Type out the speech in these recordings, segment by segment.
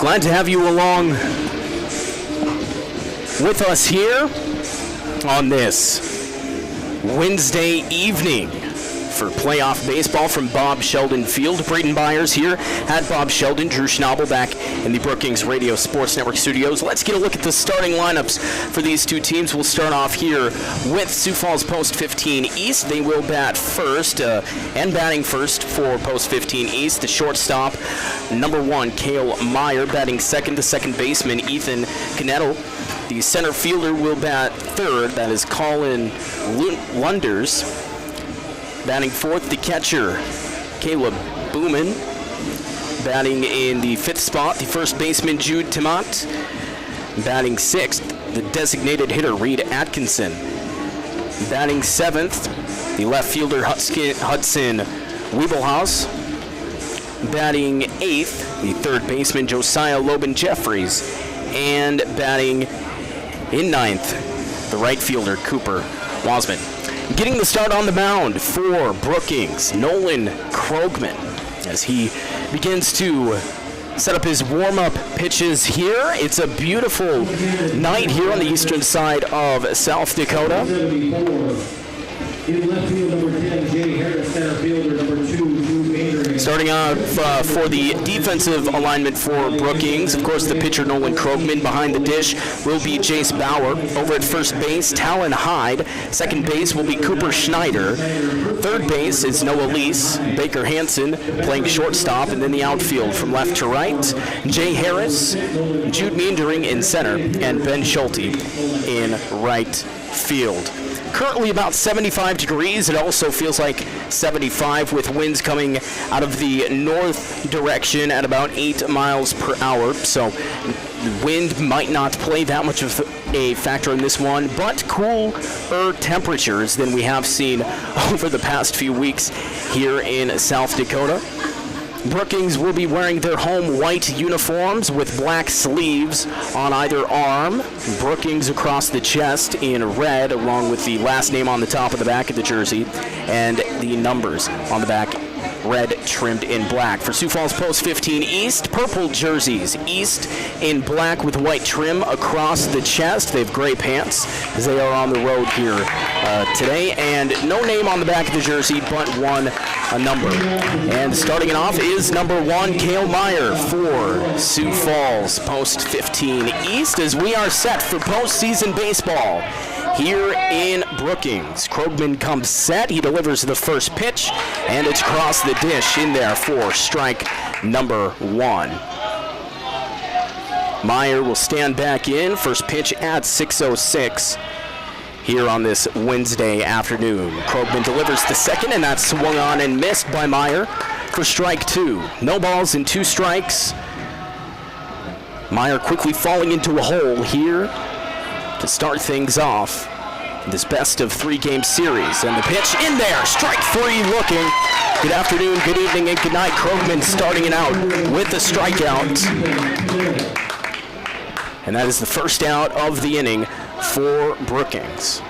Glad to have you along with us here on this Wednesday evening for playoff baseball from Bob Sheldon Field. Braden Byers here at Bob Sheldon. Drew Schnabel back in the Brookings Radio Sports Network studios. Let's get a look at the starting lineups for these two teams. We'll start off here with Sioux Falls Post 15 East. They will bat first and batting first for Post 15 East. The shortstop, number 1, Cale Meyer. Batting second, the second baseman, Ethan Knettel. The center fielder will bat third. That is Colin Lunders. Batting fourth, the catcher, Caleb Booman. Batting in the fifth spot, the first baseman, Jude Timont. Batting sixth, the designated hitter, Reed Atkinson. Batting seventh, the left fielder, Hudson Wiebelhaus. Batting eighth, the third baseman, Josiah Loban Jeffries. And batting in ninth, the right fielder, Cooper Wasman. Getting the start on the mound for Brookings, Nolan Krogman, as he begins to set up his warm-up pitches here. It's a beautiful night here on the eastern side of South Dakota. In left field, number 10, Jay Harris, center fielder, number 2, Drew Adrian. Starting out for the defensive alignment for Brookings, of course, the pitcher Nolan Krogman. Behind the dish will be Jace Bauer. Over at first base, Talon Hyde. Second base will be Cooper Schneider. Third base is Noah Lease. Baker Hansen playing shortstop, and then the outfield from left to right. Jay Harris, Jude Meendering in center, and Ben Schulte in right field. Currently about 75 degrees. It also feels like 75 with winds coming out of the north direction at about 8 miles per hour. So the wind might not play that much of a factor in this one, but cooler temperatures than we have seen over the past few weeks here in South Dakota. Brookings will be wearing their home white uniforms with black sleeves on either arm. Brookings across the chest in red, along with the last name on the top of the back of the jersey, and the numbers on the back, red trimmed in black. For Sioux Falls Post 15 East, purple jerseys, East in black with white trim across the chest. They have gray pants as they are on the road here today, and no name on the back of the jersey, but a number. And starting it off is number 1, Cale Meyer for Sioux Falls Post 15 East, as we are set for postseason baseball here in Brookings. Krogman comes set. He delivers the first pitch, and it's across the dish in there for strike number 1. Meyer will stand back in. First pitch at 6:06 here on this Wednesday afternoon. Krogman delivers the second, and that's swung on and missed by Meyer for strike 2. No balls and 2 strikes. Meyer quickly falling into a hole here to start things off this best of 3 game series. And the pitch in there, strike 3 looking. Good afternoon, good evening, and good night. Krogman starting it out with the strikeout. And that is the first out of the inning for Brookings.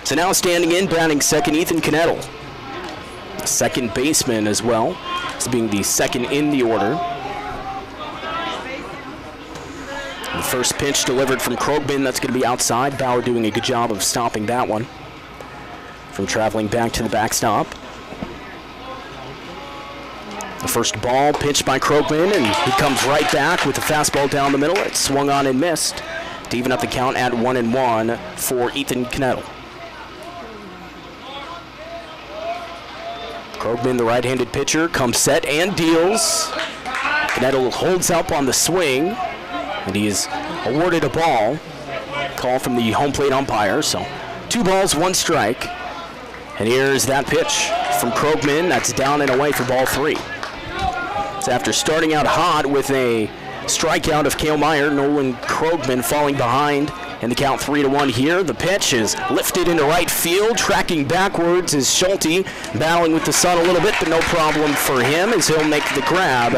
So now standing in, batting second, Ethan Knettel. Second baseman as well, as being the second in the order. The first pitch delivered from Krogman, that's going to be outside. Bauer doing a good job of stopping that one from traveling back to the backstop. The first ball pitched by Krogman, and he comes right back with the fastball down the middle. It swung on and missed to even up the count at 1-1 for Ethan Knettel. Krogman, the right-handed pitcher, comes set and deals. Knettel holds up on the swing, and he is awarded a ball. Call from the home plate umpire, so 2 balls, 1 strike. And here's that pitch from Krogman. That's down and away for ball 3. So after starting out hot with a strikeout of Cale Meyer, Nolan Krogman falling behind in the count 3-1 here. The pitch is lifted into right field. Tracking backwards is Schulte, battling with the sun a little bit, but no problem for him as he'll make the grab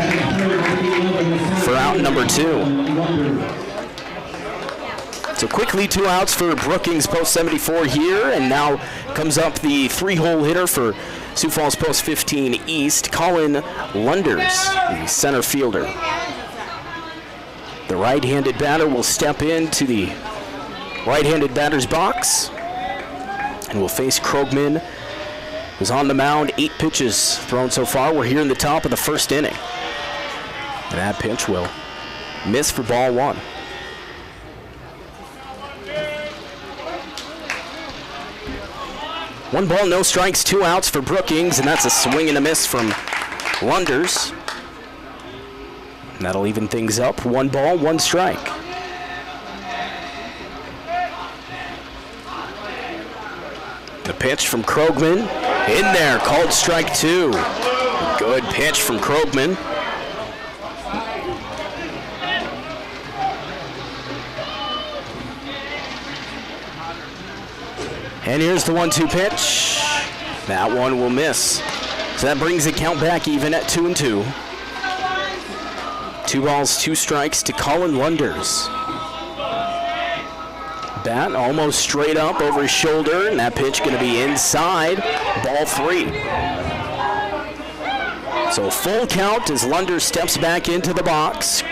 for out number 2. So quickly 2 outs for Brookings Post 74 here, and now comes up the 3-hole hitter for Sioux Falls Post 15 East, Colin Lunders, the center fielder. The right-handed batter will step into the right-handed batter's box and will face Krogman, who's on the mound. 8 pitches thrown so far. We're here in the top of the first inning. And that pitch will miss for ball 1. 1 ball, no strikes, 2 outs for Brookings, and that's a swing and a miss from Lunders. And that'll even things up. 1 ball, 1 strike. The pitch from Krogman. In there, called strike 2. Good pitch from Krogman. And here's the 1-2 pitch. That one will miss. So that brings the count back even at 2-2. 2 balls, 2 strikes to Colin Lunders. Bat almost straight up over his shoulder, and that pitch going to be inside. Ball 3. So full count as Lunders steps back into the box.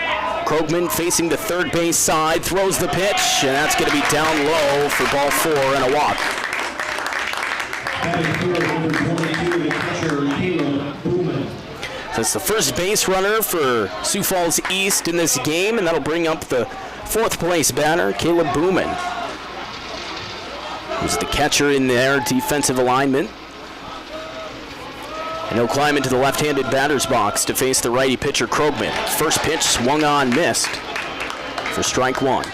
Krogman facing the third base side, throws the pitch, and that's going to be down low for ball 4 and a walk. So it's the first base runner for Sioux Falls East in this game, and that'll bring up the 4th place batter, Caleb Booman, who's the catcher in their defensive alignment. And he'll climb into the left-handed batter's box to face the righty pitcher Krogman. First pitch swung on, missed for strike 1.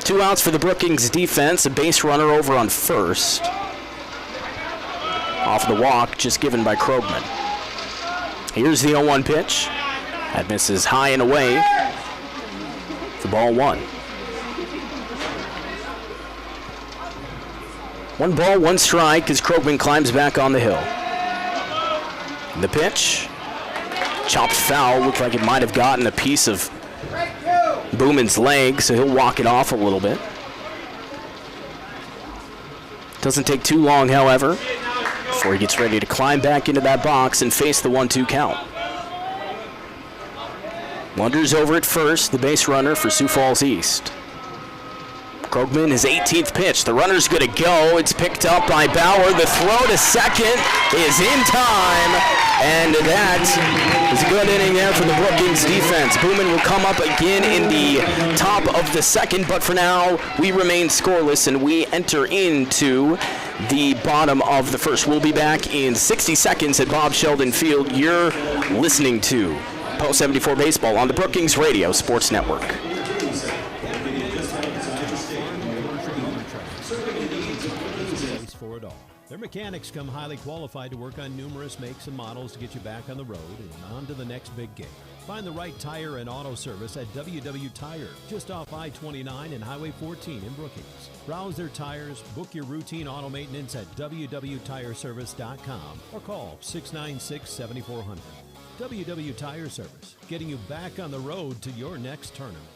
2 outs for the Brookings defense, a base runner over on first. Off the walk, just given by Krogman. Here's the 0-1 pitch. That misses high and away for ball 1. 1 ball, 1 strike as Krogman climbs back on the hill. The pitch, chopped foul, looked like it might have gotten a piece of Booman's leg, so he'll walk it off a little bit. Doesn't take too long, however, before he gets ready to climb back into that box and face the 1-2 count. Lunders over at first, the base runner for Sioux Falls East. Krogman, his 18th pitch. The runner's going to go. It's picked up by Bauer. The throw to second is in time. And that is a good inning there for the Brookings defense. Booman will come up again in the top of the second, but for now, we remain scoreless and we enter into the bottom of the first. We'll be back in 60 seconds at Bob Sheldon Field. You're listening to Post 74 Baseball on the Brookings Radio Sports Network. Their mechanics come highly qualified to work on numerous makes and models to get you back on the road and on to the next big game. Find the right tire and auto service at WW Tire, just off I-29 and Highway 14 in Brookings. Browse their tires, book your routine auto maintenance at www.tireservice.com or call 696-7400. WW Tire Service, getting you back on the road to your next tournament.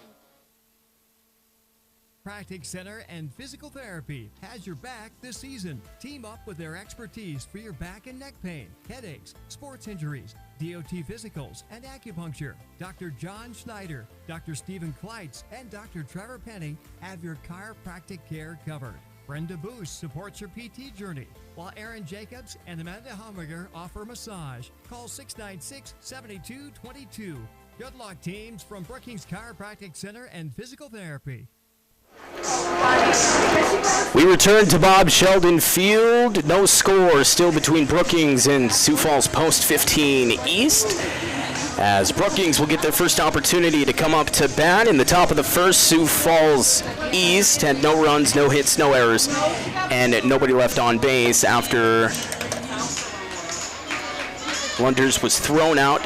Chiropractic Center and Physical Therapy has your back this season. Team up with their expertise for your back and neck pain, headaches, sports injuries, DOT physicals, and acupuncture. Dr. John Schneider, Dr. Stephen Kleitz, and Dr. Trevor Penny have your chiropractic care covered. Brenda Boost supports your PT journey, while Aaron Jacobs and Amanda Hamburger offer massage. Call 696-7222. Good luck, teams, from Brookings Chiropractic Center and Physical Therapy. We return to Bob Sheldon Field. No score still between Brookings and Sioux Falls Post 15 East, as Brookings will get their first opportunity to come up to bat in the top of the first. Sioux Falls East had no runs, no hits, no errors, and nobody left on base after Lunders was thrown out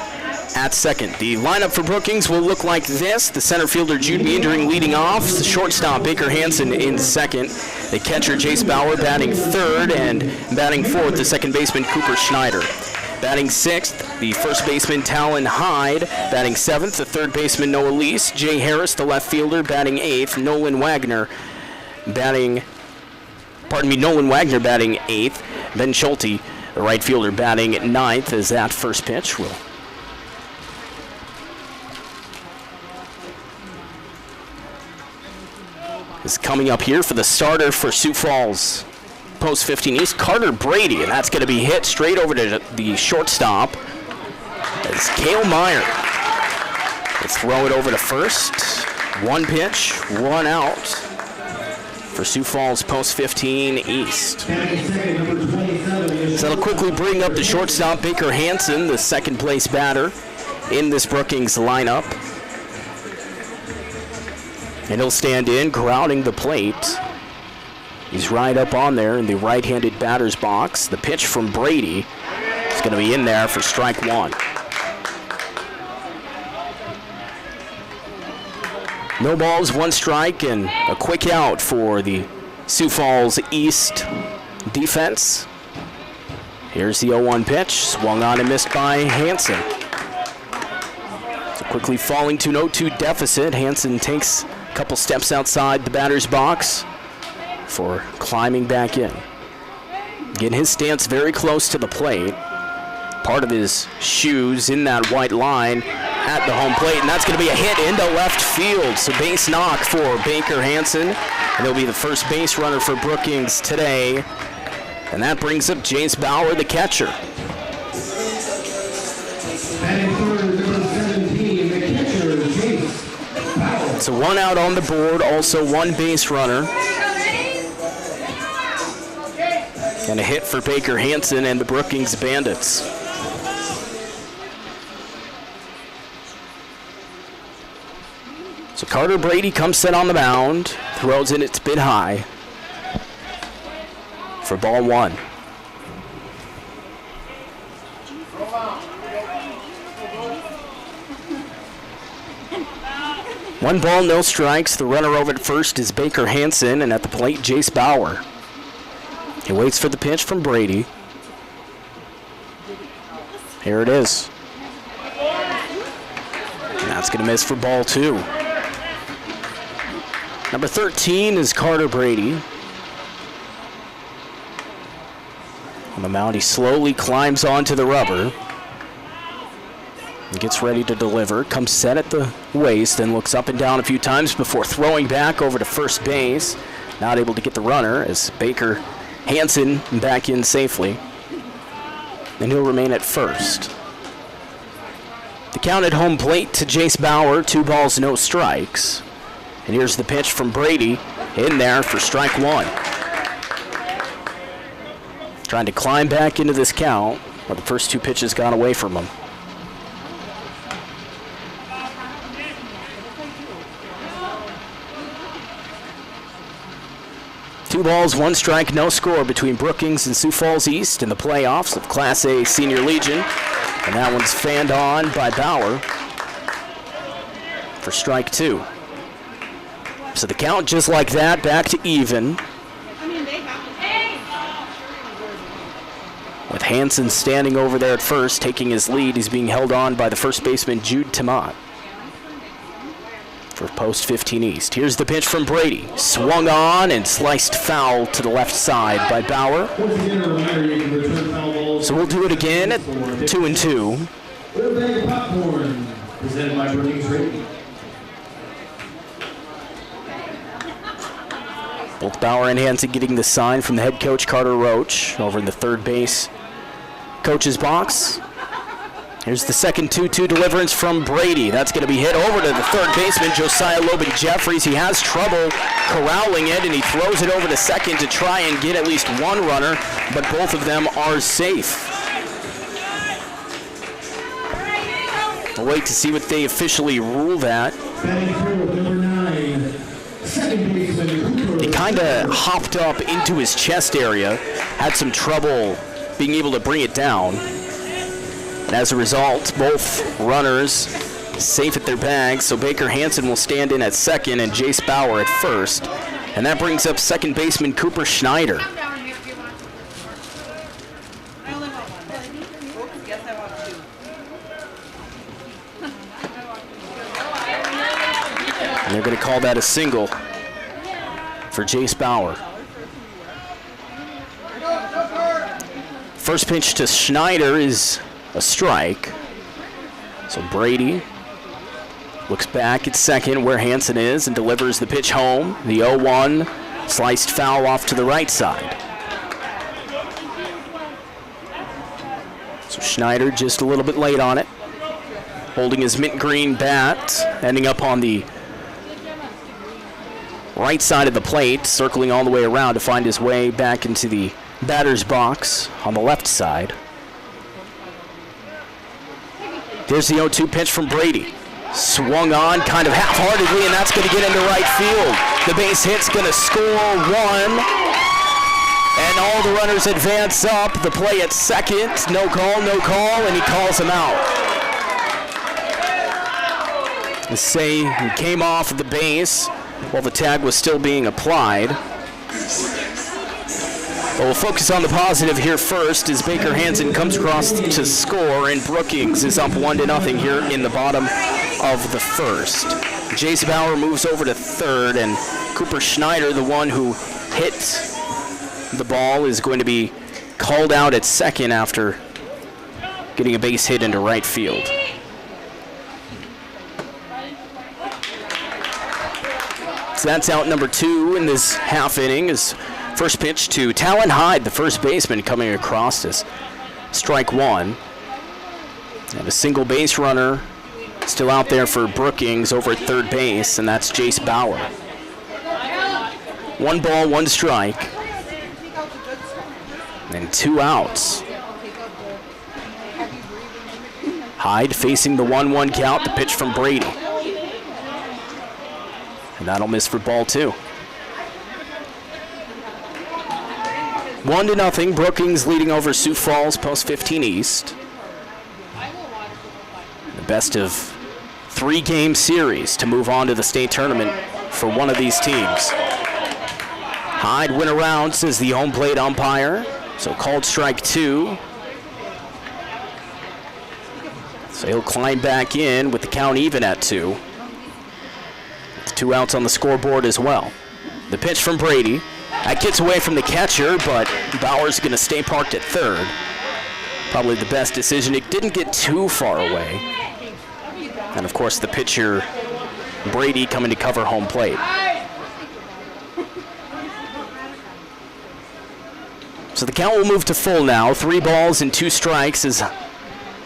at second. The lineup for Brookings will look like this. The center fielder, Jude Meandering, leading off. The shortstop, Baker Hansen, in second. The catcher, Jace Bauer, batting third. And batting fourth, the second baseman, Cooper Schneider. Batting sixth, the first baseman, Talon Hyde. Batting seventh, the third baseman, Noah Lease. Jay Harris, the left fielder, batting eighth. Nolan Wagner batting eighth. Ben Schulte, The right fielder batting at ninth as that first pitch will is coming up here for the starter for Sioux Falls. Post 15 East, Carter Brady, and that's going to be hit straight over to the shortstop. As Cale Meyer will throw it over to first. One pitch, one out for Sioux Falls post 15 East. So that'll quickly bring up the shortstop, Baker Hansen, the second place batter in this Brookings lineup. And he'll stand in, grounding the plate. He's right up on there in the right-handed batter's box. The pitch from Brady is going to be in there for strike one. No balls, one strike, and a quick out for the Sioux Falls East defense. Here's the 0-1 pitch, swung on and missed by Hansen. So quickly falling to an 0-2 deficit. Hansen takes a couple steps outside the batter's box for climbing back in. Again, his stance very close to the plate. Part of his shoes in that white line at the home plate, and that's going to be a hit into left field. So base knock for Baker Hansen, and he'll be the first base runner for Brookings today. And that brings up Jace Bauer, the catcher. Batting third, number 17, the catcher, Jace Bauer. So one out on the board, also one base runner. And a hit for Baker Hansen and the Brookings Bandits. So Carter Brady comes set on the mound, throws in its bit high for ball one. One ball, no strikes. The runner over at first is Baker Hansen, and at the plate, Jace Bauer. He waits for the pitch from Brady. Here it is. And that's going to miss for ball two. Number 13 is Carter Brady. On the mound, he slowly climbs onto the rubber. And gets ready to deliver. Comes set at the waist, then looks up and down a few times before throwing back over to first base. Not able to get the runner as Baker Hansen back in safely, and he'll remain at first. The count at home plate to Jace Bauer, 2 balls, no strikes. And here's the pitch from Brady, in there for strike one. Trying to climb back into this count, but the first 2 pitches got away from him. Two balls, one strike, no score between Brookings and Sioux Falls East in the playoffs of Class A Senior Legion. And that one's fanned on by Bauer for strike 2. So the count just like that, back to even. With Hansen standing over there at first, taking his lead. He's being held on by the first baseman, Jude Tamat, for post 15 East. Here's the pitch from Brady. Swung on and sliced foul to the left side by Bauer. So we'll do it again at 2-2. Bag of popcorn, presented by Brookings Radio. Both Bauer and Hansen getting the sign from the head coach, Carter Roach, over in the third base coach's box. Here's the second 2-2 deliverance from Brady. That's going to be hit over to the third baseman, Josiah Loban Jeffries. He has trouble corralling it, and he throws it over to second to try and get at least one runner, but both of them are safe. We'll wait to see what they officially rule that. He kind of hopped up into his chest area, had some trouble being able to bring it down. And as a result, both runners safe at their bags, so Baker Hansen will stand in at second and Jace Bauer at first. And that brings up second baseman Cooper Schneider. And they're going to call that a single for Jace Bauer. First pitch to Schneider is a strike. So Brady looks back at second where Hansen is and delivers the pitch home. The 0-1 sliced foul off to the right side. So Schneider just a little bit late on it. Holding his mint green bat, ending up on the right side of the plate, circling all the way around to find his way back into the batter's box on the left side. There's the 0-2 pitch from Brady. Swung on kind of half-heartedly, and that's going to get into right field. The base hit's going to score one, and all the runners advance up. The play at second, no call, and he calls him out. To say he came off the base while the tag was still being applied. But we'll focus on the positive here first as Baker Hansen comes across to score, and Brookings is up 1-0 here in the bottom of the first. Jace Bauer moves over to third, and Cooper Schneider, the one who hit the ball, is going to be called out at second after getting a base hit into right field. So that's out number 2 in this half inning. Is first pitch to Talon Hyde, the first baseman, coming across as strike one. And a single base runner still out there for Brookings over at third base, and that's Jace Bauer. 1 ball, 1 strike, and 2 outs. Hyde facing the 1-1 count, the pitch from Brady. And that'll miss for ball 2. 1-0, Brookings leading over Sioux Falls, post 15 East. The best of 3-game series to move on to the state tournament for one of these teams. Hyde went around, says the home plate umpire, so called strike 2. So he'll climb back in with the count even at 2. 2 outs on the scoreboard as well. The pitch from Brady. That gets away from the catcher, but Bauer's going to stay parked at third. Probably the best decision. It didn't get too far away. And, of course, the pitcher, Brady, coming to cover home plate. So the count will move to full now. 3 balls and 2 strikes as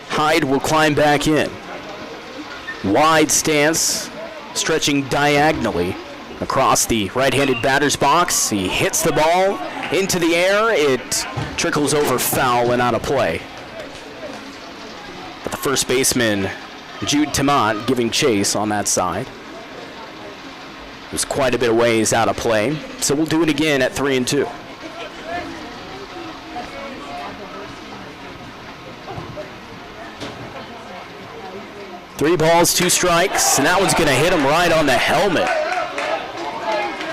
Hyde will climb back in. Wide stance, stretching diagonally across the right-handed batter's box. He hits the ball into the air. It trickles over foul and out of play. But the first baseman, Jude Tamant, giving chase on that side. It was quite a bit of ways out of play. So we'll do it again at 3-2. Three balls, 2 strikes, and that one's going to hit him right on the helmet.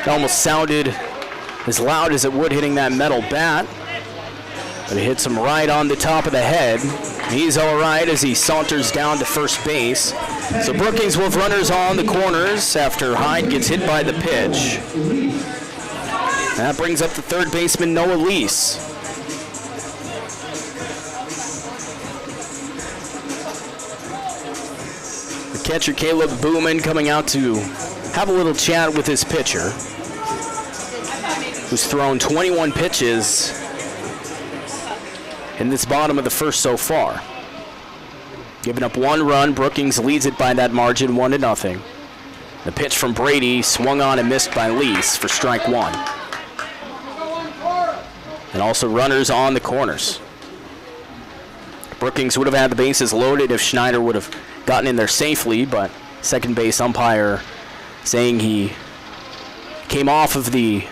It almost sounded as loud as it would hitting that metal bat, but it hits him right on the top of the head. He's all right as he saunters down to first base. So Brookings will have runners on the corners after Hyde gets hit by the pitch. That brings up the third baseman, Noah Lease. Catcher Caleb Booman coming out to have a little chat with his pitcher, who's thrown 21 pitches in this bottom of the first so far. Giving up 1 run, Brookings leads it by that margin, 1-0. The pitch from Brady swung on and missed by Lease for strike 1. And also runners on the corners. Brookings would have had the bases loaded if Schneider would have gotten in there safely, but second base umpire saying he came off of the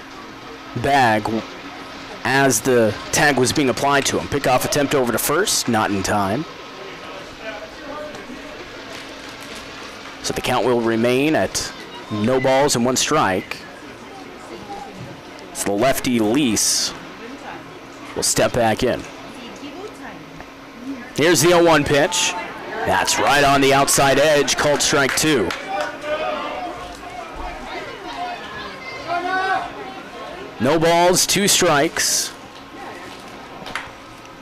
bag as the tag was being applied to him. Pickoff attempt over to first, not in time. So the count will remain at no balls and 1 strike. So the lefty Lease will step back in. Here's the 0-1 pitch. That's right on the outside edge, called strike 2. No balls, 2 strikes.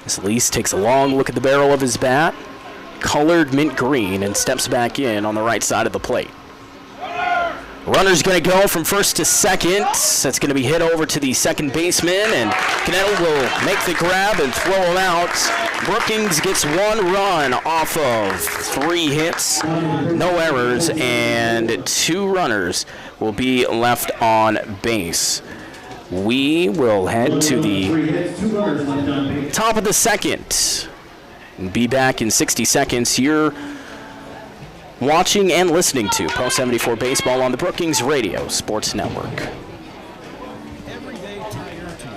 As Lease takes a long look at the barrel of his bat, colored mint green, and steps back in on the right side of the plate. Runner's going to go from first to second. That's going to be hit over to the second baseman, and Cannell will make the grab and throw him out. Brookings gets 1 run off of 3 hits, no errors, and 2 runners will be left on base. We will head to the top of the second and be back in 60 seconds. You're watching and listening to Pro 74 Baseball on the Brookings Radio Sports Network. Everyday tire to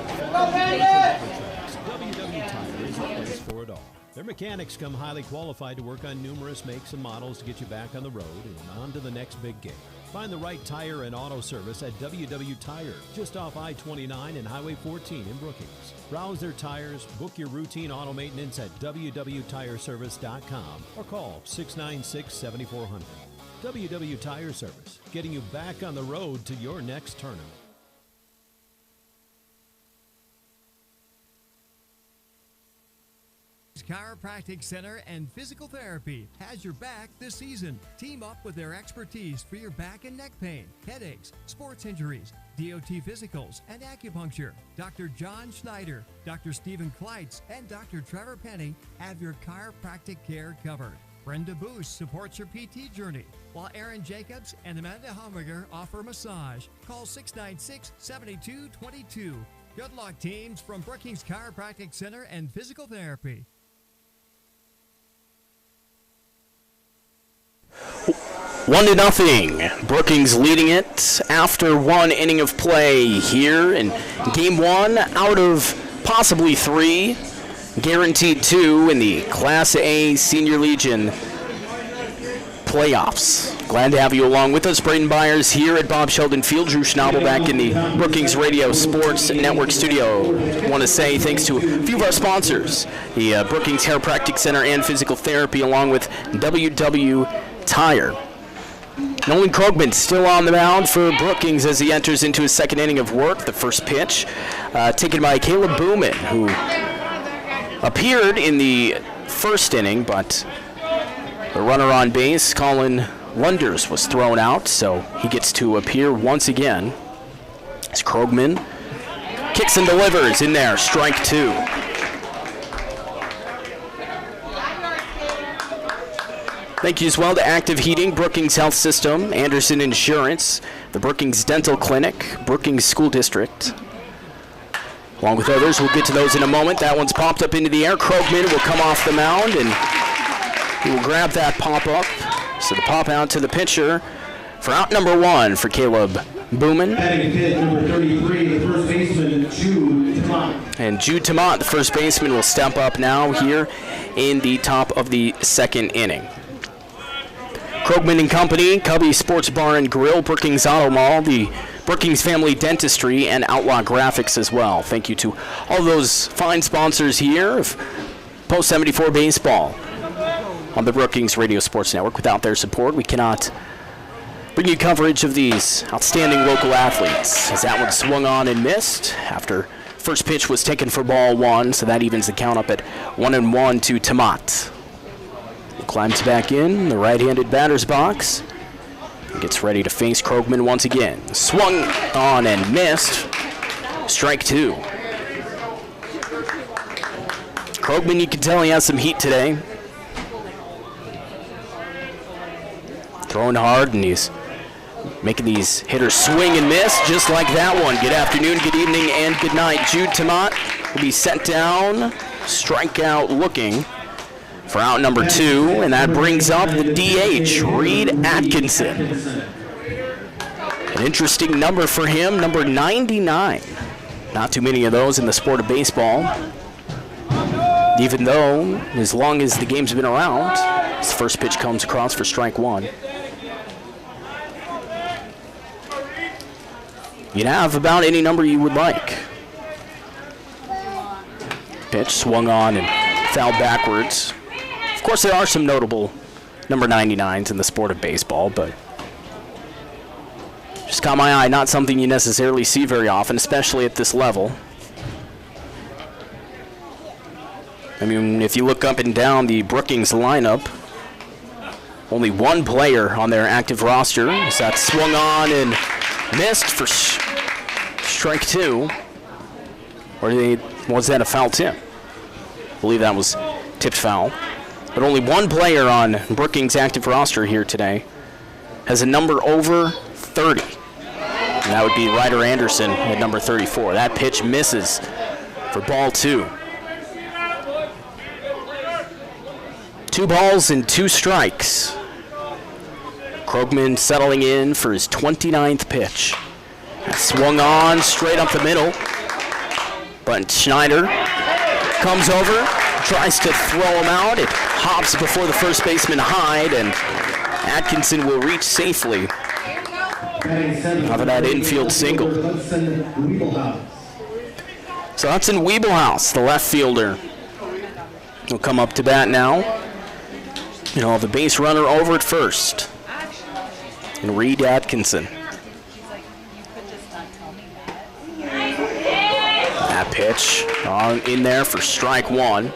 WW Tire is the place for it all. Their mechanics come highly qualified to work on numerous makes and models to get you back on the road and on to the next big game. Find the right tire and auto service at WW Tire, just off I-29 and Highway 14 in Brookings. Browse their tires, book your routine auto maintenance at www.tireservice.com or call 696-7400. WW Tire Service, getting you back on the road to your next tournament. Chiropractic Center and Physical Therapy has your back this season. Team up with their expertise for your back and neck pain, headaches, sports injuries, DOT physicals, and acupuncture. Dr. John Schneider, Dr. Stephen Kleitz, and Dr. Trevor Penny have your chiropractic care covered. Brenda Boosh supports your PT journey, while Aaron Jacobs and Amanda Homberger offer massage. Call 696-7222. Good luck, teams, from Brookings Chiropractic Center and Physical Therapy. 1-0. Brookings leading it after 1 inning of play here in Game 1 out of possibly 3. Guaranteed 2 in the Class A Senior Legion playoffs. Glad to have you along with us. Braden Byers here at Bob Sheldon Field. Drew Schnabel back in the Brookings Radio Sports Network studio. Want to say thanks to a few of our sponsors, the Brookings Chiropractic Center and Physical Therapy, along with WW Tire. Nolan Krogman still on the mound for Brookings as he enters into his second inning of work. The first pitch taken by Caleb Booman, who appeared in the first inning, but the runner on base, Colin Wonders, was thrown out, so he gets to appear once again. As Krogman kicks and delivers in there, strike 2. Thank you as well to Active Heating, Brookings Health System, Anderson Insurance, the Brookings Dental Clinic, Brookings School District, along with others. We'll get to those in a moment. That one's popped up into the air. Krogman will come off the mound, and he will grab that pop-up. So the pop out to the pitcher for out number 1 for Caleb Booman. Batting fifth, number 33, the first baseman, Jude Tamont. And Jude Tamont, the first baseman, will step up now here in the top of the second inning. Krogman and Company, Cubby Sports Bar and Grill, Brookings Auto Mall, the Brookings Family Dentistry, and Outlaw Graphics as well. Thank you to all those fine sponsors here of Post 74 Baseball on the Brookings Radio Sports Network. Without their support, we cannot bring you coverage of these outstanding local athletes. As that one swung on and missed after first pitch was taken for ball 1, so that evens the count up at 1-1 to Tamont. Climbs back in the right-handed batter's box. Gets ready to face Krogman once again. Swung on and missed. Strike 2. Krogman, you can tell he has some heat today. Throwing hard, and he's making these hitters swing and miss just like that one. Good afternoon, good evening, and good night. Jude Tamont will be sent down, strikeout looking for out number 2, and that brings up the DH, Reed Atkinson. An interesting number for him, number 99. Not too many of those in the sport of baseball. Even though, as long as the game's been around, his first pitch comes across for strike 1. You'd have about any number you would like. Pitch swung on and fouled backwards. Of course, there are some notable number 99s in the sport of baseball, but just caught my eye. Not something you necessarily see very often, especially at this level. I mean, if you look up and down the Brookings lineup, only one player on their active roster is that swung on and missed for strike 2. Or was that a foul tip? I believe that was tipped foul. But only one player on Brookings' active roster here today has a number over 30. And that would be Ryder Anderson at number 34. That pitch misses for ball 2. 2 balls and 2 strikes. Krogman settling in for his 29th pitch. Swung on straight up the middle. But Schneider comes over, tries to throw him out. It hops before the first baseman Hyde, and Atkinson will reach safely off of that infield single. So Hudson Wiebelhaus, the left fielder, will come up to bat now. And he'll have the base runner over at first. And Reed Atkinson. That pitch in there for strike 1.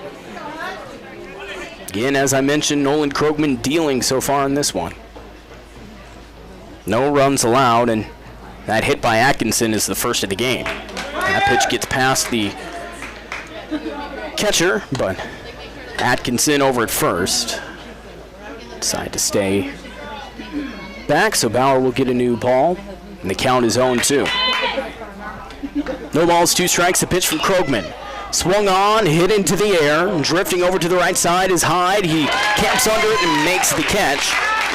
Again, as I mentioned, Nolan Krogman dealing so far in this one. No runs allowed, and that hit by Atkinson is the first of the game. That pitch gets past the catcher, but Atkinson over at first. Decide to stay back, so Bauer will get a new ball, and the count is 0-2. No balls, 2 strikes. The pitch from Krogman. Swung on, hit into the air, and drifting over to the right side is Hyde. He camps under it and makes the catch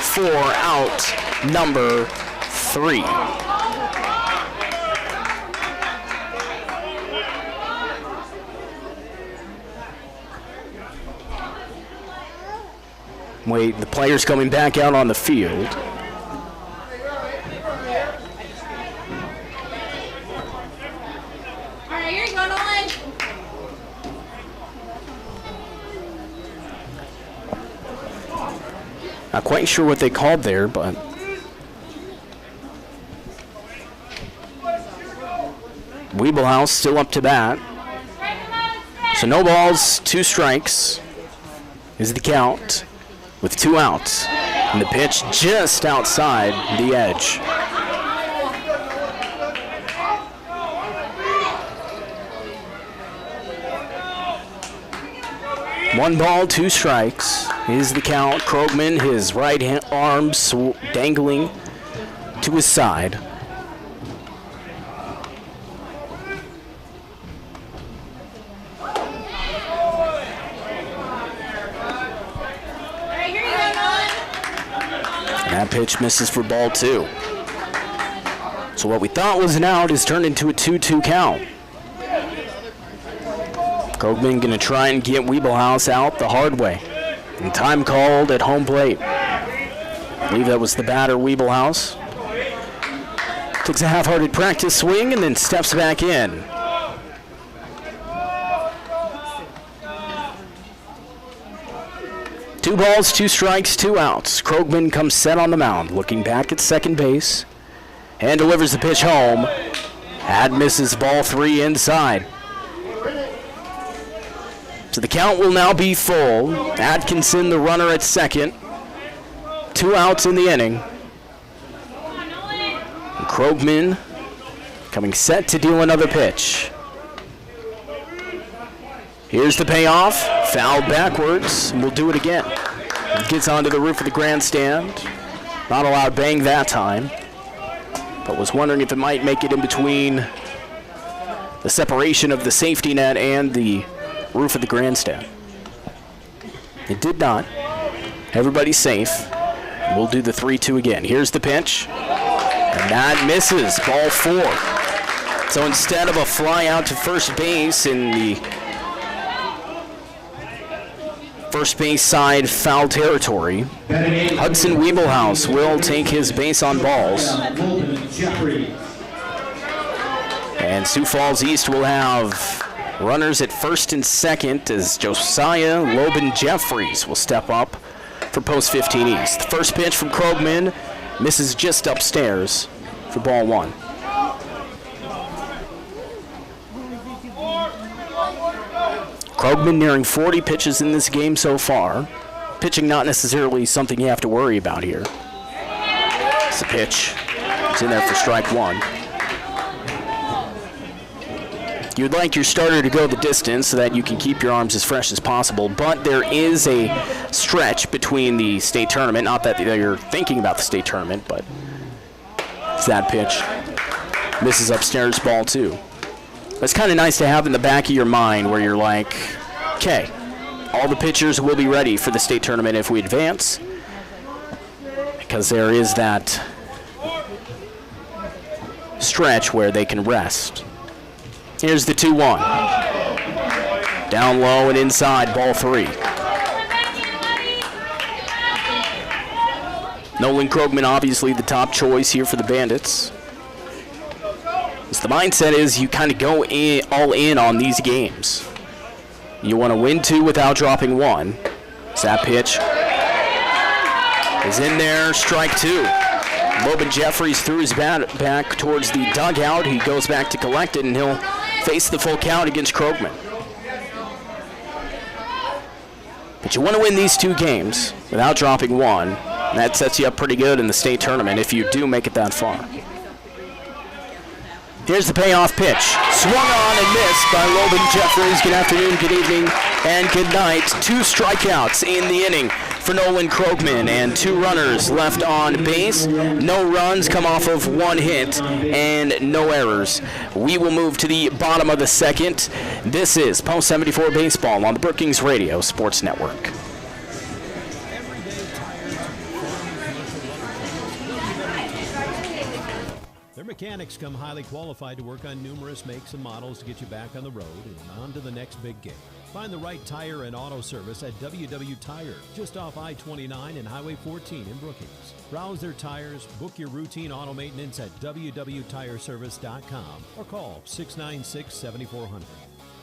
for out number 3. Wait, the player's coming back out on the field. Not quite sure what they called there, but Wiebelhaus still up to bat. So no balls, 2 strikes is the count with 2 outs. And the pitch just outside the edge. One ball, 2 strikes is the count. Krogman, his right arm dangling to his side. And that pitch misses for ball 2. So what we thought was an out is turned into a 2-2 count. Krogman going to try and get Wiebelhaus out the hard way. And time called at home plate. I believe that was the batter, Wiebelhaus. Takes a half-hearted practice swing and then steps back in. Two balls, 2 strikes, 2 outs. Krogman comes set on the mound, looking back at second base, and delivers the pitch home. That misses ball 3 inside. So the count will now be full. Atkinson, the runner at second. 2 outs in the inning. And Krogman coming set to deal another pitch. Here's the payoff. Fouled backwards, and we'll do it again. It gets onto the roof of the grandstand. Not allowed bang that time. But was wondering if it might make it in between the separation of the safety net and the roof of the grandstand. It did not. Everybody's safe. We'll do the 3-2 again. Here's the pitch. And that misses. Ball 4. So instead of a fly out to first base in the first base side foul territory, Hudson Wiebelhaus will take his base on balls. And Sioux Falls East will have runners at first and second as Josiah Loban Jeffries will step up for post 15 East. The first pitch from Krogman misses just upstairs for ball 1. Krogman nearing 40 pitches in this game so far. Pitching not necessarily something you have to worry about here. It's a pitch. It's in there for strike one. You'd like your starter to go the distance so that you can keep your arms as fresh as possible, but there is a stretch between the state tournament. Not that you're thinking about the state tournament, but it's that pitch. Misses upstairs, ball two. It's kind of nice to have in the back of your mind where you're like, okay, all the pitchers will be ready for the state tournament if we advance, because there is that stretch where they can rest. Here's the 2-1. Down low and inside, ball three. Nolan Krogman, obviously the top choice here for the Bandits. As the mindset is you kind of go all in on these games. You want to win two without dropping one. As that pitch is in there, strike two. Logan Jeffries threw his bat back towards the dugout. He goes back to collect it, and he'll face the full count against Krogman. But you want to win these two games without dropping one. And that sets you up pretty good in the state tournament if you do make it that far. Here's the payoff pitch. Swung on and missed by Logan Jeffries. Good afternoon, good evening, and good night. Two strikeouts in the inning for Nolan Krogman, and two runners left on base. No runs come off of one hit, and no errors. We will move to the bottom of the second. This is Post 74 Baseball on the Brookings Radio Sports Network. Their mechanics come highly qualified to work on numerous makes and models to get you back on the road and on to the next big game. Find the right tire and auto service at WW Tire, just off I-29 and Highway 14 in Brookings. Browse their tires, book your routine auto maintenance at www.tireservice.com or call 696-7400.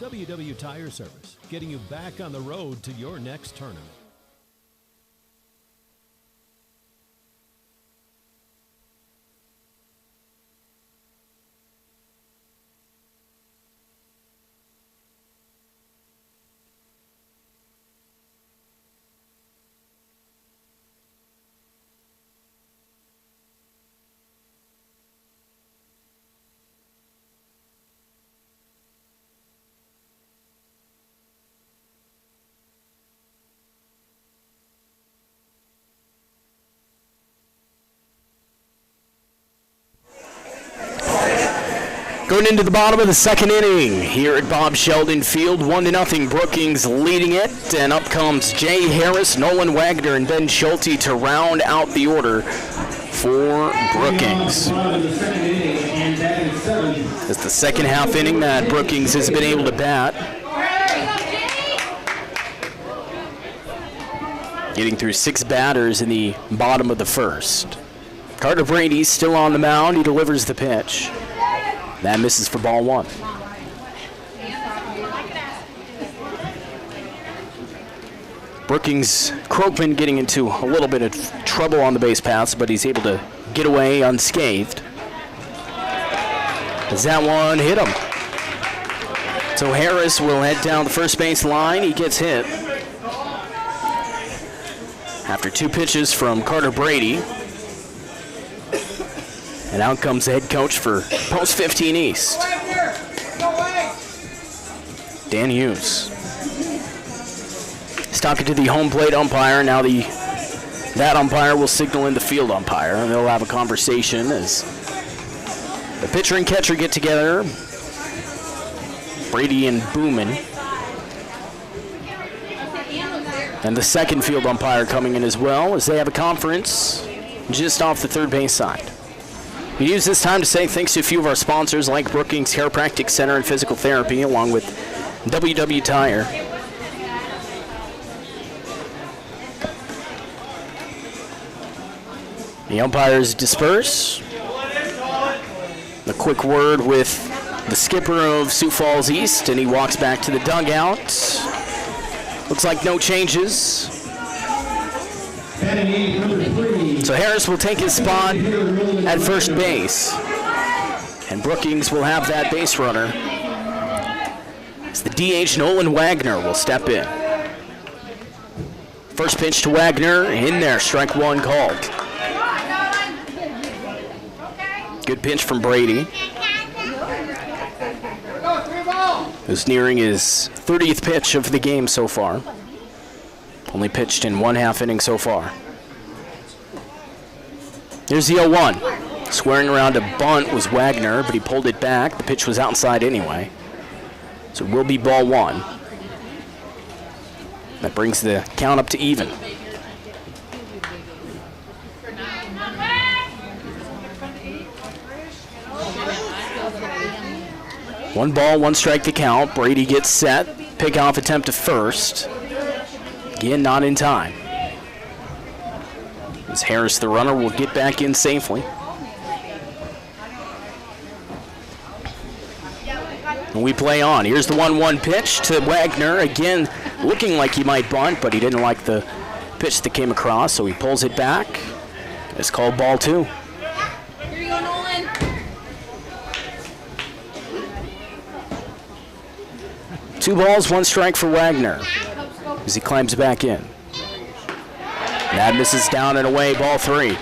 WW Tire Service, getting you back on the road to your next tournament. Going into the bottom of the second inning here at Bob Sheldon Field, 1-0 Brookings leading it, and up comes Jay Harris, Nolan Wagner, and Ben Schulte to round out the order for Brookings. It's the second half inning that Brookings has been able to bat. Getting through 6 batters in the bottom of the first. Carter Brady's still on the mound. He delivers the pitch. That misses for ball one. Brookings, Krogman getting into a little bit of trouble on the base paths, but he's able to get away unscathed. As that one hit him. So Harris will head down the first base line. He gets hit after 2 pitches from Carter Brady. And out comes the head coach for Post 15 East, Dan Hughes. He's talking to the home plate umpire. Now that umpire will signal in the field umpire, and they'll have a conversation as the pitcher and catcher get together. Brady and Booman. And the second field umpire coming in as well as they have a conference just off the third base side. We use this time to say thanks to a few of our sponsors like Brookings Chiropractic Center and Physical Therapy, along with WW Tire. The umpires disperse. A quick word with the skipper of Sioux Falls East, and he walks back to the dugout. Looks like no changes. So Harris will take his spot at first base, and Brookings will have that base runner As the DH Nolan Wagner will step in. First pitch to Wagner, in there, strike one called. Good pitch from Brady. Who's nearing his 30th pitch of the game so far. Only pitched in 1/2 inning so far. Here's the 0-1. Squaring around a bunt was Wagner, but he pulled it back. The pitch was outside anyway. So it will be ball one. That brings the count up to even. One ball, one strike to count. Brady gets set. Pickoff attempt to first. Again, not in time. As Harris, the runner, will get back in safely. And we play on. Here's the 1-1 pitch to Wagner. Again, looking like he might bunt, but he didn't like the pitch that came across, so he pulls it back. It's called ball two. Here you go, Nolan. 2 balls, 1 strike for Wagner as he climbs back in. That misses down and away, ball 3.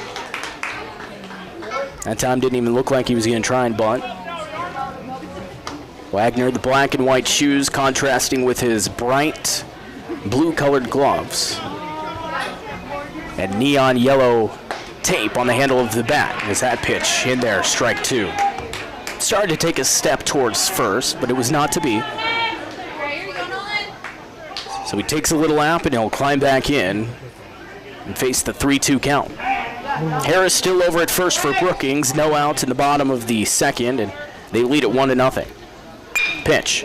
That time didn't even look like he was going to try and bunt. Wagner, the black and white shoes contrasting with his bright blue-colored gloves. And neon yellow tape on the handle of the bat as that pitch in there, strike 2. Started to take a step towards first, but it was not to be. So he takes a little lap and he'll climb back in and face the 3-2 count. Harris still over at first for Brookings. No outs in the bottom of the second, and they lead at 1-0. Pitch.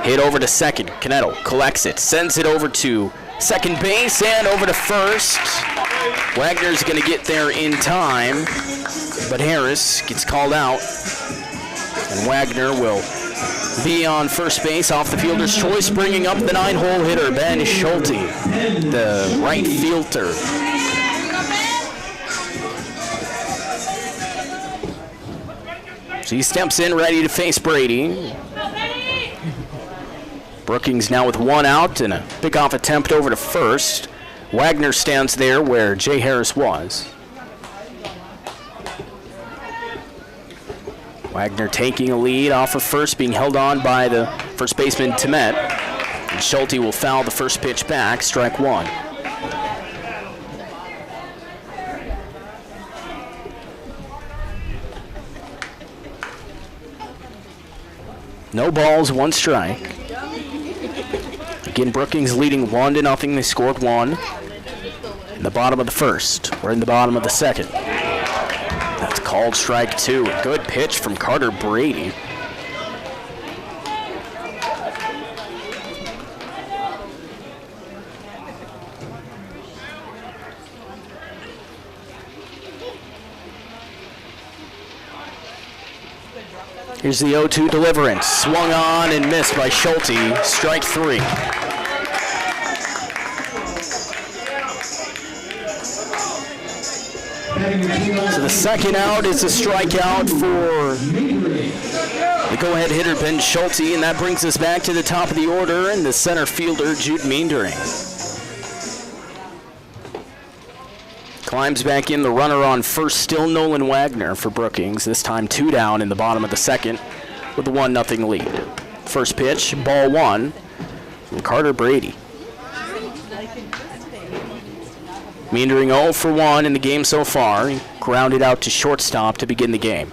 Hit over to second. Canetto collects it, sends it over to second base and over to first. Wagner's going to get there in time, but Harris gets called out, and Wagner will be on first base off the fielder's choice, bringing up the 9-hole hitter, Ben Schulte, the right fielder. So he steps in ready to face Brady. Brookings now with 1 out and a pickoff attempt over to first. Wagner stands there where Jay Harris was. Wagner taking a lead off of first, being held on by the first baseman Temet. And Schulte will foul the first pitch back, strike 1. No balls, 1 strike. Again, Brookings leading 1-0. They scored 1 in the bottom of the first. We're in the bottom of the second. That's called strike 2. A good pitch from Carter Brady. Here's the 0-2 deliverance. Swung on and missed by Schulte. Strike 3. So the second out is a strikeout for the go-ahead hitter, Ben Schulte, and that brings us back to the top of the order and the center fielder, Jude Meendering. Climbs back in, the runner on first, still Nolan Wagner for Brookings, this time 2 down in the bottom of the second with a 1-0 lead. First pitch, ball 1 from Carter Brady. Meendering 0 for 1 in the game so far. He grounded out to shortstop to begin the game.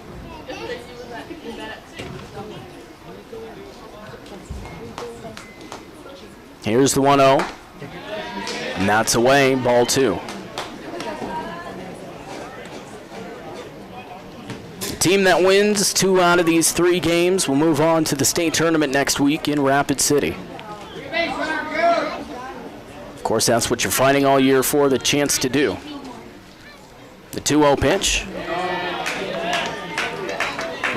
Here's the 1-0. And that's away, ball 2. The team that wins 2 out of these 3 games will move on to the state tournament next week in Rapid City. Of course, that's what you're fighting all year for, the chance to do. The 2-0 pitch.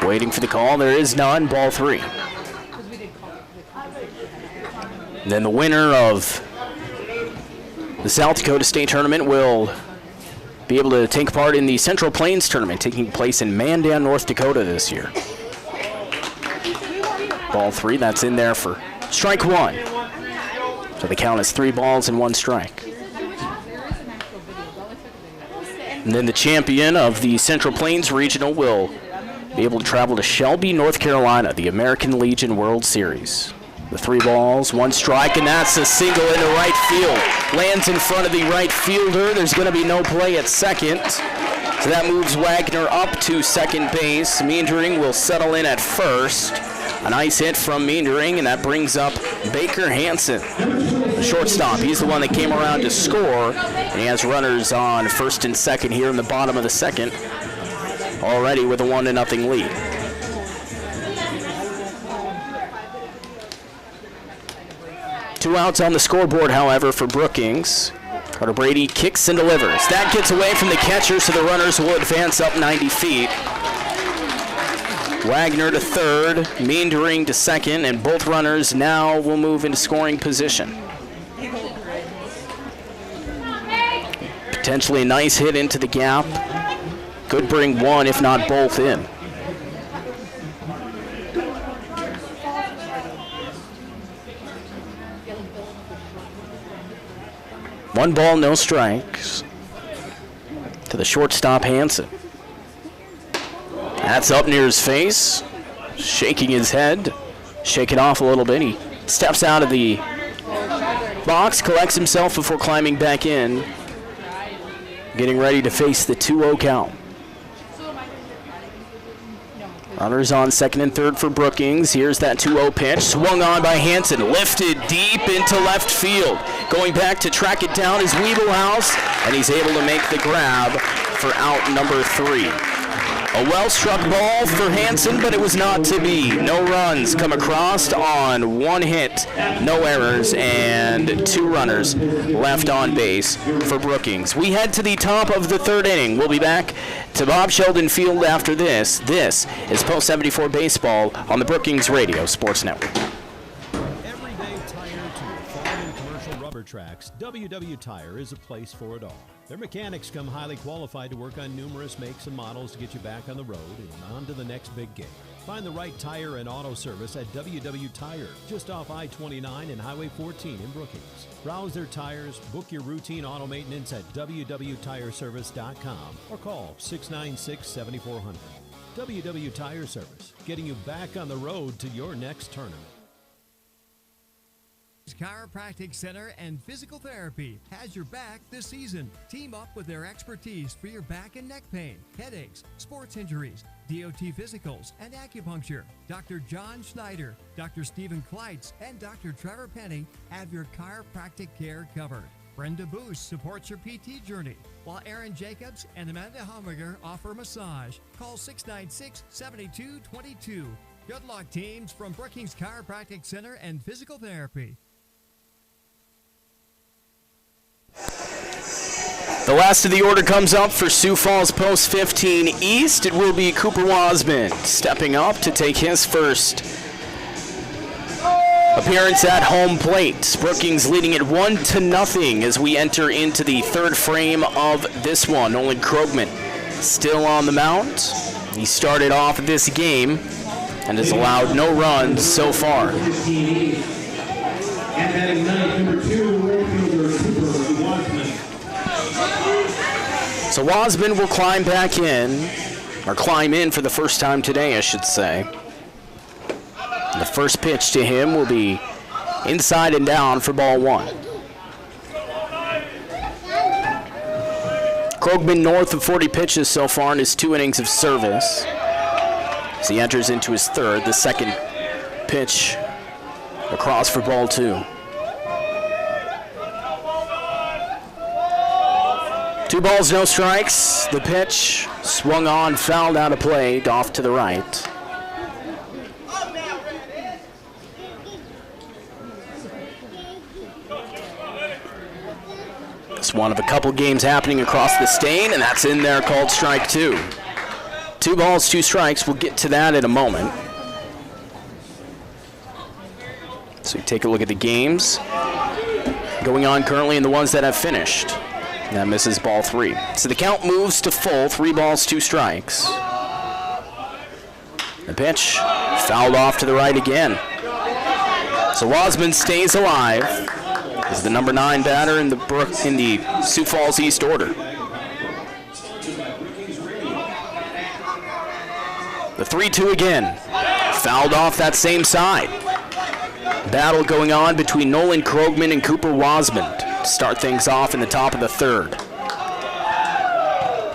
Waiting for the call. There is none. Ball 3. And then the winner of the South Dakota State Tournament will be able to take part in the Central Plains Tournament taking place in Mandan, North Dakota this year. Ball 3. That's in there for Strike one. So the count is 3 balls and 1 strike. And then the champion of the Central Plains Regional will be able to travel to Shelby, North Carolina, the American Legion World Series. The 3 balls, 1 strike, and that's a single into right field. Lands in front of the right fielder. There's going to be no play at second. So that moves Wagner up to second base. Meendering will settle in at first. A nice hit from Meendering, and that brings up Baker Hansen, the shortstop. He's the one that came around to score, and he has runners on first and second here in the bottom of the second, already with a 1-0 lead. Two outs on the scoreboard, however, for Brookings. Carter Brady kicks and delivers. That gets away from the catcher, so the runners will advance up 90 feet. Wagner to third, Meendering to second, and both runners now will move into scoring position. Potentially a nice hit into the gap. Could bring one, if not both, in. One ball, no strikes to the shortstop, Hansen. That's up near his face, shaking his head, shake it off a little bit. He steps out of the box, collects himself before climbing back in, getting ready to face the 2-0 count. Runners on second and third for Brookings. Here's that 2-0 pitch, swung on by Hansen, lifted deep into left field. Going back to track it down is Weebelhaus, and he's able to make the grab for out number 3. A well-struck ball for Hansen, but it was not to be. No runs come across on 1 hit, no errors, and 2 runners left on base for Brookings. We head to the top of the 3rd inning. We'll be back to Bob Sheldon Field after this. This is Post 74 Baseball on the Brookings Radio Sports Network. Everyday tire to your farm and commercial rubber tracks, WW Tire is a place for it all. Their mechanics come highly qualified to work on numerous makes and models to get you back on the road and on to the next big game. Find the right tire and auto service at WW Tire, just off I-29 and Highway 14 in Brookings. Browse their tires, book your routine auto maintenance at www.tireservice.com or call 696-7400. WW Tire Service, getting you back on the road to your next tournament. Chiropractic Center and Physical Therapy has your back this season. Team up with their expertise for your back and neck pain, headaches, sports injuries, DOT physicals, and acupuncture. Dr. John Schneider, Dr. Stephen Kleitz, and Dr. Trevor Penny have your chiropractic care covered. Brenda Booth supports your PT journey, while Aaron Jacobs and Amanda Hommiger offer massage. Call 696-7222. Good luck, teams, from Brookings Chiropractic Center and Physical Therapy. The last of the order comes up for Sioux Falls Post 15 East. It will be Cooper Wasman stepping up to take his first appearance at home plate. Brookings leading it 1-0 as we enter into the 3rd frame of this one. Nolan Krogman still on the mound. He started off this game and has allowed no runs so far. And batting ninth, number 2, outfielder Cooper Wasman. So Wasman will climb back in, or climb in for the first time today, I should say. The first pitch to him will be inside and down for ball 1. Krogman north of 40 pitches so far in his 2 innings of service. As he enters into his 3rd, the second pitch across for ball 2. 2 balls, no strikes. The pitch swung on, fouled out of play, off to the right. It's one of a couple games happening across the state, and that's in there, called strike 2. 2 balls, 2 strikes. We'll get to that in a moment. So we take a look at the games going on currently and the ones that have finished. That misses ball 3. So the count moves to full, 3 balls, 2 strikes. The pitch fouled off to the right again. So Wasman stays alive as the number 9 batter in the Sioux Falls East order. The 3-2 again, fouled off that same side. Battle going on between Nolan Krogman and Cooper Wasman to start things off in the top of the 3rd.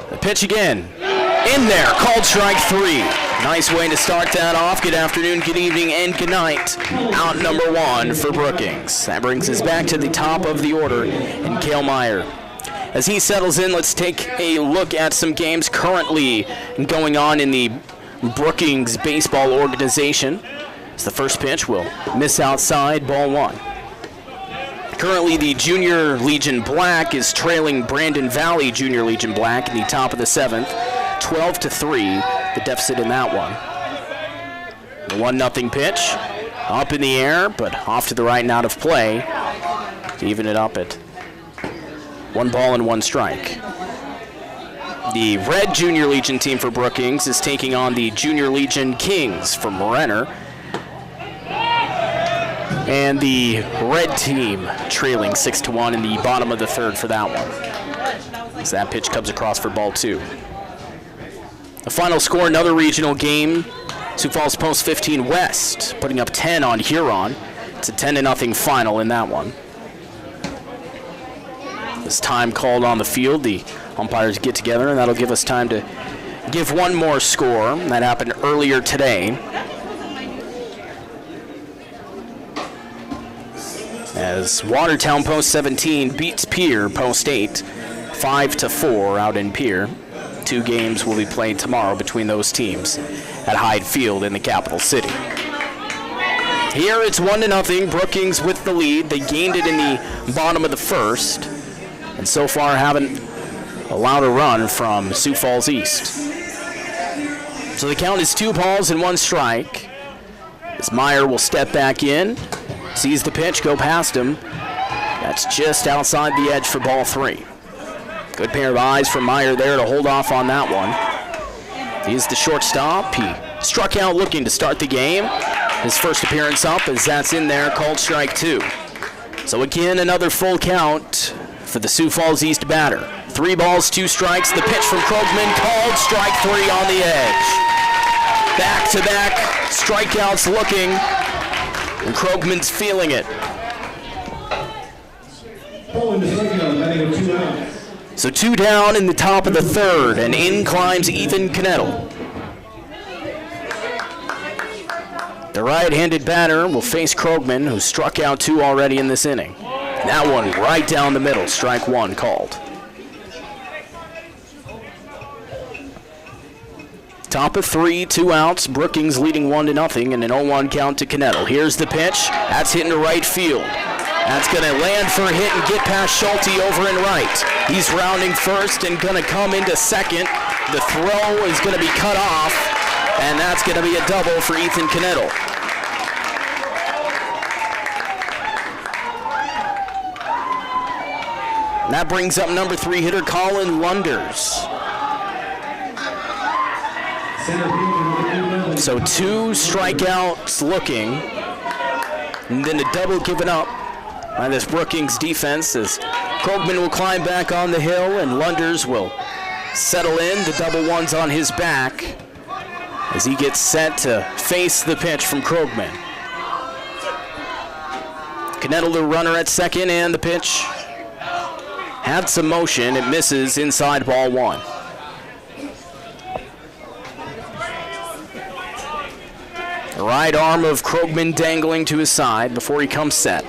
The pitch again, in there, called strike 3. Nice way to start that off. Good afternoon, good evening, and good night. Out number 1 for Brookings. That brings us back to the top of the order in Cale Meyer. As he settles in, let's take a look at some games currently going on in the Brookings baseball organization. As the first pitch will miss outside, ball 1. Currently, the Junior Legion Black is trailing Brandon Valley Junior Legion Black in the top of the 7th, 12-3. The deficit in that one. The 1-0 pitch, up in the air, but off to the right and out of play to even it up at 1 ball and 1 strike. The red Junior Legion team for Brookings is taking on the Junior Legion Kings from Renner. And the red team trailing 6-1 in the bottom of the 3rd for that one. As that pitch comes across for ball 2. The final score, another regional game. Sioux Falls Post 15 West putting up 10 on Huron. It's a 10-0 final in that one. This time called on the field, the umpires get together, and that'll give us time to give one more score. That happened earlier today. As Watertown Post 17 beats Pierre Post 8, 5-4 out in Pierre. 2 games will be played tomorrow between those teams at Hyde Field in the capital city. Here it's 1-0, Brookings with the lead. They gained it in the bottom of the 1st, and so far haven't allowed a run from Sioux Falls East. So the count is 2 balls and 1 strike. As Meyer will step back in, sees the pitch, go past him. That's just outside the edge for ball 3. Good pair of eyes from Meyer there to hold off on that one. He's the shortstop. He struck out looking to start the game. His first appearance up as that's in there, called strike 2. So again, another full count for the Sioux Falls East batter. 3 balls, 2 strikes. The pitch from Krogman, called strike 3 on the edge. Back-to-back strikeouts looking, and Krogman's feeling it. So 2 down in the top of the 3rd, and in climbs Ethan Knettel. The right-handed batter will face Krogman, who struck out 2 already in this inning. That one right down the middle, strike 1 called. Top of 3, 2 outs, Brookings leading 1-0, and an 0-1 count to Knettel. Here's the pitch, that's hitting to right field. That's going to land for a hit and get past Schulte over and right. He's rounding first and going to come into second. The throw is going to be cut off, and that's going to be a double for Ethan Knettel. And that brings up number 3 hitter Colin Lunders. So 2 strikeouts looking, and then a double given up by this Brookings defense as Krogman will climb back on the hill and Lunders will settle in. The double one's on his back as he gets set to face the pitch from Krogman. Knettel, the runner at second, and the pitch had some motion. It misses inside ball 1. The right arm of Krogman dangling to his side before he comes set,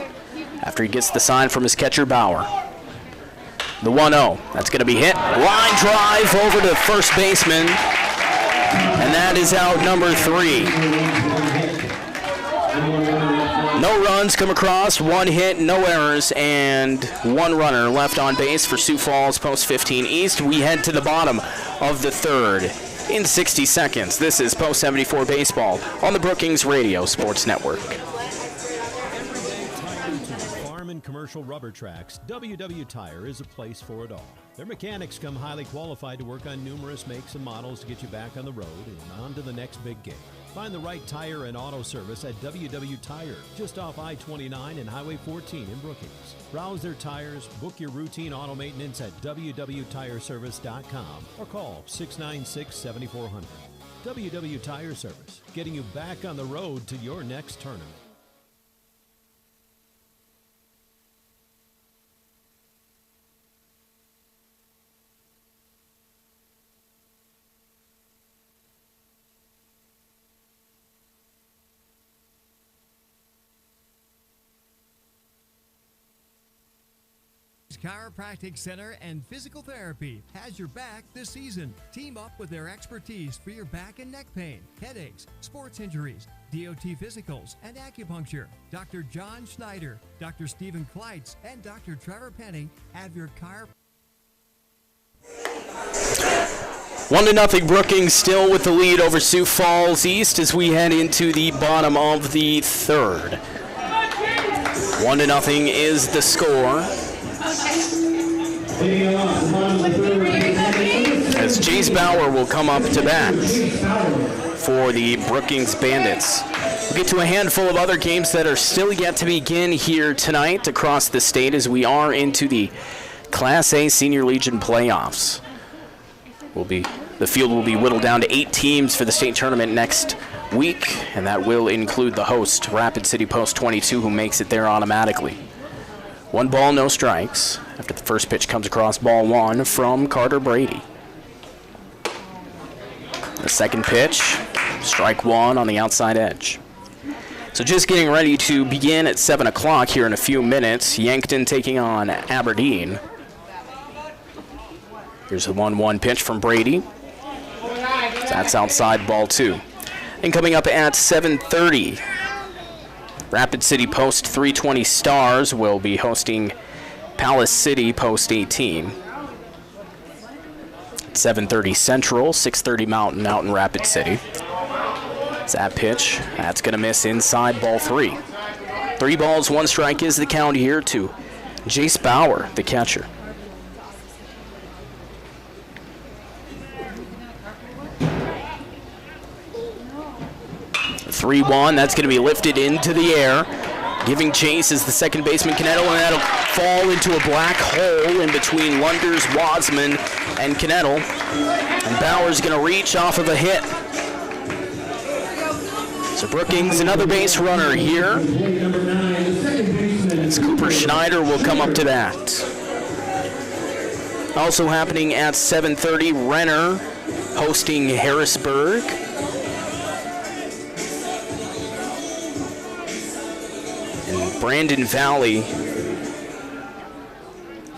after he gets the sign from his catcher Bauer. The 1-0, that's going to be hit. Line drive over to first baseman, and that is out number 3. No runs come across, 1 hit, no errors, and 1 runner left on base for Sioux Falls Post 15 East. We head to the bottom of the 3rd in 60 seconds. This is Post 74 Baseball on the Brookings Radio Sports Network. Farm and commercial commercial rubber tracks, WW Tire is a place for it all. Their mechanics come highly qualified to work on numerous makes and models to get you back on the road and on to the next big game. Find the right tire and auto service at WW Tire, just off I-29 and Highway 14 in Brookings. Browse their tires, book your routine auto maintenance at www.tireservice.com or call 696-7400. WW Tire Service, getting you back on the road to your next tournament. Chiropractic Center and Physical Therapy has your back this season. Team up with their expertise for your back and neck pain, headaches, sports injuries, DOT physicals, and acupuncture. Dr. John Schneider, Dr. Stephen Kleitz, and Dr. Trevor Penning have your 1-0 Brookings still with the lead over Sioux Falls East as we head into the bottom of the third. 1-0 is the score. As Jace Bauer will come up to bat for the Brookings Bandits. We'll get to a handful of other games that are still yet to begin here tonight across the state as we are into the Class A Senior Legion playoffs. The field will be whittled down to 8 teams for the state tournament next week, and that will include the host, Rapid City Post 22, who makes it there automatically. 1 ball, no strikes, after the first pitch comes across ball 1 from Carter Brady. The second pitch, strike 1 on the outside edge. So just getting ready to begin at 7 o'clock here in a few minutes. Yankton taking on Aberdeen. Here's the 1-1 pitch from Brady. That's outside, ball 2. And coming up at 7:30, Rapid City Post 320 Stars will be hosting Palace City Post 18. At 7:30 Central, 6:30 Mountain out in Rapid City. It's that pitch. That's going to miss inside, ball 3. 3 balls, 1 strike is the count here to Jace Bauer, the catcher. 3-1, that's going to be lifted into the air. Giving chase is the second baseman, Canetto, and that'll fall into a black hole in between Lunders, Wasman, and Canetto. And Bauer's going to reach off of a hit. So Brookings, another base runner here. As Cooper Schneider will come up to bat. Also happening at 7:30, Renner hosting Harrisburg. Brandon Valley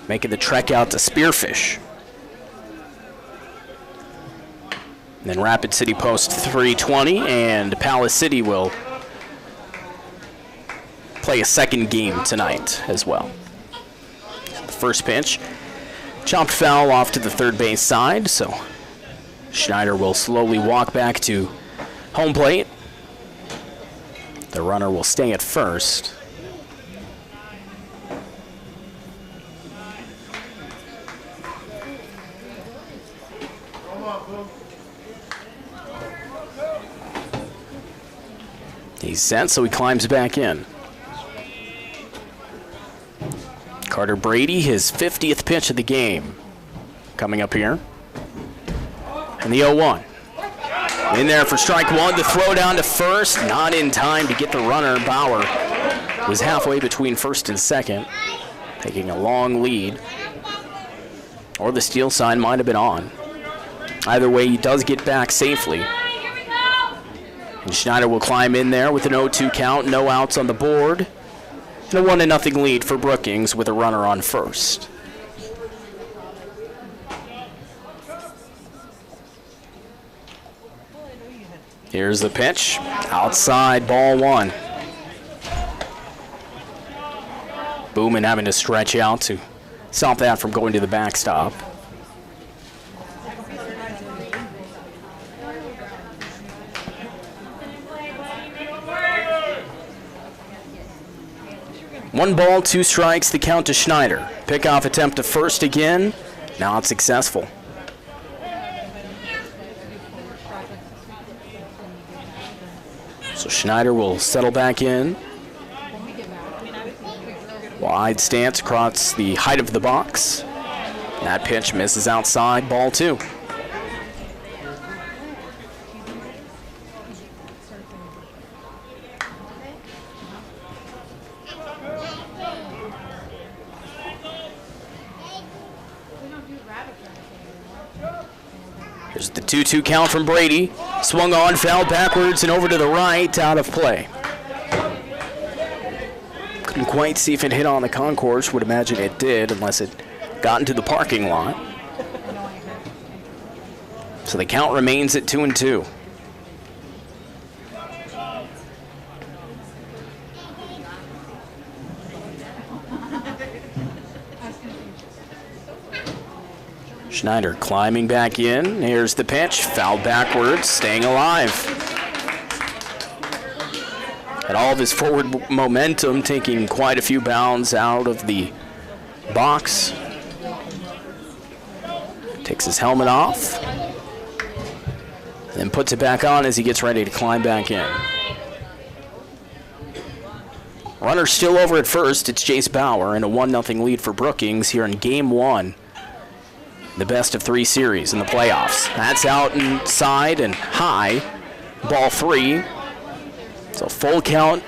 making the trek out to Spearfish. And then Rapid City Post 320 and Palace City will play a second game tonight as well. The first pitch, chopped foul off to the third base side, so Schneider will slowly walk back to home plate. The runner will stay at first. He's set, so he climbs back in. Carter Brady, his 50th pitch of the game, coming up here. And the 0-1. In there for strike 1, the throw down to first, not in time to get the runner. Bauer was halfway between first and second, taking a long lead. Or the steal sign might have been on. Either way, he does get back safely. And Schneider will climb in there with an 0-2 count, no outs on the board. And a 1-0 lead for Brookings with a runner on first. Here's the pitch, outside, ball 1. Booman having to stretch out to stop that from going to the backstop. 1 ball, 2 strikes, the count to Schneider. Pickoff attempt to first again, not successful. So Schneider will settle back in. Wide stance across the height of the box. That pitch misses outside, ball 2. Here's the 2-2 count from Brady. Swung on, fouled backwards and over to the right, out of play. Couldn't quite see if it hit on the concourse. Would imagine it did, unless it got into the parking lot. So the count remains at 2-2. Schneider climbing back in. Here's the pitch. Fouled backwards, staying alive. And all of his forward momentum, taking quite a few bounds out of the box. Takes his helmet off. Then puts it back on as he gets ready to climb back in. Runner still over at first. It's Jace Bauer and a 1-0 lead for Brookings here in Game 1. The best of 3 series in the playoffs. That's out inside and high. Ball 3. So full count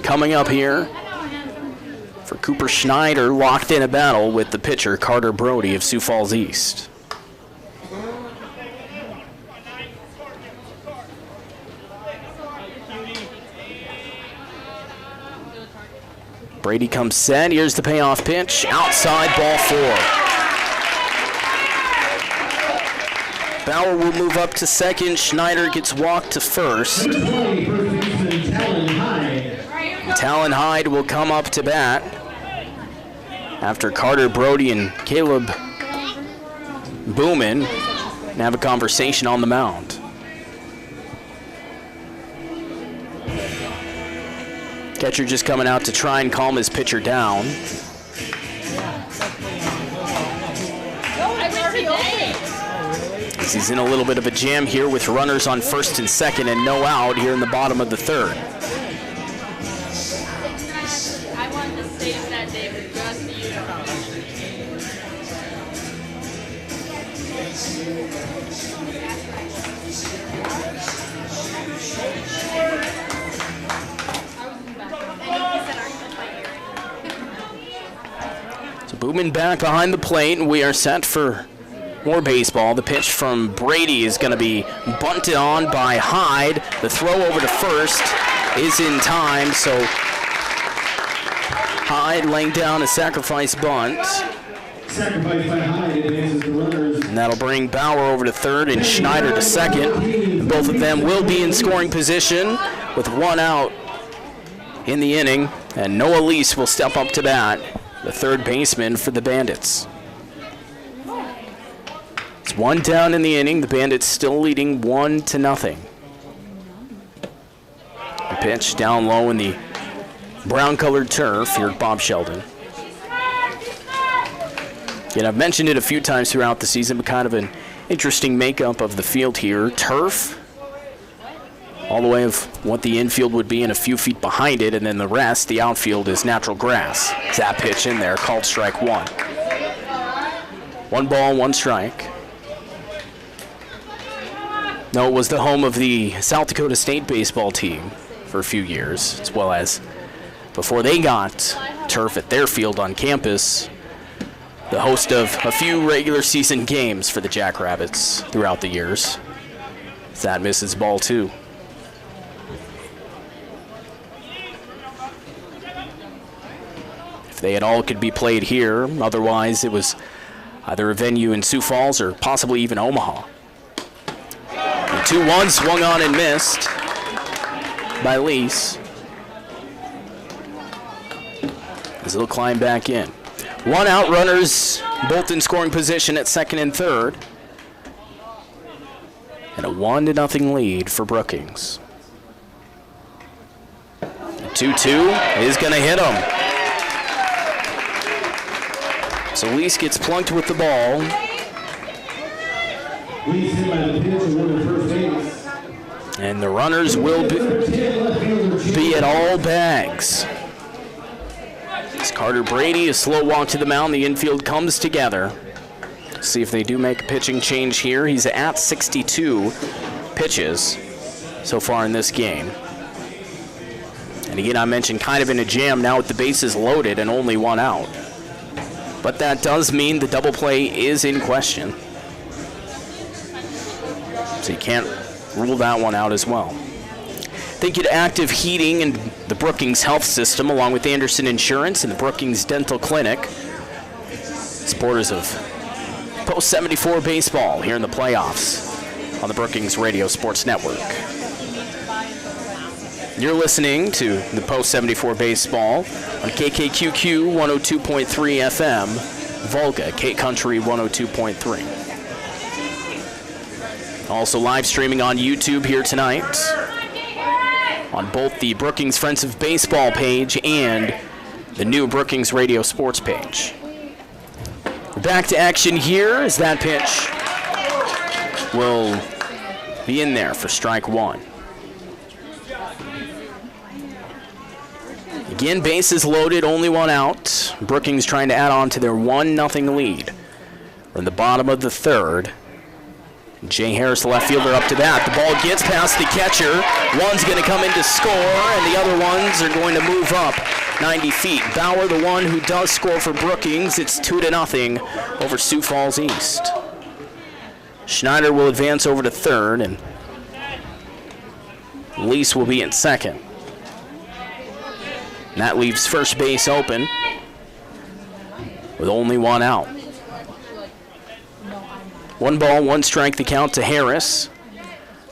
coming up here for Cooper Schneider, locked in a battle with the pitcher Carter Brody of Sioux Falls East. Brady comes set. Here's the payoff pitch. Outside, ball 4. Bauer will move up to second. Schneider gets walked to first. Talon Hyde will come up to bat after Carter Brody and Caleb Booman have a conversation on the mound. Catcher just coming out to try and calm his pitcher down. He's in a little bit of a jam here with runners on first and second and no out here in the bottom of the 3rd. I wanted to save that day for just you. So Booman back behind the plate, and we are set for more baseball. The pitch from Brady is going to be bunted on by Hyde. The throw over to first is in time, so Hyde laying down a sacrifice bunt. Sacrifice by Hyde advances the runners. And that'll bring Bauer over to third and Schneider to second. Both of them will be in scoring position with 1 out in the inning, and Noah Lease will step up to bat, the 3rd baseman for the Bandits. It's 1 down in the inning. The Bandits still leading 1-0. The pitch down low in the brown-colored turf here at Bob Sheldon. Again, I've mentioned it a few times throughout the season, but kind of an interesting makeup of the field here. Turf, all the way of what the infield would be and a few feet behind it, and then the rest, the outfield, is natural grass. That pitch in there, called strike 1. 1 ball, 1 strike. No, it was the home of the South Dakota State baseball team for a few years, as well as before they got turf at their field on campus, the host of a few regular season games for the Jackrabbits throughout the years. That misses ball 2. If they at all could be played here, otherwise it was either a venue in Sioux Falls or possibly even Omaha. 2-1 swung on and missed by Lease. As he'll climb back in. 1 out, runners both in scoring position at second and third. And a 1-0 lead for Brookings. The 2-2 is going to hit him. So Lease gets plunked with the ball. Lease hit by the pitch awarded first base. And the runners will be at all bags. As Carter Brady, a slow walk to the mound, the infield comes together. See if they do make a pitching change here. He's at 62 pitches so far in this game. And again, I mentioned kind of in a jam now with the bases loaded and only one out. But that does mean the double play is in question. So you can't rule that one out as well. Thank you to Active Heating and the Brookings Health System, along with Anderson Insurance and the Brookings Dental Clinic. Supporters of Post 74 baseball here in the playoffs on the Brookings Radio Sports Network. You're listening to the Post 74 baseball on KKQQ 102.3 FM, Volga, K-Country 102.3. Also live streaming on YouTube here tonight on both the Brookings Friends of Baseball page and the new Brookings Radio Sports page. Back to action here as that pitch will be in there for strike one. Again, bases loaded, only one out. Brookings trying to add on to their 1-0 lead. We're in the bottom of the third. Jay Harris, the left fielder, up to that. The ball gets past the catcher. One's going to come in to score, and the other ones are going to move up 90 feet. Bauer, the one who does score for Brookings. It's 2-0 over Sioux Falls East. Schneider will advance over to third, and Lease will be in second. And that leaves first base open with only one out. 1 ball, 1 strike, the count to Harris,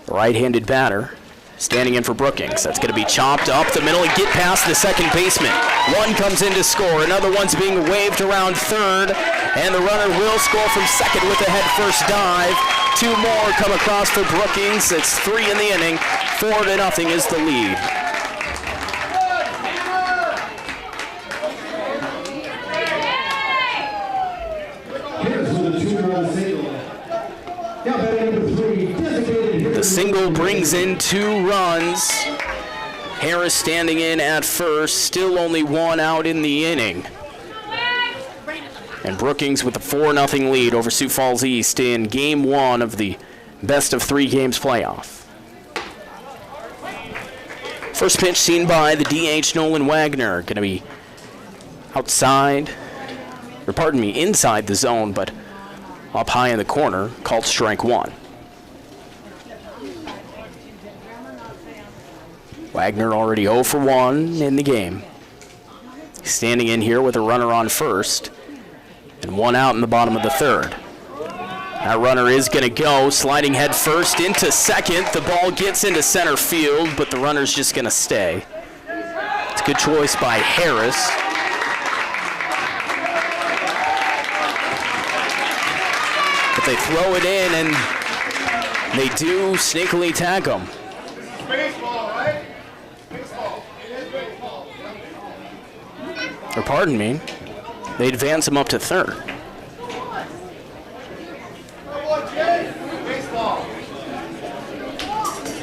the right-handed batter, standing in for Brookings. That's going to be chopped up the middle and get past the second baseman. One comes in to score. Another one's being waved around third, and the runner will score from second with a head-first dive. 2 more come across for Brookings. It's 3 in the inning. 4-0 is the lead. The single brings in 2 runs. Harris standing in at first, still only 1 out in the inning. And Brookings with a 4-0 lead over Sioux Falls East in Game 1 of the best-of-3 games playoff. First pitch seen by the DH Nolan Wagner. Going to be outside, or pardon me, inside the zone, but up high in the corner, called strike 1. Wagner already 0 for 1 in the game. Standing in here with a runner on first and 1 out in the bottom of the third. That runner is going to go, sliding head first into second. The ball gets into center field, but the runner's just going to stay. It's a good choice by Harris. But they throw it in, and they do sneakily tag him. Or pardon me, they advance him up to third.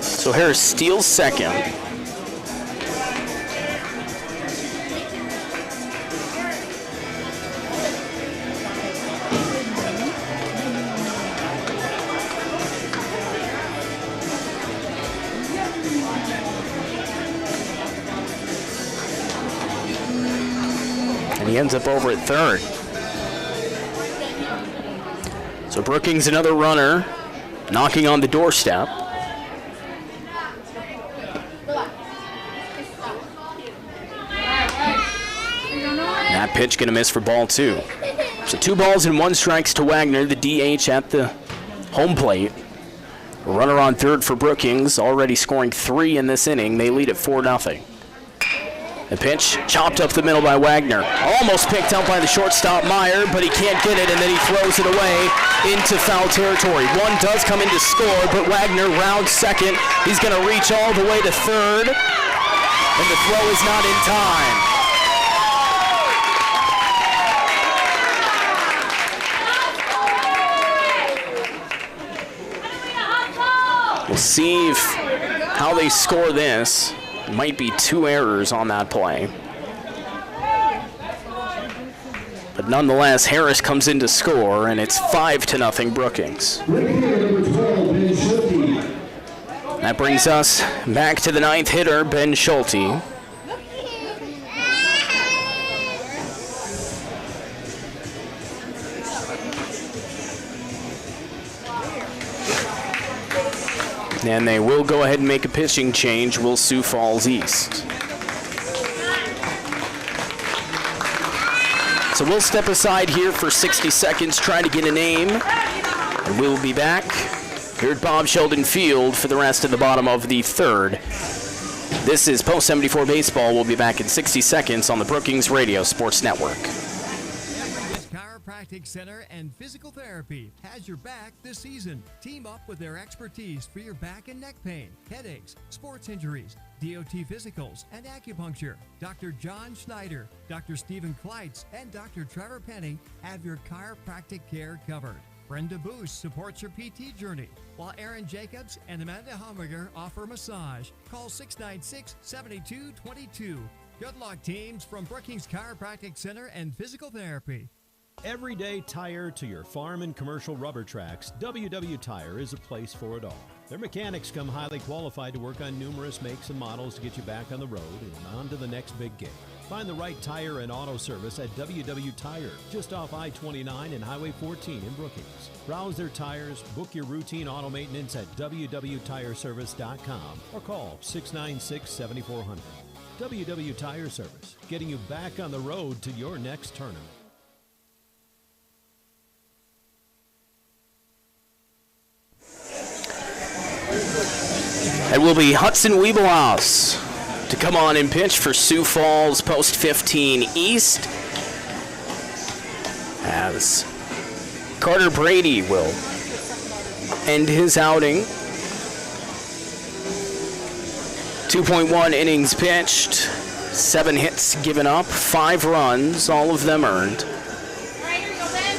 So Harris steals second. And he ends up over at third. So Brookings, another runner, knocking on the doorstep. That pitch going to miss for ball 2. So 2 balls and 1 strikes to Wagner, the DH at the home plate. A runner on third for Brookings, already scoring 3 in this inning. They lead at 4-0. The pitch chopped up the middle by Wagner. Almost picked up by the shortstop Meyer, but he can't get it, and then he throws it away into foul territory. One does come in to score, but Wagner rounds second. He's going to reach all the way to third, and the throw is not in time. We'll see how they score this. Might be 2 errors on that play. But nonetheless, Harris comes in to score, and it's 5-0 Brookings. That brings us back to the 9th hitter, Ben Schulte. And they will go ahead and make a pitching change. Will Sioux Falls East. So we'll step aside here for 60 seconds, trying to get a name. And we'll be back here at Bob Sheldon Field for the rest of the bottom of the 3rd. This is Post 74 Baseball. We'll be back in 60 seconds on the Brookings Radio Sports Network. Chiropractic Center and Physical Therapy has your back this season. Team up with their expertise for your back and neck pain, headaches, sports injuries, DOT physicals, and acupuncture. Dr. John Schneider, Dr. Stephen Kleitz, and Dr. Trevor Penny have your chiropractic care covered. Brenda Boosh supports your PT journey, while Aaron Jacobs and Amanda Homberger offer massage. Call 696-7222. Good luck, teams, from Brookings Chiropractic Center and Physical Therapy. Everyday tire to your farm and commercial rubber tracks, WW Tire is a place for it all. Their mechanics come highly qualified to work on numerous makes and models to get you back on the road and on to the next big game. Find the right tire and auto service at WW Tire, just off I-29 and Highway 14 in Brookings. Browse their tires, book your routine auto maintenance at www.tireservice.com or call 696-7400. WW Tire Service, getting you back on the road to your next tournament. It will be Hudson Wiebelhaus to come on and pitch for Sioux Falls Post 15 East, as Carter Brady will end his outing. 2.1 innings pitched, 7 hits given up, 5 runs, all of them earned.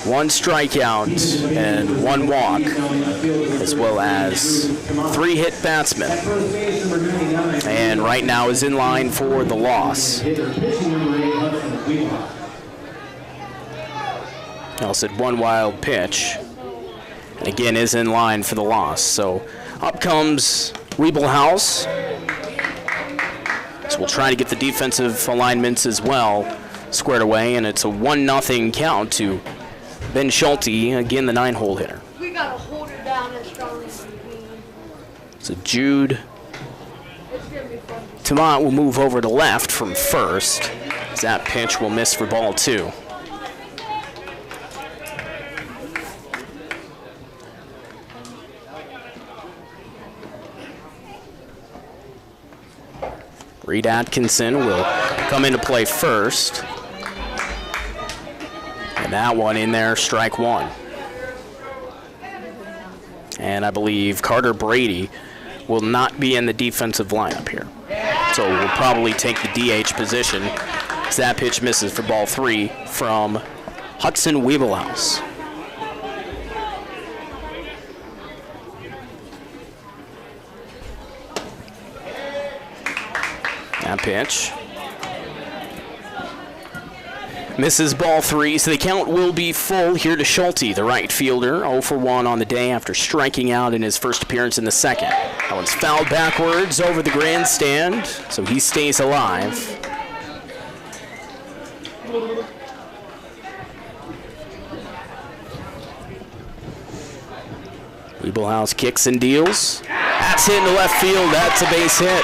1 strikeout and 1 walk, as well as 3 hit batsmen. And right now is in line for the loss. Also had 1 wild pitch, and again is in line for the loss. So up comes Wiebelhaus. So we'll try to get the defensive alignments as well squared away, and it's a 1-0 count to Ben Schulte, again the 9-hole hitter. We gotta hold her down as strong as we can. So Jude It's gonna be fun. Tamont will move over to left from first, as that pitch will miss for ball 2. Reed Atkinson will come into play first. And that one in there, strike 1. And I believe Carter Brady will not be in the defensive lineup here. So we'll probably take the DH position, as that pitch misses for ball 3 from Hudson Wiebelhaus. That pitch misses ball 3, so the count will be full here to Schulte, the right fielder, 0 for 1 on the day after striking out in his first appearance in the 2nd. That one's fouled backwards over the grandstand, so he stays alive. Wiebelhaus kicks and deals. That's hit into left field. That's a base hit.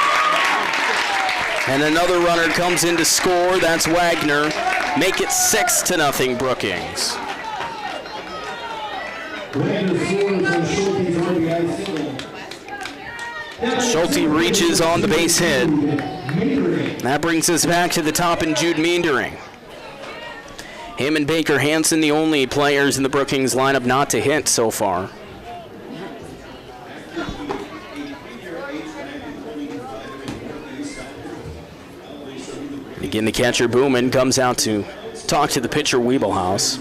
And another runner comes in to score. That's Wagner. Make it 6-0 Brookings. Schulte reaches on the base hit. That brings us back to the top in Jude Meendering. Him and Baker Hansen, the only players in the Brookings lineup not to hit so far. Again, the catcher Booman comes out to talk to the pitcher Wiebelhaus.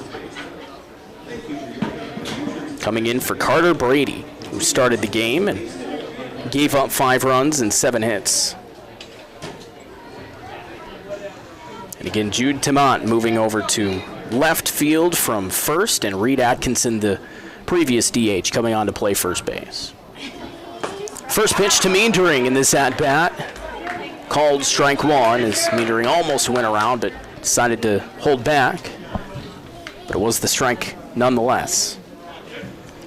Coming in for Carter Brady, who started the game and gave up 5 runs and 7 hits. And again, Jude Timont moving over to left field from first, and Reed Atkinson, the previous DH, coming on to play first base. First pitch to Meendering in this at-bat. Called strike 1 as Meendering almost went around but decided to hold back. But it was the strike nonetheless.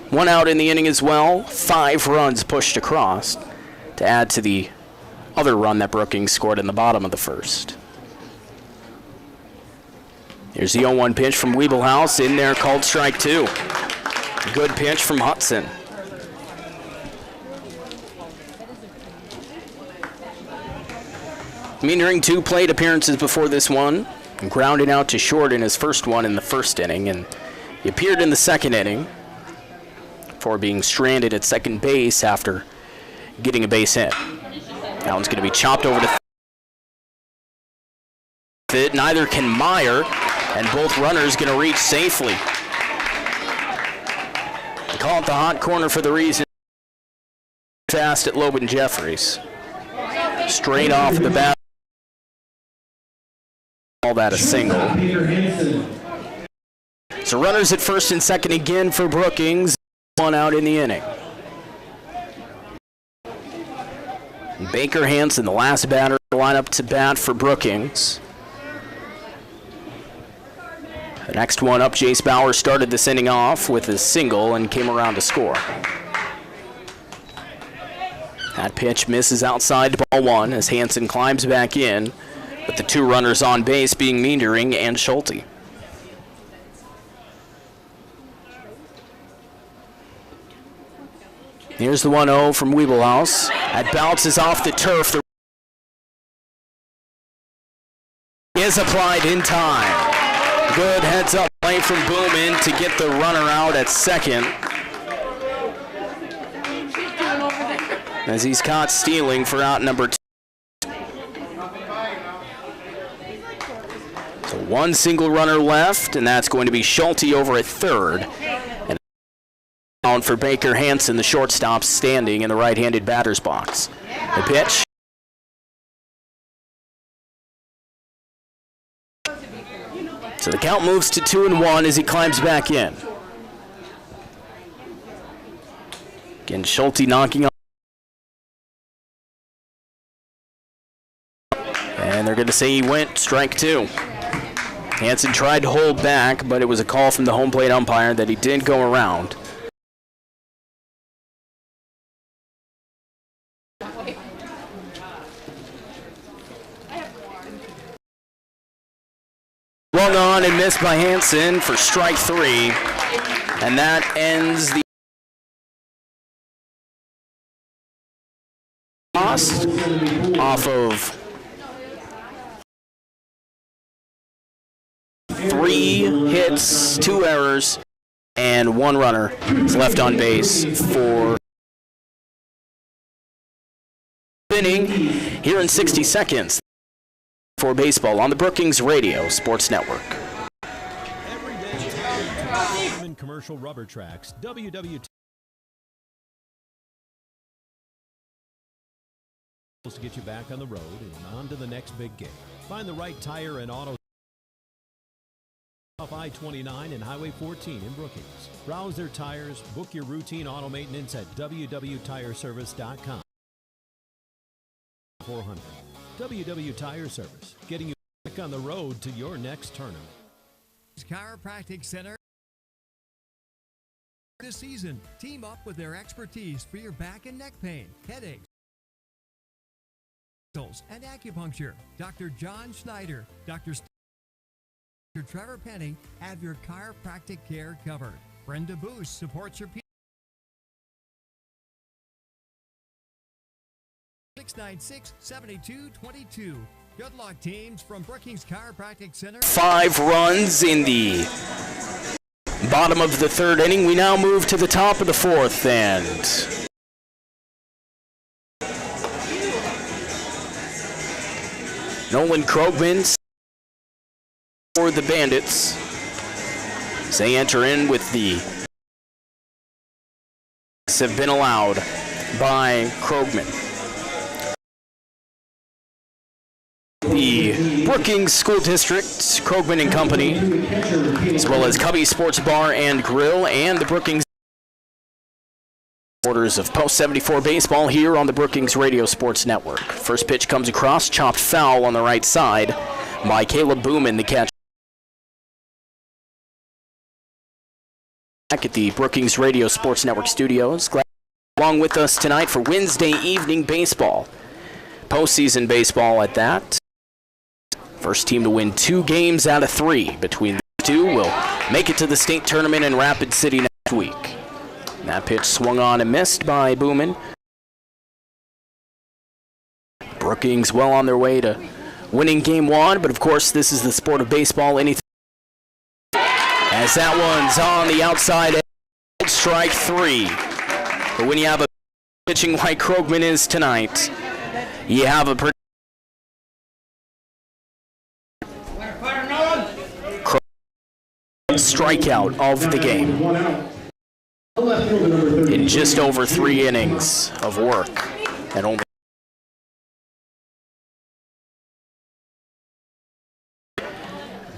1 out in the inning as well. 5 runs pushed across to add to the other run that Brookings scored in the bottom of the first. Here's the 0-1 pitch from Wiebelhaus, in there, called strike 2. Good pitch from Hudson. Meendering 2 plate appearances before this one, and grounded out to short in his first one in the first inning, and he appeared in the second inning before being stranded at second base after getting a base hit. That one's going to be chopped over to third. Neither can Meyer, and both runners going to reach safely. They call it the hot corner for the reason. Fast at Logan Jeffries. Straight off the bat. Call that a single. So runners at first and second again for Brookings. 1 out in the inning. Baker Hansen, the last batter, line up to bat for Brookings. The next one up, Jace Bauer started this inning off with a single and came around to score. That pitch misses outside, ball 1 as Hansen climbs back in, with the 2 runners on base being Meendering and Schulte. Here's the 1-0 from Wiebelhaus. That bounces off the turf. The is applied in time. Good heads-up play from Boomin to get the runner out at second, as he's caught stealing for out number 2. So 1 single runner left, and that's going to be Schulte over at third. And down for Baker Hansen, the shortstop, standing in the right-handed batter's box. The pitch. So the count moves to 2-1 as he climbs back in. Again, Schulte knocking on. And they're going to say he went strike 2. Hansen tried to hold back, but it was a call from the home plate umpire that he did go around. Swung on and missed by Hansen for strike 3, and that ends the lost off of 3 hits, 2 errors, and 1 runner is left on base for inning here in 60 seconds for baseball on the Brookings Radio Sports Network. Every day, commercial rubber tracks, WW to get you back on the road and on to the next big game. Find the right tire and auto off I-29 and Highway 14 in Brookings. Browse their tires, book your routine auto maintenance at www.tireservice.com. 400. WW Tire Service, getting you back on the road to your next tournament. Chiropractic Center. This season, team up with their expertise for your back and neck pain, headaches, and acupuncture. Dr. John Schneider, Dr. Trevor Penny have your chiropractic care covered. Brenda Booth supports your 696-7222. Good luck, teams from Brookings Chiropractic Center. 5 runs in the bottom of the third inning. We now move to the top of the fourth, and Nolan Krogman for the Bandits. They enter in with the have been allowed by Krogman. The Brookings School District, Krogman and Company, as well as Cubby Sports Bar and Grill, and the Brookings orders of Post 74 baseball here on the Brookings Radio Sports Network. First pitch comes across, chopped foul on the right side by Caleb Booman, the catcher. Back at the Brookings Radio Sports Network studios. Glad you're along with us tonight for Wednesday evening baseball. Postseason baseball at that. First team to win 2 games out of 3 between the two will make it to the state tournament in Rapid City next week. That pitch swung on and missed by Booman. Brookings well on their way to winning game 1, but of course this is the sport of baseball. Anything as that one's on the outside edge, strike 3. But when you have a pitching like Krogman is tonight, you have a strikeout of the game in just over 3 innings of work, and only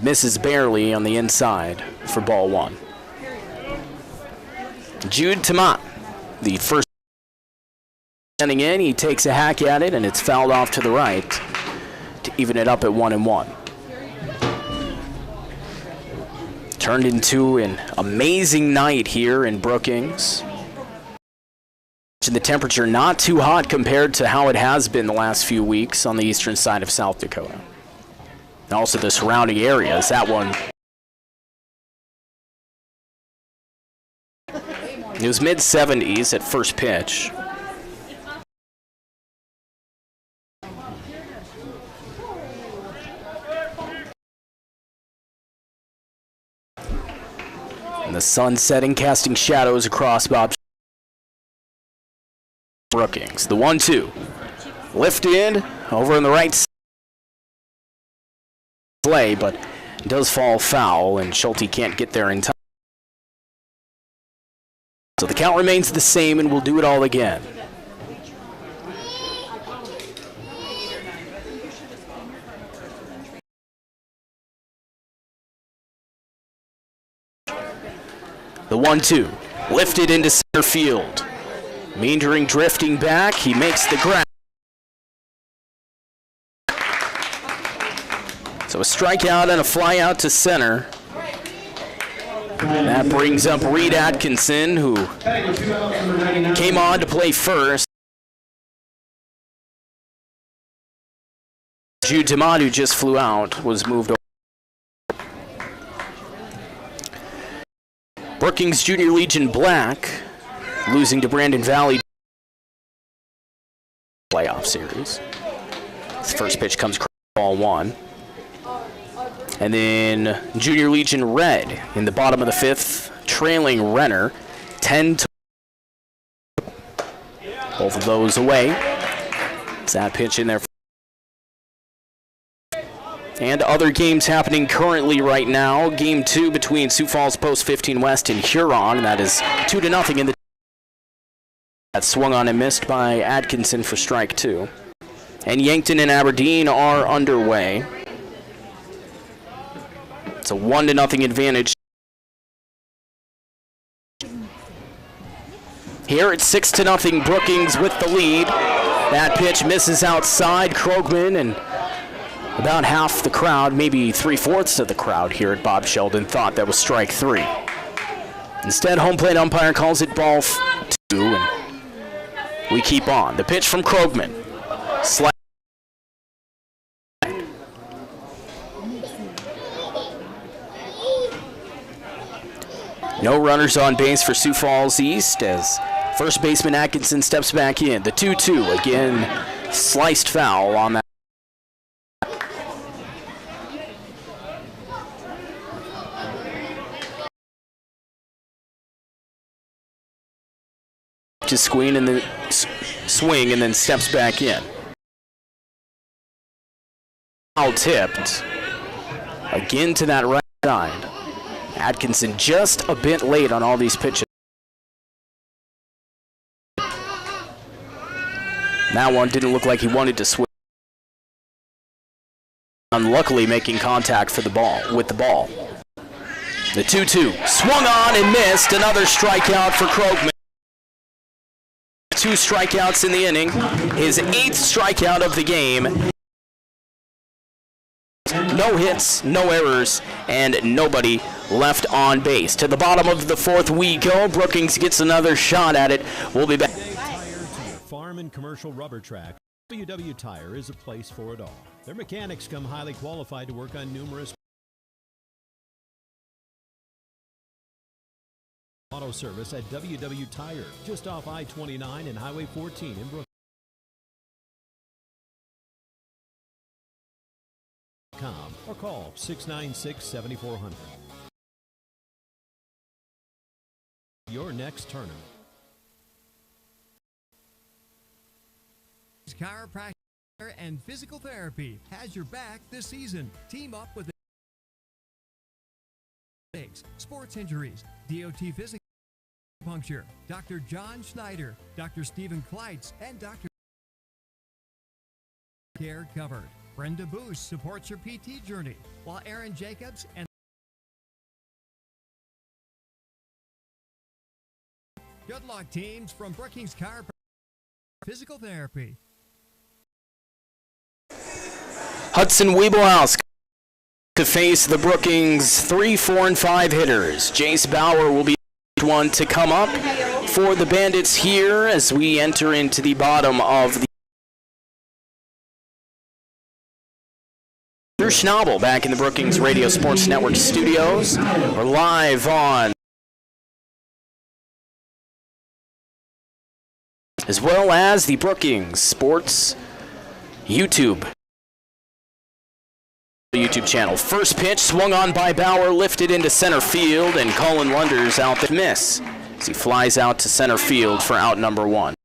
misses barely on the inside for ball 1. Jude Tamat, the first standing in, he takes a hack at it and it's fouled off to the right to even it up at 1-1. Turned into an amazing night here in Brookings. The temperature not too hot compared to how it has been the last few weeks on the eastern side of South Dakota. And also the surrounding areas. That one, it was mid-70s at first pitch. And the sun setting, casting shadows across Bob Brookings. The 1-2. Lifted over on the right side. Play, but it does fall foul, and Schulte can't get there in time. So the count remains the same, and we'll do it all again. The 1-2, lifted into center field. Meandering, drifting back, he makes the grab. So a strikeout and a fly out to center. And that brings up Reed Atkinson, who came on to play first. Jude Tamat, who just flew out, was moved over. Brookings Junior Legion Black losing to Brandon Valley playoff series. This first pitch comes across ball 1. And then Junior Legion Red in the bottom of the 5th, trailing Renner 10-. Both of those away. It's that pitch in there. And other games happening currently right now. Game 2 between Sioux Falls Post 15 West and Huron. And that is 2-0 in the. That swung on and missed by Atkinson for strike 2. And Yankton and Aberdeen are underway. It's a 1-0 advantage. Here it's 6-0 Brookings with the lead. That pitch misses outside. Krogman and about half the crowd, maybe 3/4 of the crowd here at Bob Sheldon thought that was strike 3. Instead, home plate umpire calls it ball 2, and we keep on. The pitch from Krogman. No runners on base for Sioux Falls East as first baseman Atkinson steps back in. The 2-2, again, sliced foul on that. To swing and then steps back in. Foul tipped again to that right side. Atkinson just a bit late on all these pitches. That one didn't look like he wanted to switch. Unluckily making contact for the ball with the ball. The 2-2 swung on and missed. Another strikeout for Krogman. 2 strikeouts in the inning. His 8th strikeout of the game. No hits, no errors, and nobody left on base. To the bottom of the 4th we go. Brookings gets another shot at it. We'll be back. Tire to your farm and commercial rubber track. WW Tire is a place for it all. Their mechanics come highly qualified to work on numerous auto service at WW Tire, just off I-29 and Highway 14 in Brookings. Or call 696-7400. Your next tournament. Chiropractor and physical therapy has your back this season. Team up with sports injuries, DOT physical puncture, Dr. John Schneider, Dr. Stephen Kleitz, and Dr. Care covered. Brenda Boost supports your PT journey, while Aaron Jacobs and good luck teams from Brookings Chiropractic Physical Therapy. Hudson Wiebelhaus to face the Brookings 3, 4, and 5 hitters. Jace Bauer will be one to come up for the Bandits here as we enter into the bottom of the Drew Schnabel back in the Brookings Radio Sports Network studios. We're live on as well as the Brookings Sports YouTube channel. First pitch swung on by Bauer, lifted into center field, and Colin Lunder's out the miss as he flies out to center field for out number 1.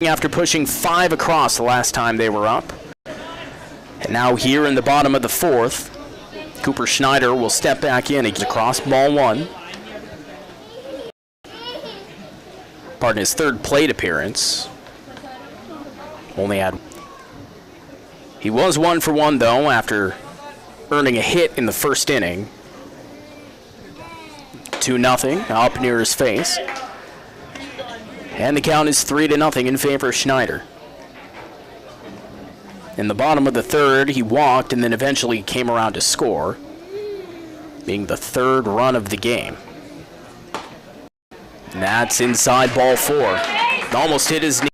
After pushing 5 across the last time they were up. And now here in the bottom of the 4th, Cooper Schneider will step back in. He gets across ball 1. Pardon, his 3rd plate appearance. Only had. He was 1 for 1 though after earning a hit in the 1st inning. 2-0 up near his face. And the count is 3-0 in favor of Schneider. In the bottom of the 3rd, he walked and then eventually came around to score, being the 3rd run of the game. And that's inside ball 4. Almost hit his knee.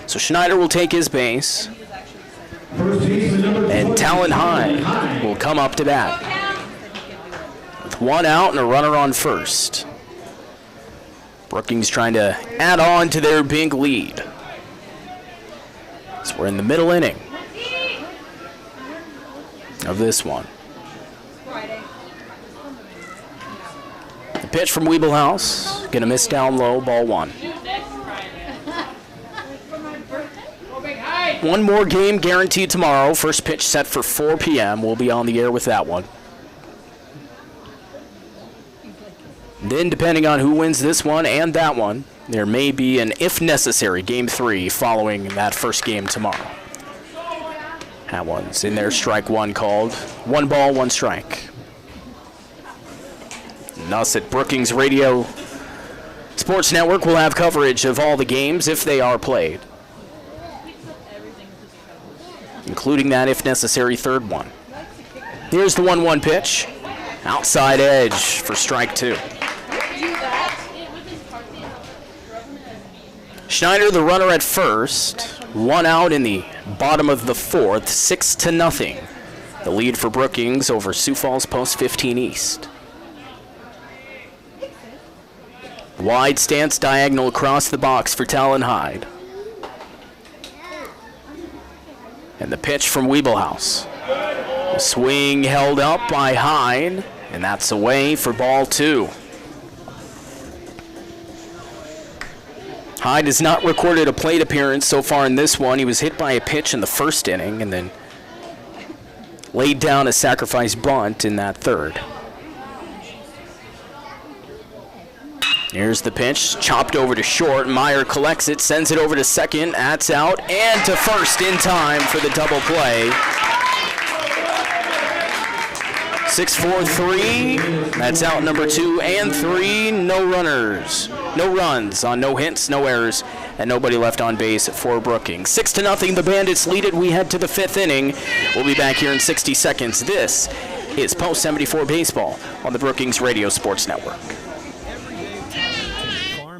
So Schneider will take his base. And Talon Hyde will come up to bat. With 1 out and a runner on first. Brookings trying to add on to their big lead. So we're in the middle inning of this one. The pitch from Wiebelhaus, gonna miss down low, ball 1. One more game guaranteed tomorrow. First pitch set for 4 p.m. We'll be on the air with that one. Then, depending on who wins this one and that one, there may be an, if necessary, Game 3 following that first game tomorrow. That one's in there, strike 1 called. 1 ball, 1 strike. And us at Brookings Radio Sports Network will have coverage of all the games if they are played, including that, if necessary, 3rd one. Here's the 1-1 pitch. Outside edge for strike 2. Schneider, the runner at first. 1 out in the bottom of the 4th, 6-0. The lead for Brookings over Sioux Falls Post 15 East. Wide stance diagonal across the box for Talon Hyde. And the pitch from Wiebelhaus. The swing held up by Hyde, and that's away for ball 2. Hyde has not recorded a plate appearance so far in this one. He was hit by a pitch in the 1st inning and then laid down a sacrifice bunt in that 3rd. Here's the pitch, chopped over to short. Meyer collects it, sends it over to second. That's out, and to first in time for the double play. 6-4-3. That's out number 2 and 3. No runners, no runs on no hits, no errors, and nobody left on base for Brookings. 6-0. The Bandits lead it. We head to the 5th inning. We'll be back here in 60 seconds. This is Post 74 Baseball on the Brookings Radio Sports Network.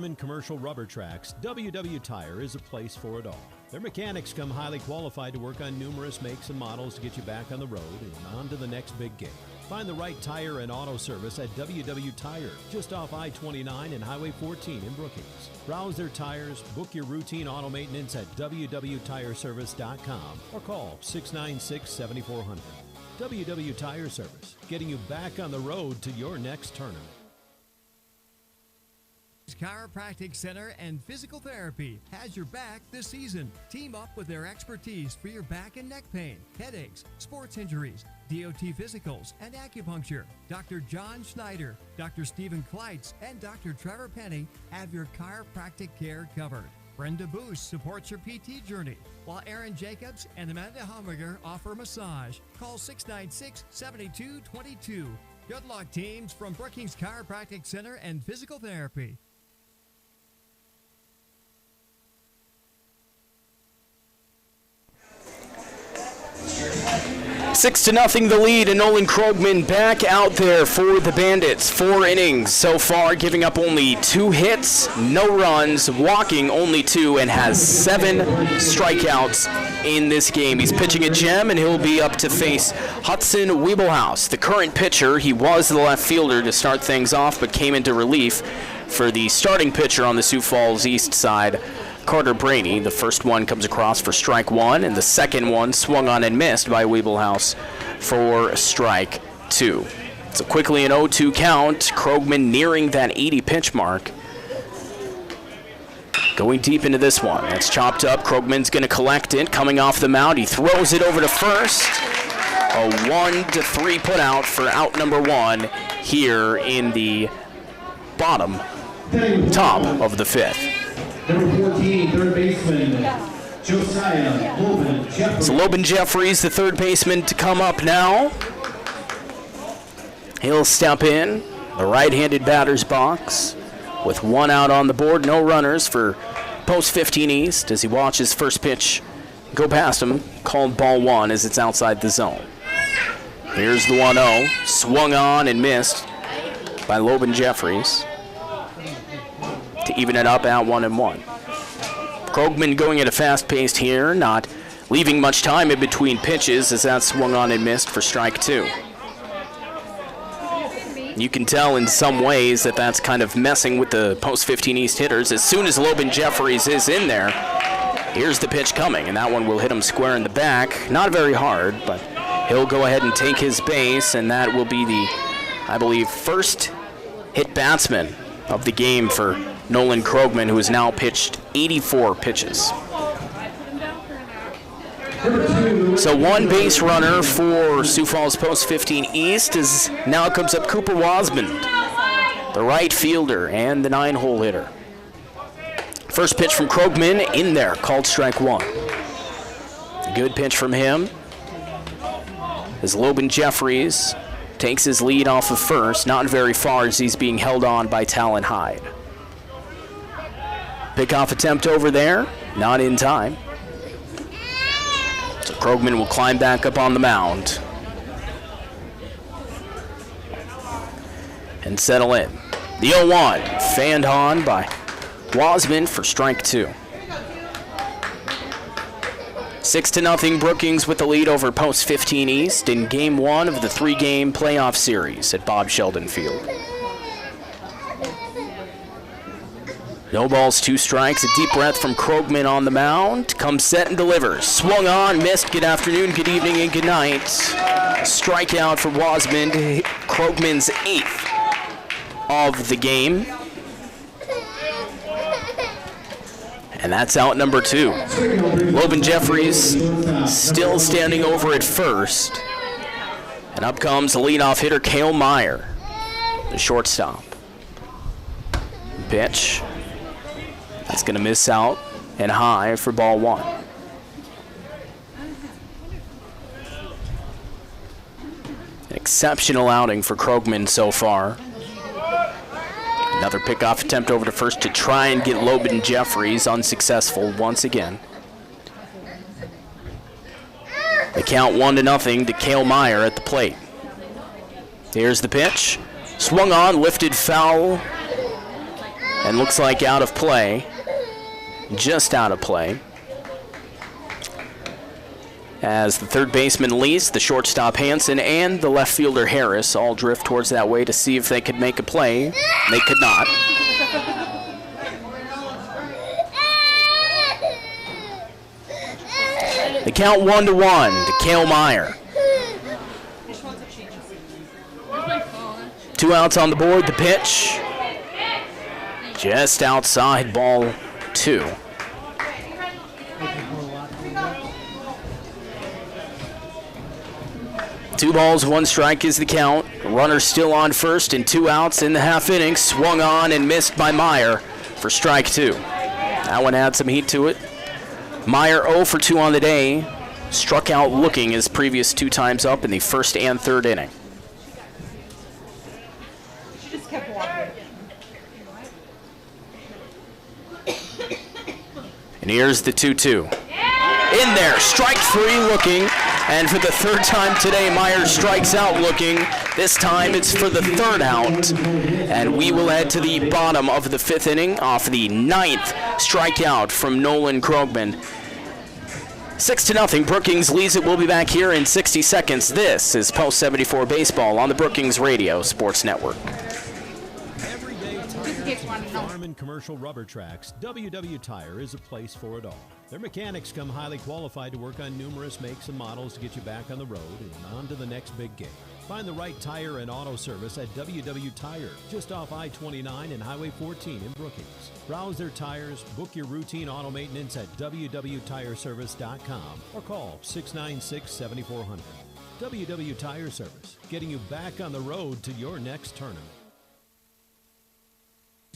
And commercial rubber tracks, WW Tire is a place for it all. Their mechanics come highly qualified to work on numerous makes and models to get you back on the road and on to the next big game. Find the right tire and auto service at WW Tire, just off I-29 and Highway 14 in Brookings. Browse their tires, book your routine auto maintenance at www.tireservice.com or call 696-7400. WW Tire Service, getting you back on the road to your next tournament. Chiropractic Center and Physical Therapy has your back this season. Team up with their expertise for your back and neck pain, headaches, sports injuries, DOT physicals, and acupuncture. Dr. John Schneider, Dr. Stephen Kleitz, and Dr. Trevor Penny have your chiropractic care covered. Brenda Boosh supports your PT journey, while Aaron Jacobs and Amanda Hamburger offer massage. Call 696-7222. Good luck, teams, from Brookings Chiropractic Center and Physical Therapy. 6-0 the lead, and Nolan Krogman back out there for the Bandits. 4 innings so far, giving up only 2 hits, no runs, walking only 2, and has 7 strikeouts in this game. He's pitching a gem, and he'll be up to face Hudson Wiebelhaus, the current pitcher. He was the left fielder to start things off, but came into relief for the starting pitcher on the Sioux Falls East side, Carter Brady. The first one comes across for strike 1, and the second one swung on and missed by Wiebelhaus for strike 2. So quickly an 0-2 count. Krogman nearing that 80 pitch mark. Going deep into this one. That's chopped up. Krogman's going to collect it. Coming off the mound, he throws it over to first. A 1-3 put out for out number 1 here in the top of the 5th. Number 14, third baseman, Josiah Loban Jeffries. So Loban Jeffries, the third baseman, to come up now. He'll step in the right-handed batter's box with 1 out on the board. No runners for Post 15 East as he watches first pitch go past him. Called ball 1 as it's outside the zone. Here's the 1-0. Swung on and missed by Loban Jeffries to even it up at 1-1. Krogman going at a fast pace here, not leaving much time in between pitches as that swung on and missed for strike 2. You can tell in some ways that that's kind of messing with the Post 15 East hitters. As soon as Loban Jeffries is in there, here's the pitch coming, and that one will hit him square in the back. Not very hard, but he'll go ahead and take his base, and that will be the, I believe, first hit batsman of the game for Nolan Krogman, who has now pitched 84 pitches. So 1 base runner for Sioux Falls Post 15 East as now comes up Cooper Wasmond, the right fielder and the 9-hole hitter. First pitch from Krogman in there, called strike 1. Good pitch from him as Loban Jeffries takes his lead off of first, not very far as he's being held on by Talon Hyde. Pickoff attempt over there, not in time. So Krogman will climb back up on the mound and settle in. The 0-1, fanned on by Wasman for strike 2. 6-0 Brookings with the lead over Post 15 East in Game 1 of the 3-game playoff series at Bob Sheldon Field. No balls, 2 strikes. A deep breath from Krogman on the mound. Comes set and delivers. Swung on, missed. Good afternoon, good evening, and good night. Strikeout for Wasmond, Krogman's 8th of the game. And that's out number 2. Loban Jeffries still standing over at first. And up comes the leadoff hitter, Cale Meyer, the shortstop. pitch. That's going to miss out and high for ball one. An exceptional outing for Krogman so far. Another pickoff attempt over to first to try and get Logan Jeffries, unsuccessful once again. The count 1-0 to Cale Meyer at the plate. Here's the pitch. Swung on, lifted foul, and looks like out of play. Just out of play. As the third baseman Lees, the shortstop Hansen, and the left fielder Harris all drift towards that way to see if they could make a play. They could not. The count 1-1 to Cale Meyer. 2 outs on the board, the pitch. Just outside, ball 2. Two balls, 1 strike is the count. Runner still on first and 2 outs in the half inning. Swung on and missed by Meyer for strike 2. That one had some heat to it. Meyer 0 for 2 on the day. Struck out looking his previous 2 times up in the first and third inning. And here's the 2-2. In there, strike 3 looking, and for the third time today, Meyer strikes out looking. This time it's for the 3rd out, and we will head to the bottom of the 5th inning off the 9th strikeout from Nolan Krogman. 6-0, Brookings leads it. We'll be back here in 60 seconds. This is Post 74 Baseball on the Brookings Radio Sports Network. Farm and commercial rubber tracks, WW Tire is a place for it all. Their mechanics come highly qualified to work on numerous makes and models to get you back on the road and on to the next big game. Find the right tire and auto service at WW Tire, just off I-29 and Highway 14 in Brookings. Browse their tires, book your routine auto maintenance at www.tireservice.com or call 696-7400. WW Tire Service, getting you back on the road to your next tournament.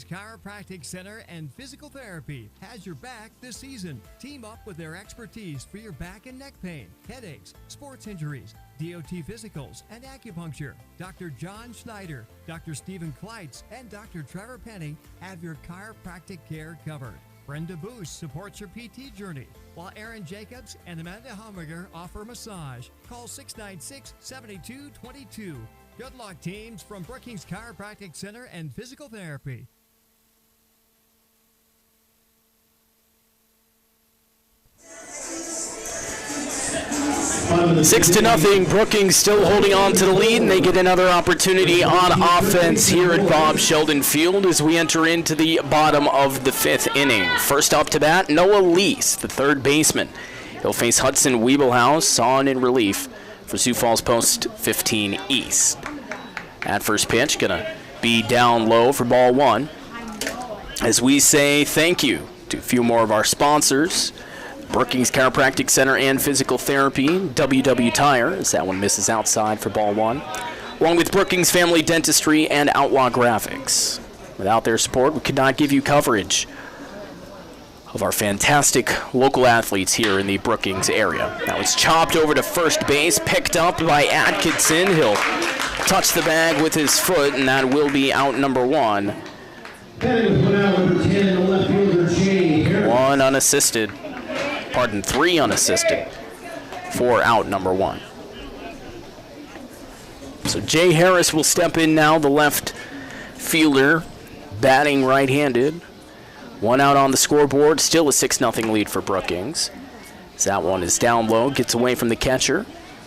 Chiropractic Center and Physical Therapy has your back this season. Team up with their expertise for your back and neck pain, headaches, sports injuries, DOT physicals, and acupuncture. Dr. John Schneider, Dr. Stephen Kleitz, and Dr. Trevor Penny have your chiropractic care covered. Brenda Boos supports your PT journey, while Aaron Jacobs and Amanda Hummiger offer massage. Call 696-7222. Good luck, teams, from Brookings Chiropractic Center and Physical Therapy. 6-0, Brookings still holding on to the lead, and they get another opportunity on offense here at Bob Sheldon Field as we enter into the bottom of the 5th inning. First up to bat, Noah Lease, the third baseman. He'll face Hudson Wiebelhaus on in relief for Sioux Falls Post 15 East. At first pitch, gonna be down low for ball 1. As we say thank you to a few more of our sponsors, Brookings Chiropractic Center and Physical Therapy, WW Tire, as that one misses outside for ball 1, along with Brookings Family Dentistry and Outlaw Graphics. Without their support, we could not give you coverage of our fantastic local athletes here in the Brookings area. That was chopped over to first base, picked up by Atkinson. He'll touch the bag with his foot, and that will be out number 1. One unassisted. 3 unassisted for out number 1. So Jay Harris will step in now, the left fielder, batting right-handed. 1 out on the scoreboard, still a 6-0 lead for Brookings. As that one is down low, gets away from the catcher,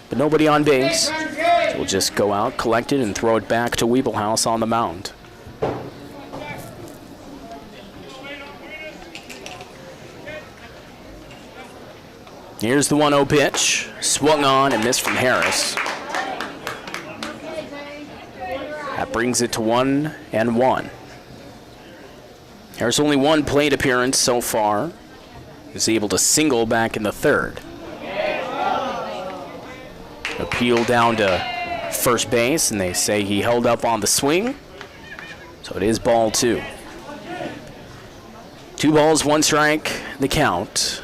but nobody on base. So we'll just go out, collect it, and throw it back to Wiebelhaus on the mound. Here's the 1-0 pitch. Swung on and missed from Harris. That brings it to 1-1. Harris only 1 plate appearance so far. Is able to single back in the 3rd. Appeal down to first base, and they say he held up on the swing. So it is ball 2. 2 balls, 1 strike, the count.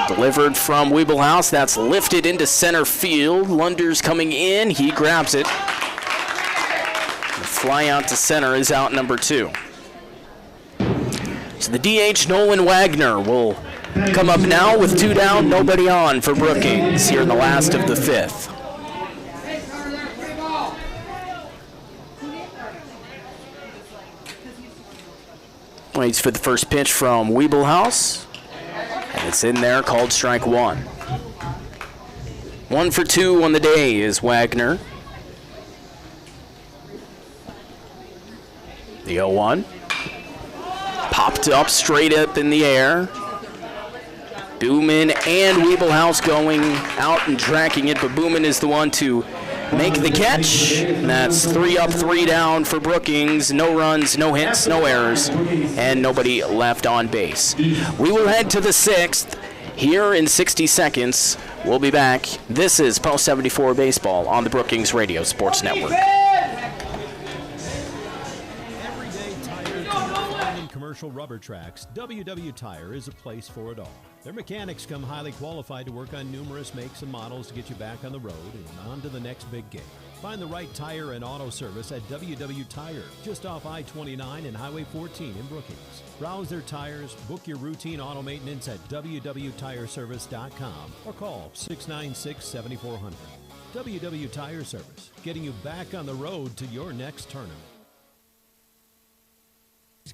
Delivered from Wiebelhaus. That's lifted into center field. Lunders coming in. He grabs it. The fly out to center is out number 2. So the DH, Nolan Wagner, will come up now with 2 down, nobody on for Brookings here in the last of the 5th. Waits for the first pitch from Wiebelhaus. And it's in there, called strike 1. 1 for 2 on the day is Wagner. The 0-1. Popped up, straight up in the air. Booman and Wiebelhaus going out and tracking it, but Booman is the one to make the catch. And that's 3 up, 3 down for Brookings. No runs, no hits, no errors, and nobody left on base. We will head to the 6th here in 60 seconds. We'll be back. This is Post 74 Baseball on the Brookings Radio Sports Network. Commercial rubber tracks, WW Tire is a place for it all. Their mechanics come highly qualified to work on numerous makes and models to get you back on the road and on to the next big game. Find the right tire and auto service at WW Tire, just off I-29 and Highway 14 in Brookings. Browse their tires, book your routine auto maintenance at www.tireservice.com or call 696-7400. WW Tire Service, getting you back on the road to your next tournament.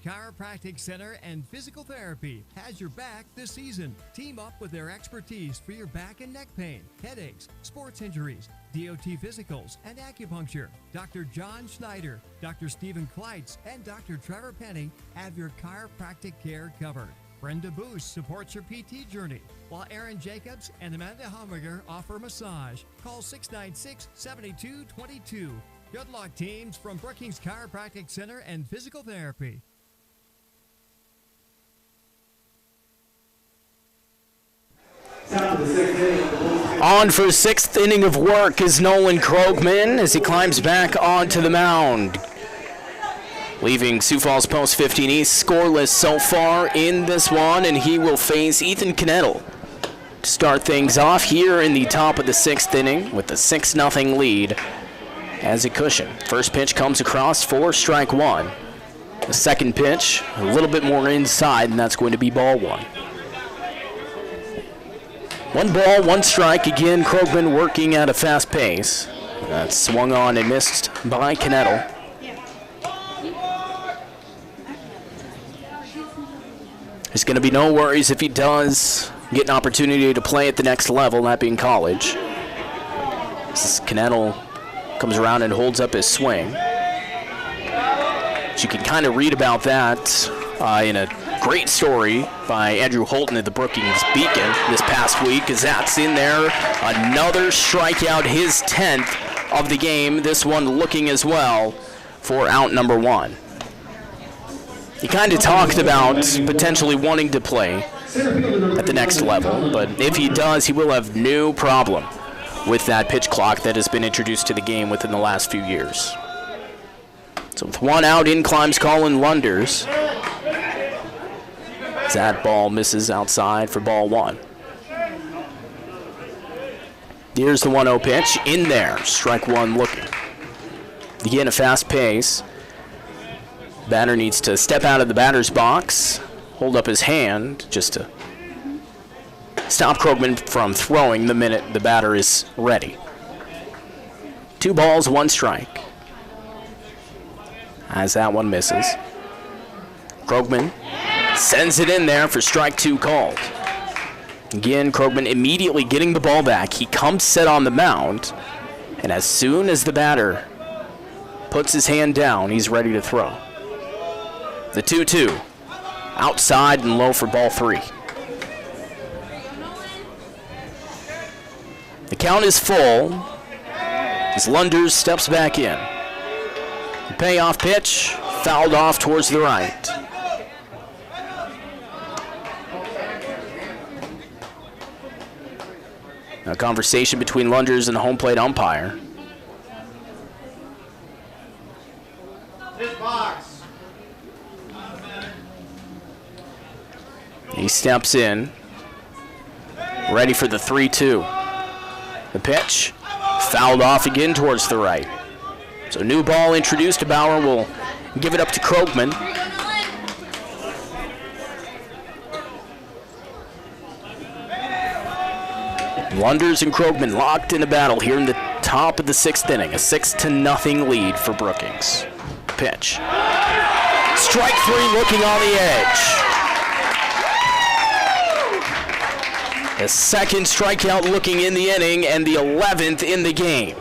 Chiropractic Center and Physical Therapy has your back this season. Team up with their expertise for your back and neck pain, headaches, sports injuries, DOT physicals, and acupuncture. Dr. John Schneider, Dr. Stephen Kleitz, and Dr. Trevor Penny have your chiropractic care covered. Brenda Boost supports your PT journey, while Aaron Jacobs and Amanda Humberger offer massage. Call 696-7222. Good luck, teams, from Brookings Chiropractic Center and Physical Therapy. On for 6th inning of work is Nolan Krogman as he climbs back onto the mound. Leaving Sioux Falls Post 15 East scoreless so far in this one, and he will face Ethan Knettel to start things off here in the top of the 6th inning with the 6-0 lead as a cushion. First pitch comes across for strike 1. The second pitch a little bit more inside, and that's going to be ball 1. 1 ball, 1 strike. Again, Krogman working at a fast pace. That's swung on and missed by Knettel. There's going to be no worries if he does get an opportunity to play at the next level, that being college. As Knettel comes around and holds up his swing. So you can kind of read about that in a great story by Andrew Holton at the Brookings Beacon this past week, as that's in there. Another strikeout, his 10th of the game. This one looking as well for out number 1. He kind of talked about potentially wanting to play at the next level, but if he does, he will have no problem with that pitch clock that has been introduced to the game within the last few years. So with 1 out, in climbs Colin Lunders. That ball misses outside for ball 1. Here's the 1-0 pitch. In there. Strike 1 looking. Again, a fast pace. Batter needs to step out of the batter's box, hold up his hand just to stop Krogman from throwing the minute the batter is ready. 2 balls, 1 strike. As that one misses. Krogman sends it in there for strike 2 called. Again, Krogman immediately getting the ball back. He comes set on the mound, and as soon as the batter puts his hand down, he's ready to throw. The 2-2, outside and low for ball 3. The count is full as Lunders steps back in. The payoff pitch, fouled off towards the right. A conversation between Lunders and the home plate umpire. He steps in, ready for the 3-2. The pitch, fouled off again towards the right. So new ball introduced to Bauer, will give it up to Krogman. Wonders and Krogman locked in a battle here in the top of the 6th inning. A 6-0 lead for Brookings. Pitch. Strike 3 looking on the edge. The second strikeout looking in the inning and the 11th in the game.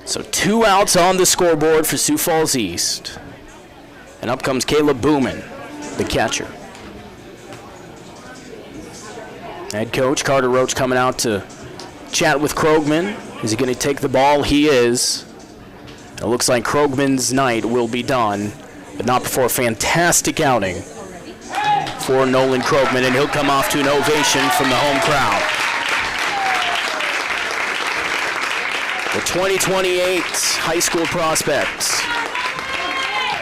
So 2 outs on the scoreboard for Sioux Falls East. And up comes Caleb Booman, the catcher. Head coach Carter Roach coming out to chat with Krogman. Is he going to take the ball? He is. It looks like Krogman's night will be done, but not before a fantastic outing for Nolan Krogman, and he'll come off to an ovation from the home crowd. The 2028 high school prospects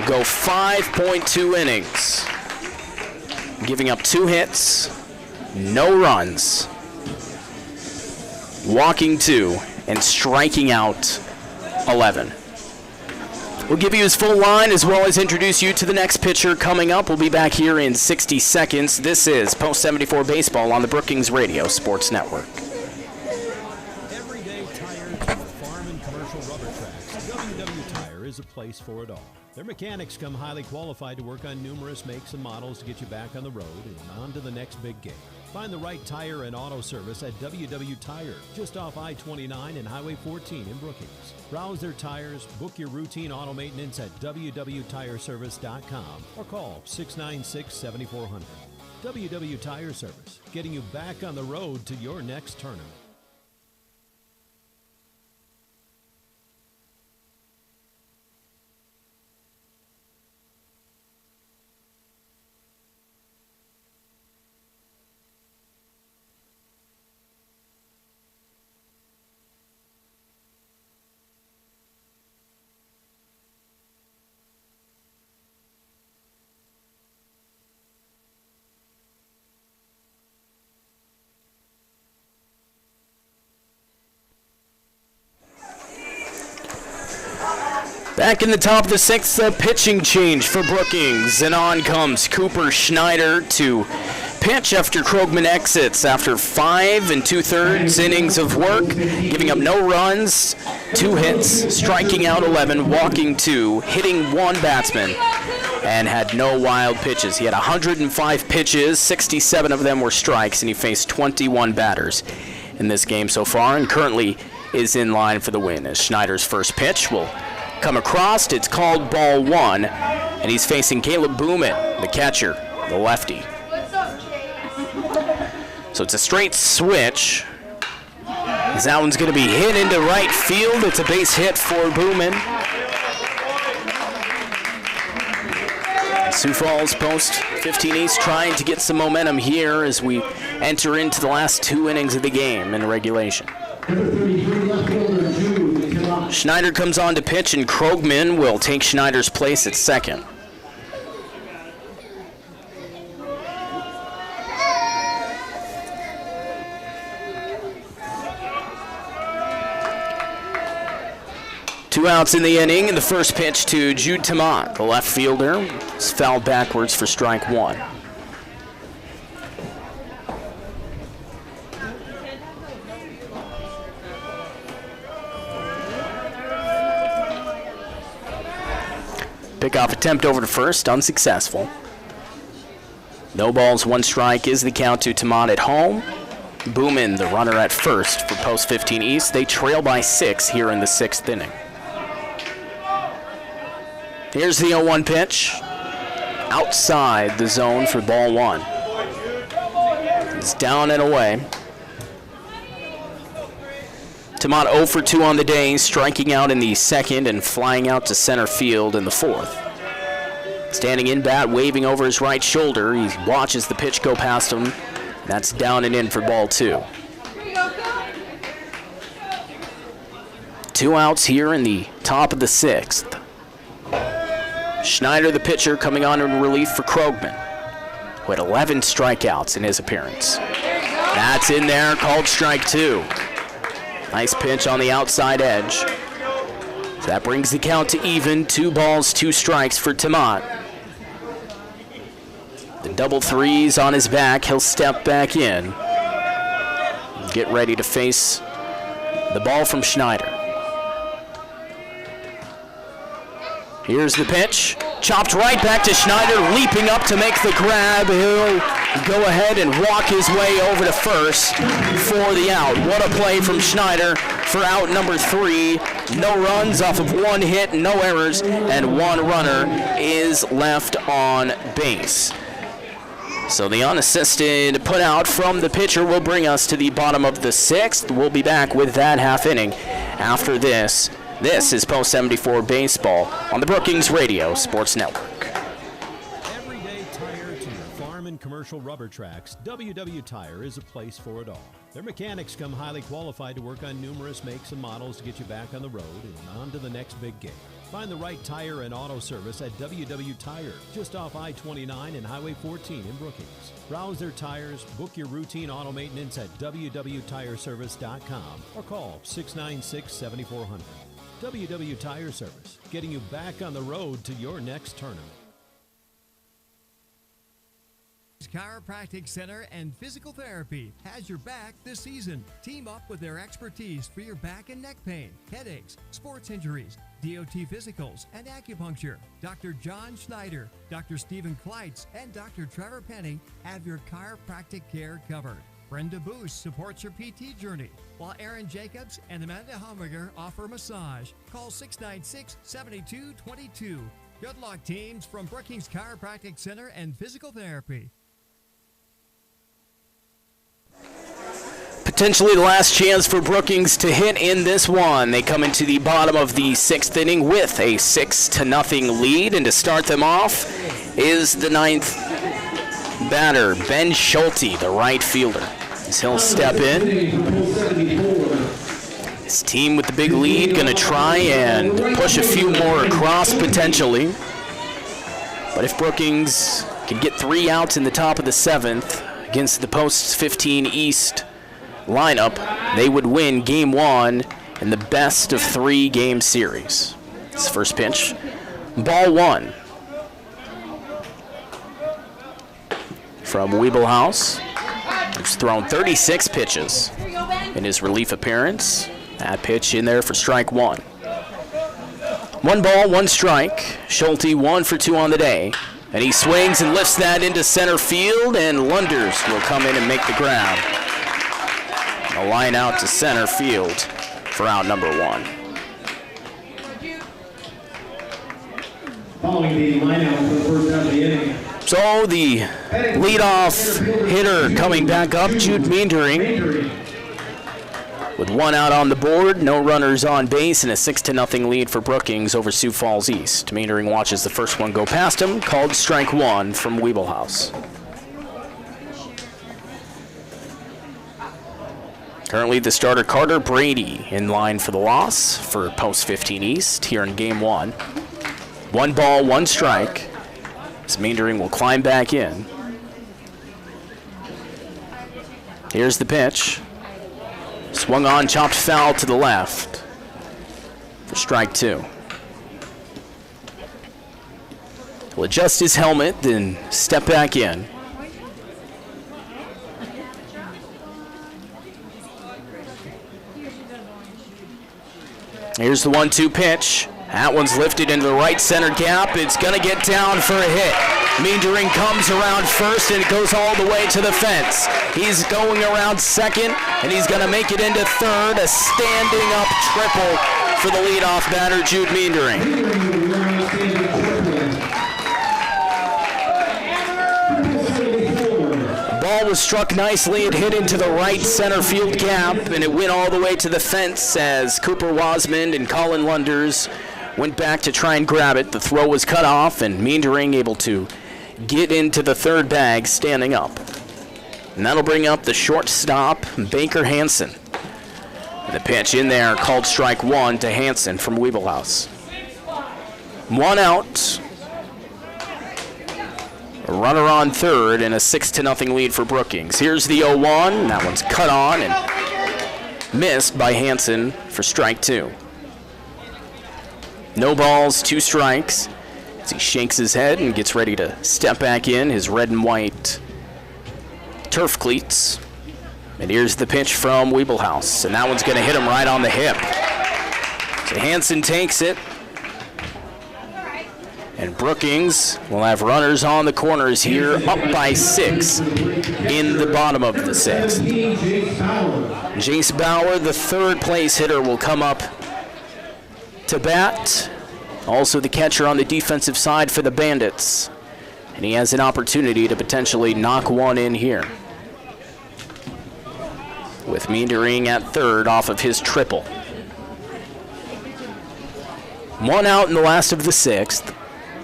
go 5.2 innings, giving up 2 hits, no runs, walking 2, and striking out 11. We'll give you his full line as well as introduce you to the next pitcher coming up. We'll be back here in 60 seconds. This is Post 74 Baseball on the Brookings Radio Sports Network. Everyday tires for farm and commercial rubber tracks. WW Tire is a place for it all. Their mechanics come highly qualified to work on numerous makes and models to get you back on the road and on to the next big game. Find the right tire and auto service at WW Tire, just off I-29 and Highway 14 in Brookings. Browse their tires, book your routine auto maintenance at www.tireservice.com or call 696-7400. WW Tire Service, getting you back on the road to your next tournament. Back in the top of the 6th, a pitching change for Brookings, and on comes Cooper Schneider to pitch after Krogman exits after 5 2/3 innings of work, giving up no runs, 2 hits, striking out 11, walking 2, hitting 1 batsman, and had no wild pitches. He had 105 pitches, 67 of them were strikes, and he faced 21 batters in this game so far, and currently is in line for the win as Schneider's first pitch will come across. It's called ball 1, and he's facing Caleb Booman, the catcher, the lefty. So it's a straight switch, as that one's going to be hit into right field. It's a base hit for Booman. Sioux Falls Post 15 East trying to get some momentum here as we enter into the last 2 innings of the game in regulation. Schneider comes on to pitch, and Krogman will take Schneider's place at second. Two outs in the inning, and the first pitch to Jude Tamat, the left fielder, is fouled backwards for strike 1. Pickoff attempt over to first, unsuccessful. No balls, 1 strike is the count to Tamat at home. Booman, the runner at first for Post 15 East. They trail by 6 here in the 6th inning. Here's the 0-1 pitch. Outside the zone for ball 1. It's down and away. Tamat 0 for 2 on the day, striking out in the 2nd and flying out to center field in the 4th. Standing in bat, waving over his right shoulder. He watches the pitch go past him. That's down and in for ball 2. 2 outs here in the top of the 6th. Schneider, the pitcher, coming on in relief for Krogman, who had 11 strikeouts in his appearance. That's in there, called strike 2. Nice pitch on the outside edge. So that brings the count to even, 2 balls, 2 strikes for Tamat. The double threes on his back, he'll step back in. Get ready to face the ball from Schneider. Here's the pitch, chopped right back to Schneider, leaping up to make the grab. He'll go ahead and walk his way over to first for the out. What a play from Schneider for out number 3. No runs off of 1 hit, no errors, and 1 runner is left on base. So the unassisted put out from the pitcher will bring us to the bottom of the 6th. We'll be back with that half inning after this. This is Post 74 Baseball on the Brookings Radio Sports Network. Everyday tire to your farm and commercial rubber tracks, WW Tire is a place for it all. Their mechanics come highly qualified to work on numerous makes and models to get you back on the road and on to the next big game. Find the right tire and auto service at WW Tire, just off I-29 and Highway 14 in Brookings. Browse their tires, book your routine auto maintenance at www.tireservice.com or call 696-7400. WW Tire Service, getting you back on the road to your next tournament. Chiropractic Center and Physical Therapy has your back this season. Team up with their expertise for your back and neck pain, headaches, sports injuries, DOT physicals, and acupuncture. Dr. John Schneider, Dr. Stephen Kleitz, and Dr. Trevor Penny have your chiropractic care covered. Brenda Boost supports your PT journey, while Aaron Jacobs and Amanda Hamburger offer massage. Call 696-7222. Good luck, teams, from Brookings Chiropractic Center and Physical Therapy. Potentially the last chance for Brookings to hit in this one. They come into the bottom of the 6th inning with a 6-0 lead, and to start them off is the 9th batter, Ben Schulte, the right fielder. As he'll step in. His team with the big lead going to try and push a few more across potentially. But if Brookings can get 3 outs in the top of the 7th against the Post's 15 East lineup, they would win Game 1 in the best of 3 game series. This first pitch, ball 1. From Wiebelhaus, who's thrown 36 pitches in his relief appearance. That pitch in there for strike 1. 1 ball, 1 strike. Schulte 1 for 2 on the day. And he swings and lifts that into center field, and Lunders will come in and make the grab. A line out to center field for out number 1. Following the lineout for the first half of the inning. So the leadoff hitter coming back up, Jude Meendering, with 1 out on the board, no runners on base, and a 6-0 lead for Brookings over Sioux Falls East. Meendering watches the first one go past him, called strike 1 from Wiebelhaus. Currently the starter Carter Brady in line for the loss for Post 15 East here in Game 1. 1 ball, 1 strike. As Meendering will climb back in. Here's the pitch. Swung on, chopped foul to the left for strike 2. He'll adjust his helmet, then step back in. Here's the 1-2 pitch. That one's lifted into the right center gap. It's going to get down for a hit. Meendering comes around first, and it goes all the way to the fence. He's going around second, and he's going to make it into third. A standing up triple for the leadoff batter, Jude Meendering. The ball was struck nicely. It hit into the right center field gap, and it went all the way to the fence as Cooper Wasmond and Colin Lunders went back to try and grab it. The throw was cut off, and Meendering able to get into the third bag standing up. And that'll bring up the shortstop, Baker Hansen. And the pitch in there called strike 1 to Hansen from Wiebelhaus. 1 out A runner on third and a 6-0 lead for Brookings. Here's the 0-1. That one's cut on and missed by Hansen for strike 2. No balls, 2 strikes. As he shakes his head and gets ready to step back in his red and white turf cleats. And here's the pitch from Wiebelhaus, and that one's going to hit him right on the hip. So Hansen takes it. And Brookings will have runners on the corners here, up by 6 in the bottom of the 6th. Jace Bauer, the third place hitter, will come up to bat. Also the catcher on the defensive side for the Bandits. And he has an opportunity to potentially knock one in here, with Meendering at third off of his triple. 1 out in the last of the 6th.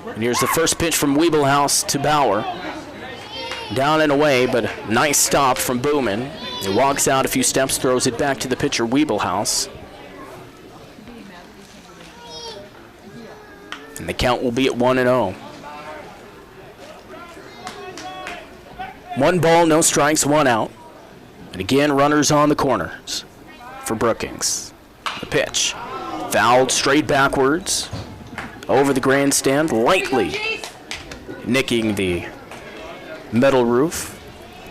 And here's the first pitch from Wiebelhaus to Bauer. Down and away, but a nice stop from Booman. He walks out a few steps, throws it back to the pitcher, Wiebelhaus. And the count will be at 1-0. 1 ball, no strikes, 1 out. And again, runners on the corners for Brookings. The pitch, fouled straight backwards over the grandstand, lightly nicking the metal roof,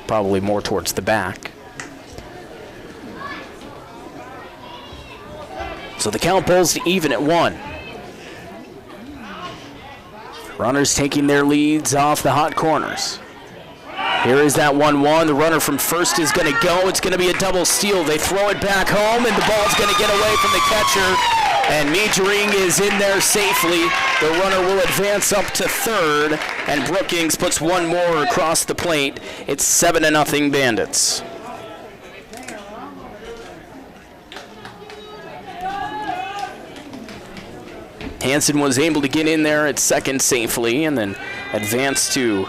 probably more towards the back. So the count pulls to even at 1. Runners taking their leads off the hot corners. Here is that 1-1. The runner from first is going to go. It's going to be a double steal. They throw it back home, and the ball's going to get away from the catcher. And Meendering is in there safely. The runner will advance up to third, and Brookings puts one more across the plate. It's 7-0 Bandits. Hansen was able to get in there at second safely and then advance to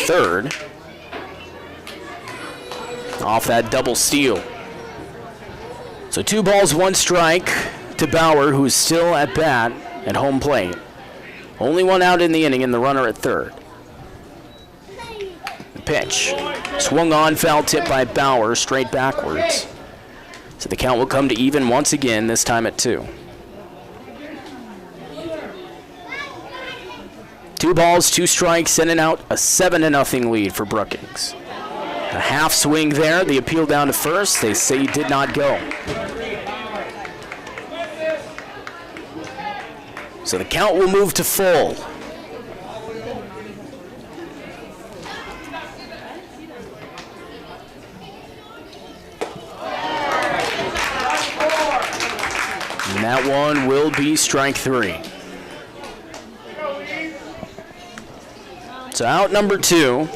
third off that double steal. So 2 balls, 1 strike to Bauer, who's still at bat at home plate. Only 1 out in the inning and the runner at third. The pitch swung on, foul tip by Bauer, straight backwards. So the count will come to even once again, this time at 2. 2 balls, 2 strikes, in and out, a 7-0 lead for Brookings. A half swing there, the appeal down to first. They say he did not go. So the count will move to full. And that one will be strike 3. So out number 2.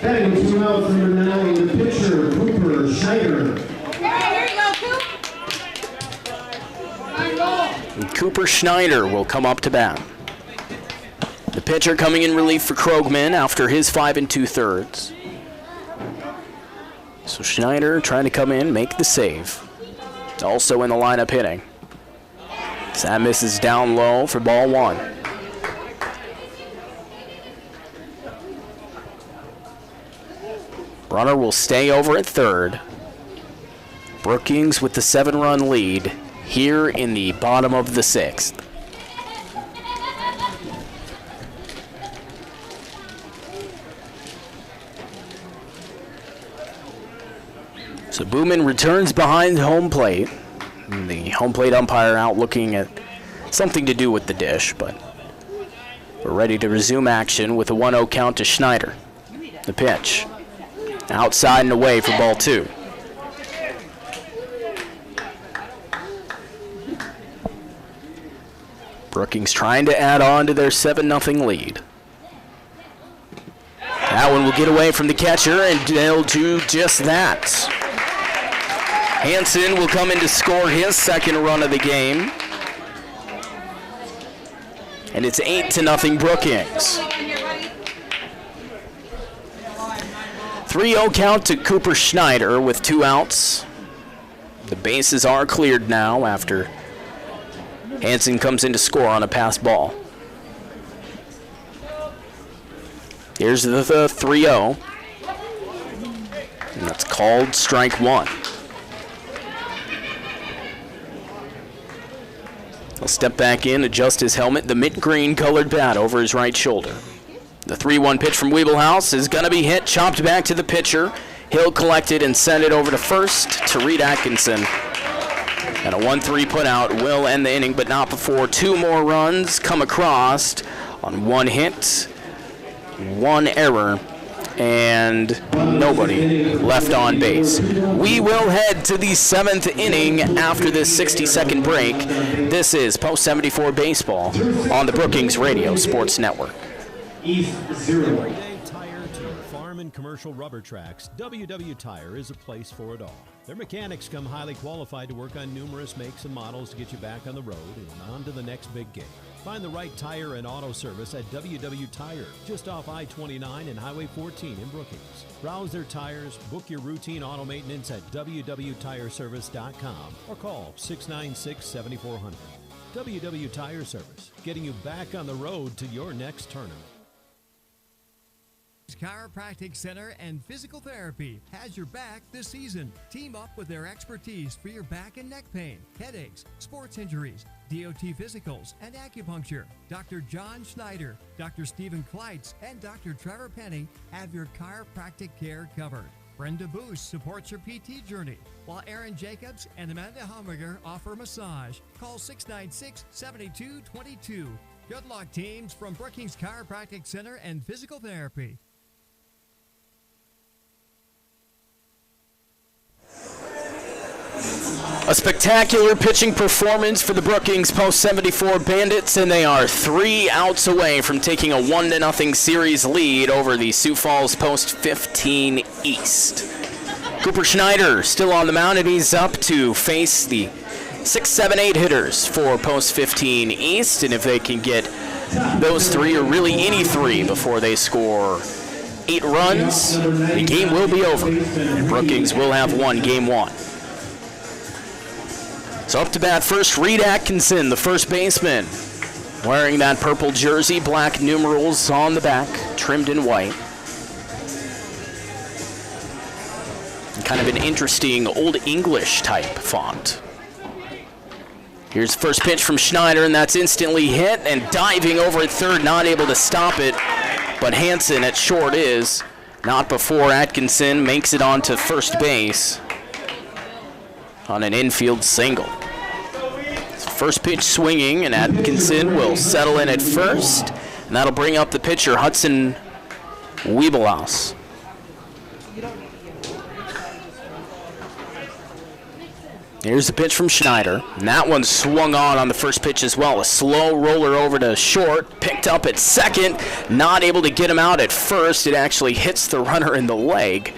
Batting 2 outs, number 9, the pitcher, Cooper Schneider. Here you go, Coop. And Cooper Schneider will come up to bat. The pitcher coming in relief for Krogman after his 5 2/3. So Schneider trying to come in, make the save. Also in the lineup hitting. So that misses down low for ball 1. Runner will stay over at third. Brookings with the 7-run lead here in the bottom of the 6th. So Booman returns behind home plate. And the home plate umpire out looking at something to do with the dish, but we're ready to resume action with a 1-0 count to Schneider. The pitch. Outside and away for ball 2. Brookings trying to add on to their 7-0 lead. That one will get away from the catcher, and they'll do just that. Hansen will come in to score his second run of the game. And it's 8-0 Brookings. 3-0 count to Cooper Schneider with 2 outs. The bases are cleared now after Hansen comes in to score on a pass ball. Here's the 3-0. And that's called strike one. He'll step back in, adjust his helmet, the mint green colored bat over his right shoulder. The 3-1 pitch from Weebelhaus is going to be hit, chopped back to the pitcher. He'll collect it and send it over to first to Reed Atkinson. And a 1-3 put out will end the inning, but not before two more runs come across on one hit, one error, and nobody left on base. We will head to the 7th inning after this 60-second break. This is Post 74 Baseball on the Brookings Radio Sports Network. East 0. Everyday tire to farm and commercial rubber tracks, WW Tire is a place for it all. Their mechanics come highly qualified to work on numerous makes and models to get you back on the road and on to the next big game. Find the right tire and auto service at WW Tire, just off I-29 and Highway 14 in Brookings. Browse their tires, book your routine auto maintenance at www.tireservice.com or call 696-7400. WW Tire Service, getting you back on the road to your next tournament. Chiropractic Center and Physical Therapy has your back this season. Team up with their expertise for your back and neck pain, headaches, sports injuries, DOT physicals, and acupuncture. Dr. John Schneider, Dr. Stephen Kleitz, and Dr. Trevor Penny have your chiropractic care covered. Brenda Boost supports your PT journey, while Aaron Jacobs and Amanda Humriger offer massage. Call 696-7222. Good luck, teams, from Brookings Chiropractic Center and Physical Therapy. A spectacular pitching performance for the Brookings Post 74 Bandits, and they are 3 outs away from taking a 1-0 series lead over the Sioux Falls Post 15 East. Cooper Schneider still on the mound, and he's up to face the 6, 7, 8 hitters for Post 15 East, and if they can get those 3, or really any 3, before they score 8 runs, the game will be over, and Brookings will have won Game 1. So up to bat first, Reed Atkinson, the first baseman, wearing that purple jersey, black numerals on the back, trimmed in white. Kind of an interesting Old English type font. Here's the first pitch from Schneider, and that's instantly hit, and diving over at third, not able to stop it, but Hansen at short is. Not before Atkinson makes it onto first base on an infield single. First pitch swinging, and Atkinson will settle in at first, and that'll bring up the pitcher, Hudson Weebelhaus. Here's the pitch from Schneider, and that one swung on the first pitch as well. A slow roller over to short, picked up at second, not able to get him out at first. It actually hits the runner in the leg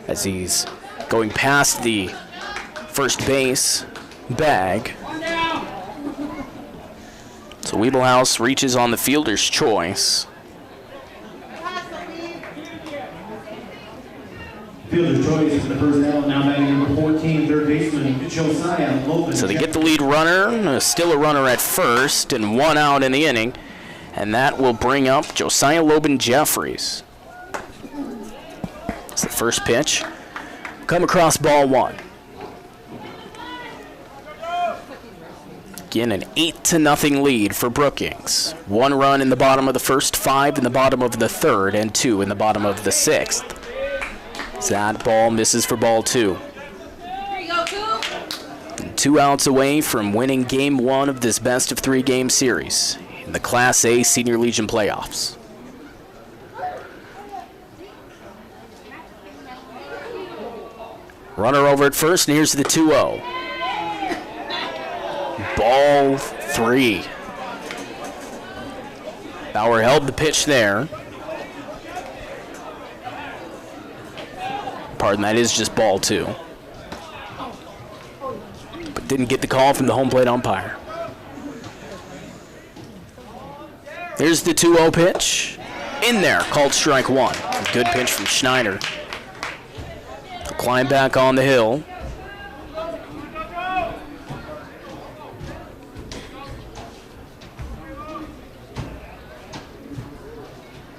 as he's going past the first base bag. So Weebelhaus reaches on the fielder's choice. Fielder's choice for the first out, now batting number 14, third baseman Josiah Logan. So they get the lead runner, still a runner at first, and 1 out in the inning. And that will bring up Josiah Loban Jeffries. It's the first pitch. Come across ball 1. Again, an 8-0 lead for Brookings. 1 run in the bottom of the first, 5 in the bottom of the third, and 2 in the bottom of the 6th. That ball misses for ball 2. Here you go, Coop. And 2 outs away from winning Game 1 of this best-of-3 game series in the Class A Senior Legion playoffs. Runner over at first, and here's the 2-0. Ball 3. Bauer held the pitch there. Pardon, that is just ball 2. But didn't get the call from the home plate umpire. Here's the 2-0 pitch. In there, called strike 1. Good pitch from Schneider. Climb back on the hill.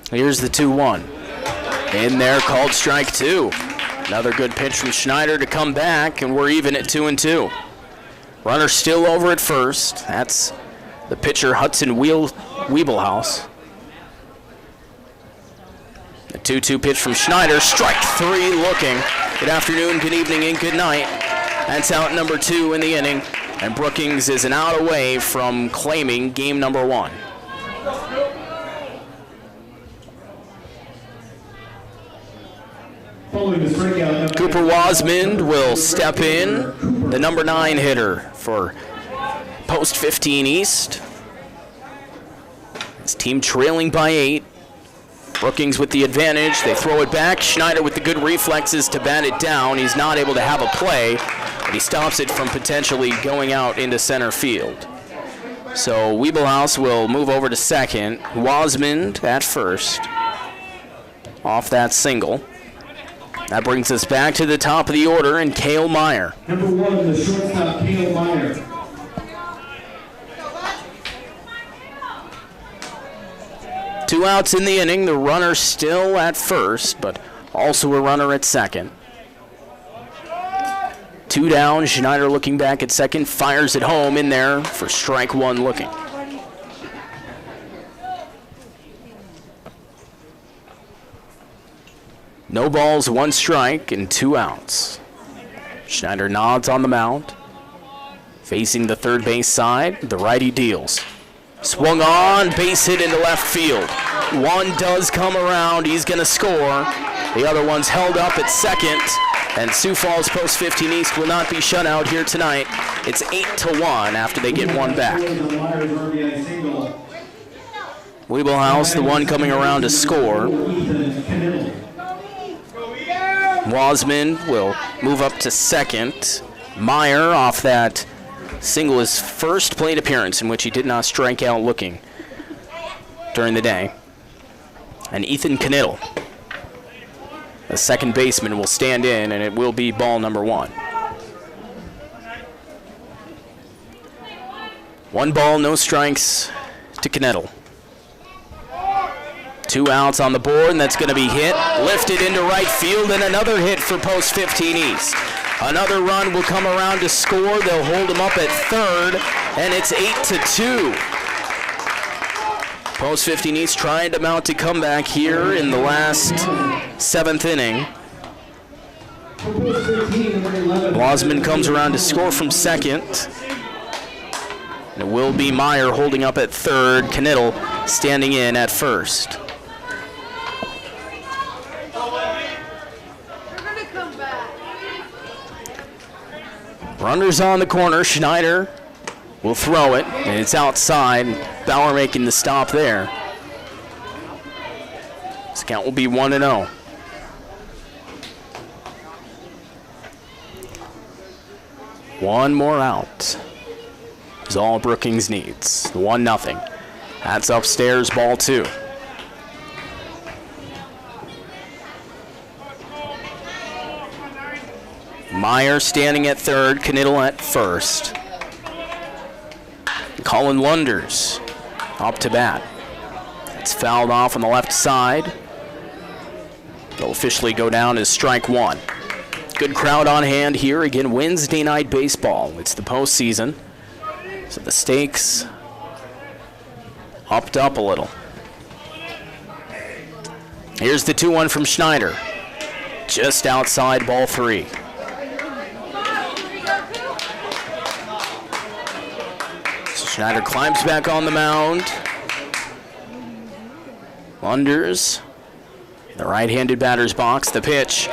Here's the 2-1. In there, called strike 2. Another good pitch from Schneider to come back, and we're even at 2-2. Runner still over at first. That's the pitcher, Hudson Wiebelhaus. The 2-2 pitch from Schneider. Strike 3 looking. Good afternoon, good evening, and good night. That's out number 2 in the inning. And Brookings is an out away from claiming game number 1. Cooper Wasmond will step in, the number 9 hitter for Post 15 East. His team trailing by 8. Brookings with the advantage. They throw it back. Schneider with the good reflexes to bat it down. He's not able to have a play, but he stops it from potentially going out into center field. So Wiebelhaus will move over to second. Wasmond at first off that single. That brings us back to the top of the order, and Cale Meyer. Number 1, the shortstop, Cale Meyer. Two outs in the inning. The runner still at first, but also a runner at second. 2 down. Schneider looking back at second. Fires it home in there for strike 1 looking. No balls, 1 strike, and 2 outs. Schneider nods on the mound. Facing the third base side, the righty deals. Swung on, base hit into left field. One does come around, he's going to score. The other one's held up at second, and Sioux Falls Post 15 East will not be shut out here tonight. It's 8-1 after they get 1 back. Wiebelhaus, the one coming around to score. Wasmond will move up to second. Meyer off that single, his first plate appearance in which he did not strike out looking during the day. And Ethan Knittel, the second baseman, will stand in, and it will be ball number 1. 1 ball, no strikes to Knittel. 2 outs on the board, and that's going to be hit, lifted into right field, and another hit for Post 15 East. Another run will come around to score. They'll hold him up at third, and it's 8-2. Post 15 East trying to mount a comeback here in the last 7th inning. Wasman comes around to score from second. And it will be Meyer holding up at third, Knittel standing in at first. Runners on the corner. Schneider will throw it, and it's outside. Bauer making the stop there. This count will be 1-0. One more out is all Brookings needs. 1-0. That's upstairs, ball 2. Meyer standing at third, Knittel at first. Colin Lunders up to bat. It's fouled off on the left side. It'll officially go down as strike 1. Good crowd on hand here. Again, Wednesday night baseball. It's the postseason, so the stakes upped up a little. Here's the 2-1 from Schneider. Just outside, ball 3. Schneider climbs back on the mound. Lunders, the right-handed batter's box. The pitch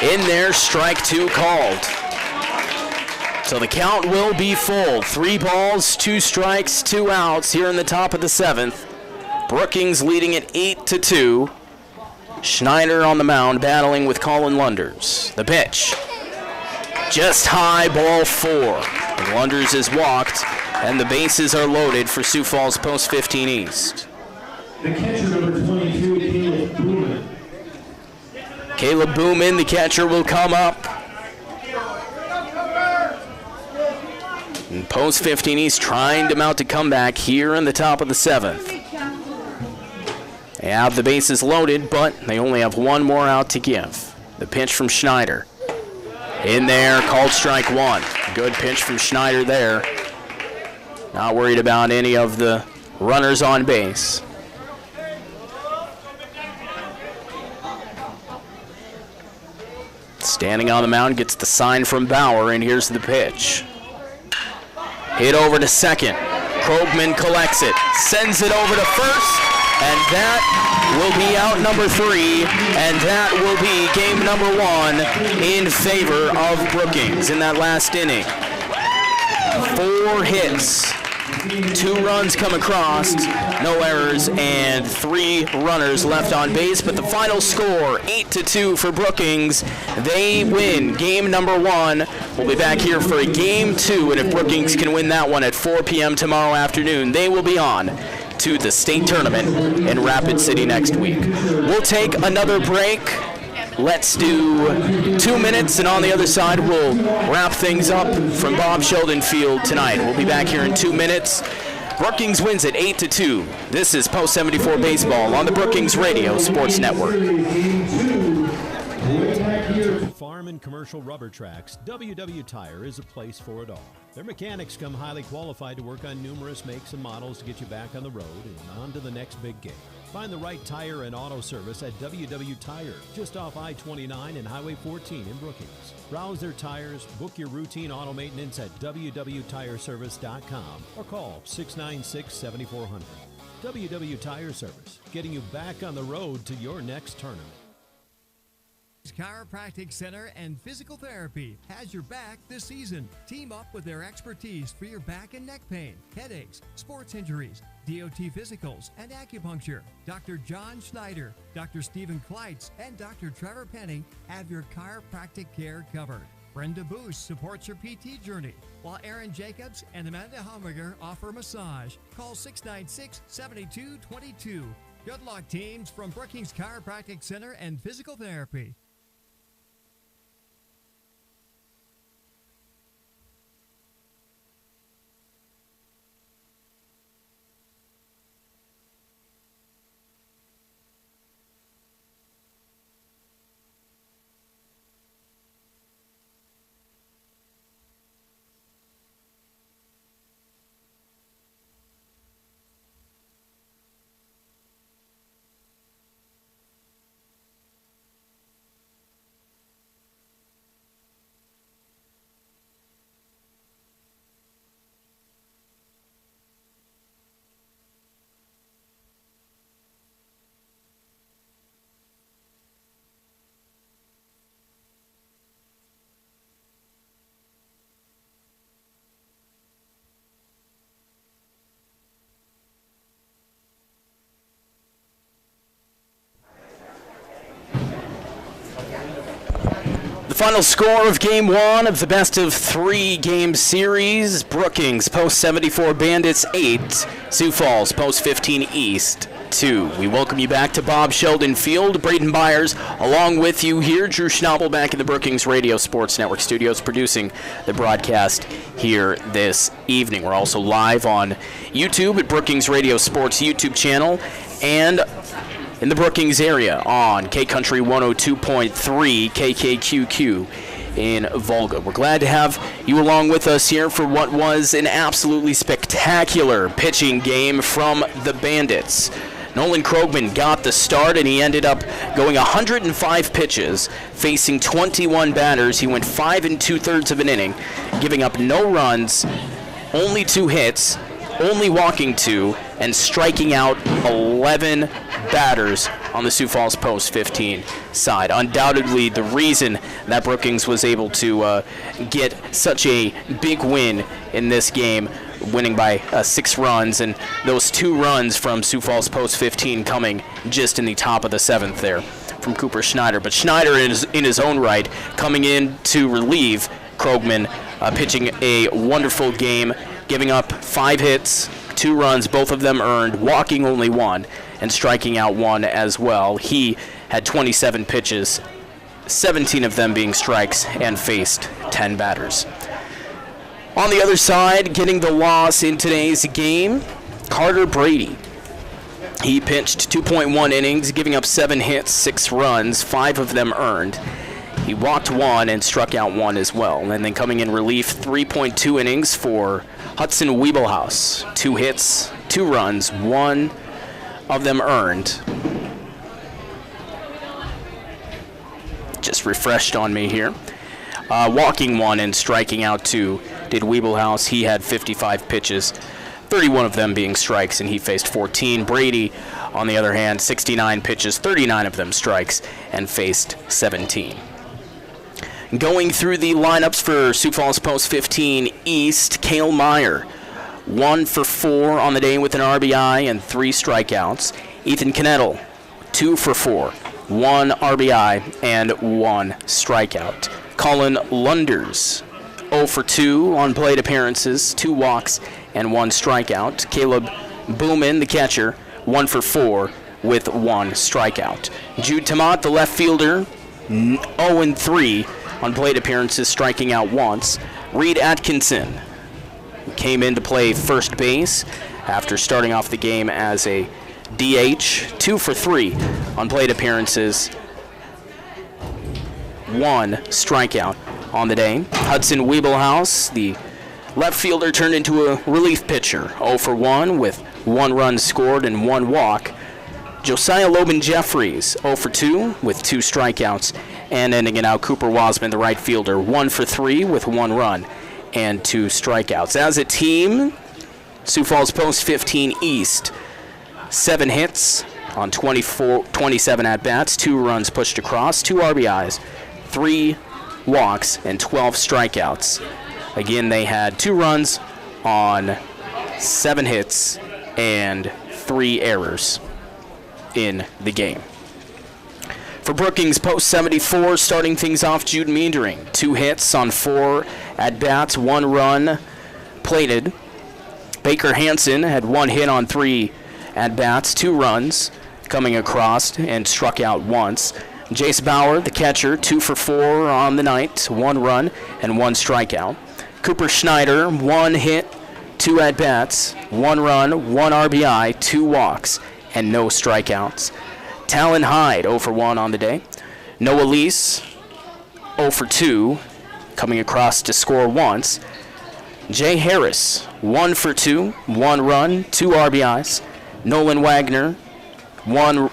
in there, strike 2 called. So the count will be full. 3 balls, 2 strikes, 2 outs here in the top of the 7th. Brookings leading at 8-2. Schneider on the mound battling with Colin Lunders. The pitch, just high, ball 4. And Lunders is walked, and the bases are loaded for Sioux Falls Post 15 East. The catcher, number 22, Caleb Booman. Caleb Booman, the catcher, will come up. And Post 15 East trying to mount a comeback here in the top of the 7th. They have the bases loaded, but they only have one more out to give. The pitch from Schneider. In there, called strike one. Good pitch from Schneider there. Not worried about any of the runners on base. Standing on the mound, gets the sign from Bauer, and here's the pitch. Hit over to second. Krogman collects it, sends it over to first, and that will be out number 3, and that will be game number 1 in favor of Brookings in that last inning. 4 hits, 2 runs come across, no errors, and 3 runners left on base. But the final score, 8-2 for Brookings. They win game number 1. We'll be back here for a game 2, and if Brookings can win that one at 4 p.m. tomorrow afternoon, they will be on to the state tournament in Rapid City next week. We'll take another break. Let's do 2 minutes, and on the other side, we'll wrap things up from Bob Sheldon Field tonight. We'll be back here in 2 minutes. Brookings wins it 8-2. This is Post 74 Baseball on the Brookings Radio Sports Network. Farm and commercial rubber tracks, WW Tire is a place for it all. Their mechanics come highly qualified to work on numerous makes and models to get you back on the road and on to the next big game. Find the right tire and auto service at WW Tire, just off I-29 and Highway 14 in Brookings. Browse their tires, book your routine auto maintenance at www.tireservice.com or call 696-7400. WW Tire Service, getting you back on the road to your next tournament. Chiropractic Center and Physical Therapy has your back this season. Team up with their expertise for your back and neck pain, headaches, sports injuries, DOT physicals, and acupuncture. Dr. John Schneider, Dr. Stephen Kleitz, and Dr. Trevor Penning have your chiropractic care covered. Brenda Boost supports your PT journey, while Aaron Jacobs and Amanda Humriger offer massage. Call 696-7222. Good luck, teams, from Brookings Chiropractic Center and Physical Therapy. The final score of Game 1 of the best of 3 game series, Brookings Post 74 Bandits 8, Sioux Falls Post 15 East 2. We welcome you back to Bob Sheldon Field. Braden Byers along with you here. Drew Schnabel back in the Brookings Radio Sports Network studios producing the broadcast here this evening. We're also live on YouTube at Brookings Radio Sports YouTube channel and in the Brookings area on K-Country 102.3 KKQQ in Volga. We're glad to have you along with us here for what was an absolutely spectacular pitching game from the Bandits. Nolan Krogman got the start, and he ended up going 105 pitches, facing 21 batters. He went 5 2/3 of an inning, giving up no runs, only 2 hits, only walking 2, and striking out 11 batters on the Sioux Falls Post 15 side. Undoubtedly the reason that Brookings was able to get such a big win in this game, winning by 6 runs, and those 2 runs from Sioux Falls Post 15 coming just in the top of the 7th there from Cooper Schneider. But Schneider in his own right coming in to relieve Krogman, pitching a wonderful game, giving up 5 hits, 2 runs, both of them earned, walking only 1, and striking out 1 as well. He had 27 pitches, 17 of them being strikes, and faced 10 batters. On the other side, getting the loss in today's game, Carter Brady. He pitched 2.1 innings, giving up 7 hits, 6 runs, 5 of them earned. He walked 1 and struck out 1 as well. And then coming in relief, 3.2 innings for Hudson Wiebelhaus. 2 hits, 2 runs, 1 of them earned. Just refreshed on me here. Walking 1 and striking out 2 did Wiebelhaus. He had 55 pitches, 31 of them being strikes, and he faced 14. Brady, on the other hand, 69 pitches, 39 of them strikes, and faced 17. Going through the lineups for Sioux Falls Post 15 East, Cale Meyer, 1 for 4 on the day with an RBI and 3 strikeouts. Ethan Knettel, 2 for 4, 1 RBI and 1 strikeout. Colin Lunders, 0 for 2 on plate appearances, 2 walks and 1 strikeout. Caleb Booman, the catcher, 1 for 4 with 1 strikeout. Jude Tamat, the left fielder, 0 and 3 on plate appearances, striking out once. Reed Atkinson came in to play first base after starting off the game as a DH, 2 for 3 on plate appearances, 1 strikeout on the day. Hudson Wiebelhaus, the left fielder, turned into a relief pitcher, 0 for 1 with 1 run scored and 1 walk. Josiah Loban Jeffries, 0 for 2 with 2 strikeouts. And ending it out, Cooper Wasman, the right fielder, 1 for 3 with 1 run and 2 strikeouts. As a team, Sioux Falls Post 15 East, 7 hits on 27 at-bats, 2 runs pushed across, 2 RBIs, 3 walks, and 12 strikeouts. Again, they had 2 runs on 7 hits and 3 errors in the game. For Brookings Post 74, starting things off, Jude Meendering, 2 hits on 4 at-bats, 1 run plated. Baker Hansen had 1 hit on 3 at-bats, 2 runs coming across and struck out once. Jace Bauer, the catcher, 2 for 4 on the night, 1 run and 1 strikeout. Cooper Schneider, 1 hit, 2 at-bats, 1 run, 1 RBI, 2 walks, and no strikeouts. Talon Hyde, 0 for 1 on the day. Noah Lease, 0 for 2, coming across to score once. Jay Harris, 1 for 2, 1 run, 2 RBIs. Nolan Wagner, 1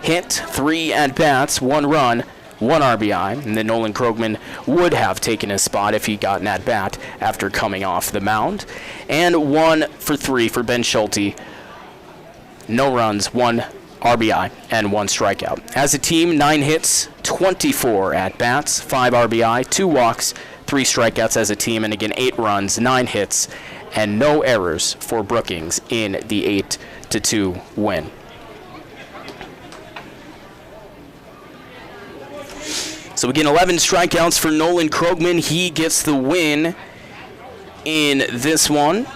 hit, 3 at-bats, 1 run, 1 RBI. And then Nolan Krogman would have taken his spot if he got an at-bat after coming off the mound. And 1 for 3 for Ben Schulte. No runs, 1 RBI, and 1 strikeout. As a team, 9 hits, 24 at-bats, 5 RBI, 2 walks, 3 strikeouts as a team, and again, 8 runs, 9 hits, and no errors for Brookings in the 8-2 win. So again, 11 strikeouts for Nolan Krogman. He gets the win in this one.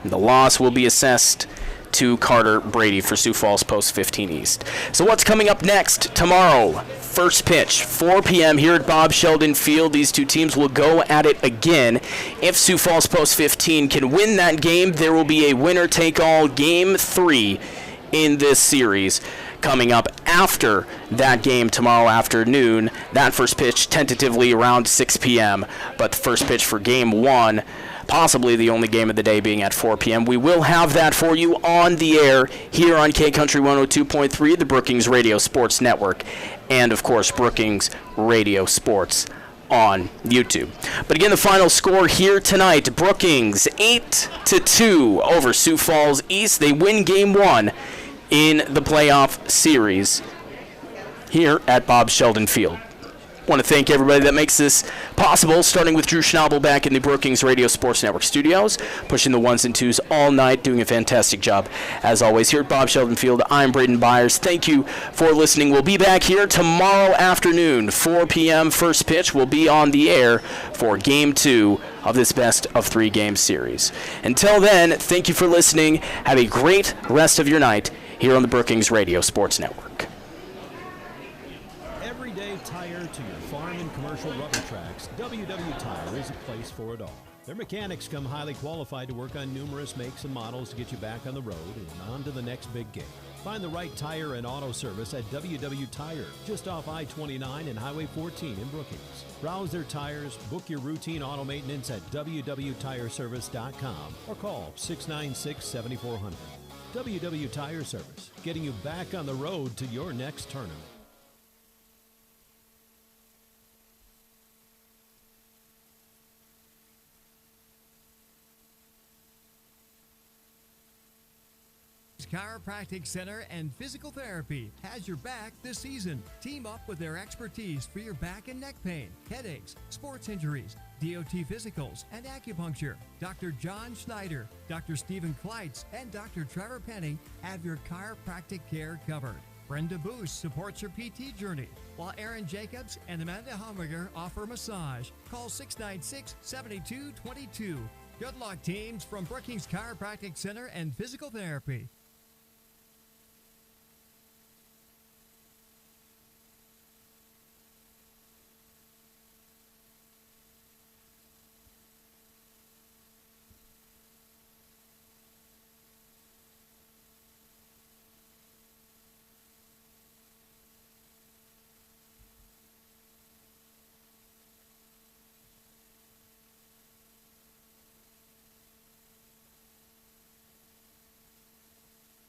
The loss will be assessed to Carter Brady for Sioux Falls Post 15 East. So what's coming up next? Tomorrow, first pitch, 4 p.m. here at Bob Sheldon Field. These two teams will go at it again. If Sioux Falls Post 15 can win that game, there will be a winner-take-all Game 3 in this series coming up after that game tomorrow afternoon. That first pitch tentatively around 6 p.m., but the first pitch for Game 1, possibly the only game of the day, being at 4 p.m. We will have that for you on the air here on K-Country 102.3, the Brookings Radio Sports Network, and, of course, Brookings Radio Sports on YouTube. But again, the final score here tonight, Brookings 8-2 over Sioux Falls East. They win Game 1 in the playoff series here at Bob Sheldon Field. I want to thank everybody that makes this possible, starting with Drew Schnabel back in the Brookings Radio Sports Network studios, pushing the 1s and 2s all night, doing a fantastic job. As always, here at Bob Sheldon Field, I'm Braden Byers. Thank you for listening. We'll be back here tomorrow afternoon, 4 p.m. First pitch will be on the air for Game 2 of this best-of-3 game series. Until then, thank you for listening. Have a great rest of your night here on the Brookings Radio Sports Network. Everyday tire to your farm and commercial rubber tracks, WW Tire is a place for it all. Their mechanics come highly qualified to work on numerous makes and models to get you back on the road and on to the next big game. Find the right tire and auto service at WW Tire, just off I-29 and Highway 14 in Brookings. Browse their tires, book your routine auto maintenance at www.tireservice.com or call 696-7400. WW Tire Service, getting you back on the road to your next tournament. Chiropractic Center and Physical Therapy has your back this season. Team up with their expertise for your back and neck pain, headaches, sports injuries, DOT physicals, and acupuncture. Dr. John Schneider, Dr. Stephen Kleitz, and Dr. Trevor Penning have your chiropractic care covered. Brenda Boost supports your PT journey, while Aaron Jacobs and Amanda Hummiger offer massage. Call 696-7222. Good luck, teams, from Brookings Chiropractic Center and Physical Therapy.